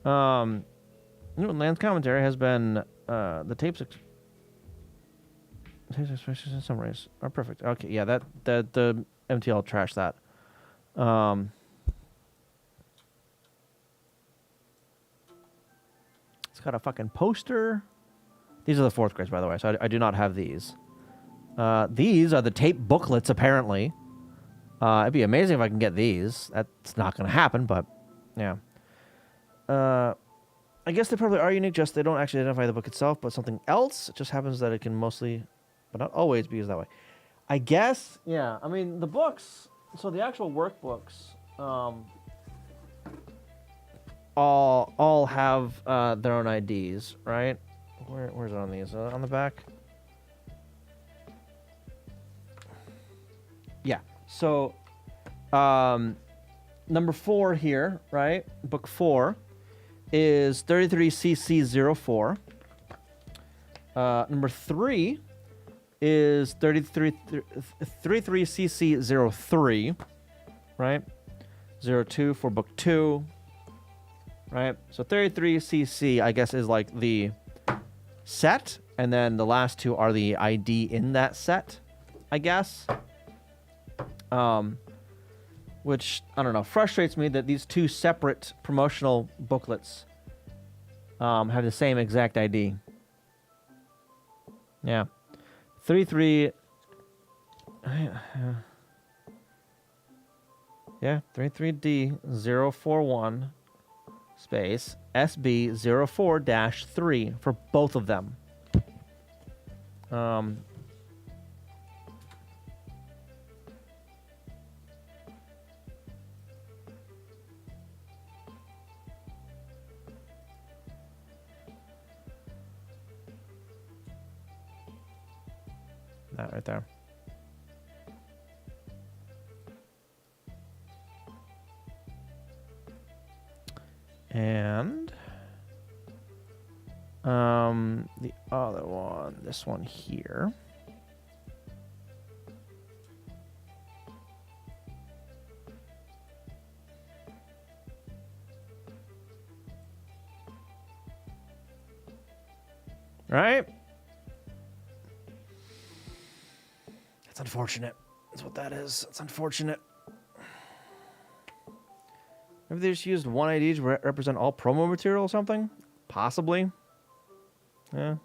Newtonland's commentary has been the tapes expressions and summaries are perfect. Okay, yeah, that the MTL trashed that. It's got a fucking poster. These are the 4th grades, by the way, so I do not have these. These are the tape booklets, apparently. It'd be amazing if I can get these. That's not going to happen, but yeah. I guess they probably are unique, just they don't actually identify the book itself, but something else. It just happens that it can mostly, but not always, be used that way. I guess, yeah. I mean, the books, so the actual workbooks, all have their own IDs, right? Where's it on these? On the back? Yeah. So, number 4 here, right? Book 4 is 33CC04. Number 3 is 33CC03, right? 02 for book 2, right? So 33CC, I guess, is like the set, and then the last 2 are the ID in that set, I guess. Which, I don't know, frustrates me that these 2 separate promotional booklets have the same exact ID. Yeah. 33... yeah, 33D041 space SB04-3 for both of them. That right there. And The other one, this one here. Right? That's unfortunate. That's what that is. It's unfortunate. Maybe they just used one ID to represent all promo material or something? Possibly. Yeah.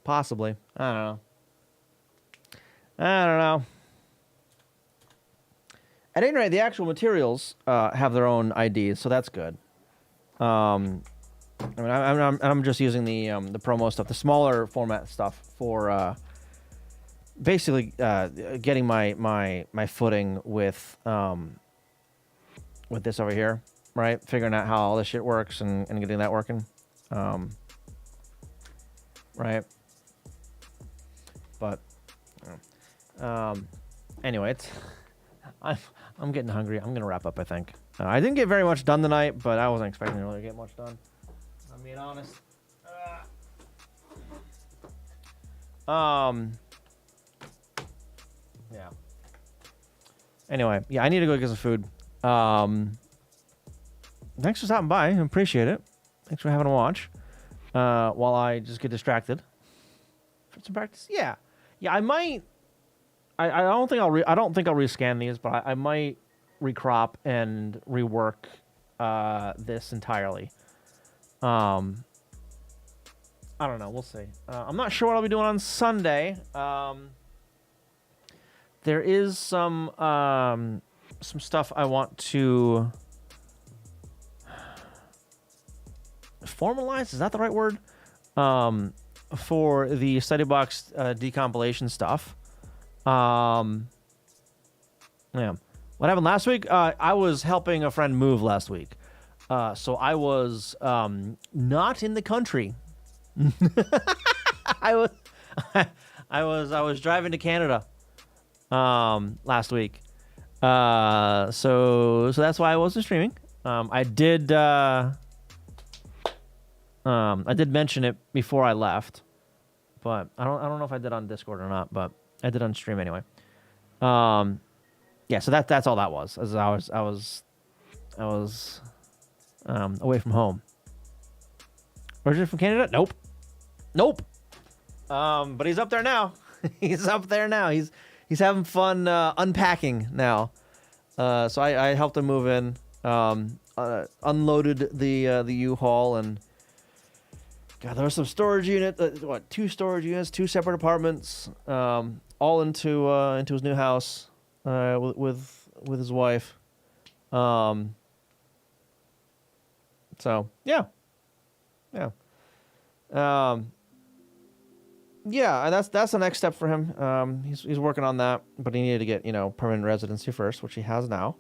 Possibly. I don't know. I don't know. At any rate, the actual materials have their own IDs, so that's good. I mean, I'm just using the promo stuff, the smaller format stuff for basically getting my footing with this over here, right? Figuring out how all this shit works and getting that working, right? But anyway, I'm getting hungry. I'm gonna wrap up, I think. I didn't get very much done tonight, but I wasn't expecting to really get much done. I'm being honest. Yeah. Anyway, yeah, I need to go get some food. Thanks for stopping by. I appreciate it. Thanks for having a watch. While I just get distracted. For some practice. Yeah. Yeah, I might. I don't think I'll rescan these, but I might recrop and rework this entirely. I don't know. We'll see. I'm not sure what I'll be doing on Sunday. There is some stuff I want to formalize. Is that the right word? For the study box decompilation stuff. Yeah. What happened last week? I was helping a friend move last week. So I was not in the country. I was driving to Canada last week. So that's why I wasn't streaming. I did mention it before I left, but I don't know if I did on Discord or not, but I did on stream anyway. Yeah, so that's all that was. As I was away from home. Originally from Canada? Nope. But he's up there now. He's up there now. He's having fun unpacking now. So I helped him move in. Unloaded the U-Haul, and God, there was some storage unit. 2 storage units, 2 separate apartments, all into his new house with his wife. So yeah. Yeah, and that's the next step for him. He's working on that, but he needed to get permanent residency first, which he has now.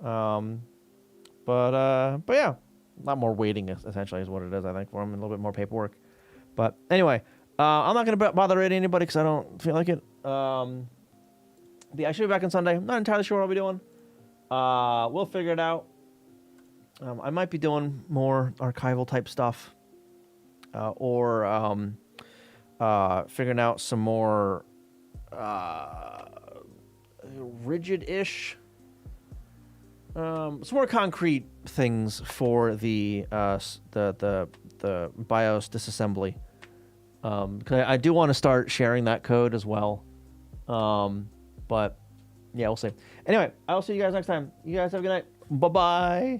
But yeah, a lot more waiting essentially is what it is, I think, for him, and a little bit more paperwork. But anyway, I'm not gonna bother rating anybody because I don't feel like it. Yeah, I should be back on Sunday. I'm not entirely sure what I'll be doing. We'll figure it out. I might be doing more archival type stuff, or figuring out some more rigid-ish, some more concrete things for the BIOS disassembly. Because I do want to start sharing that code as well. But yeah, we'll see. Anyway, I'll see you guys next time. You guys have a good night. Bye-bye.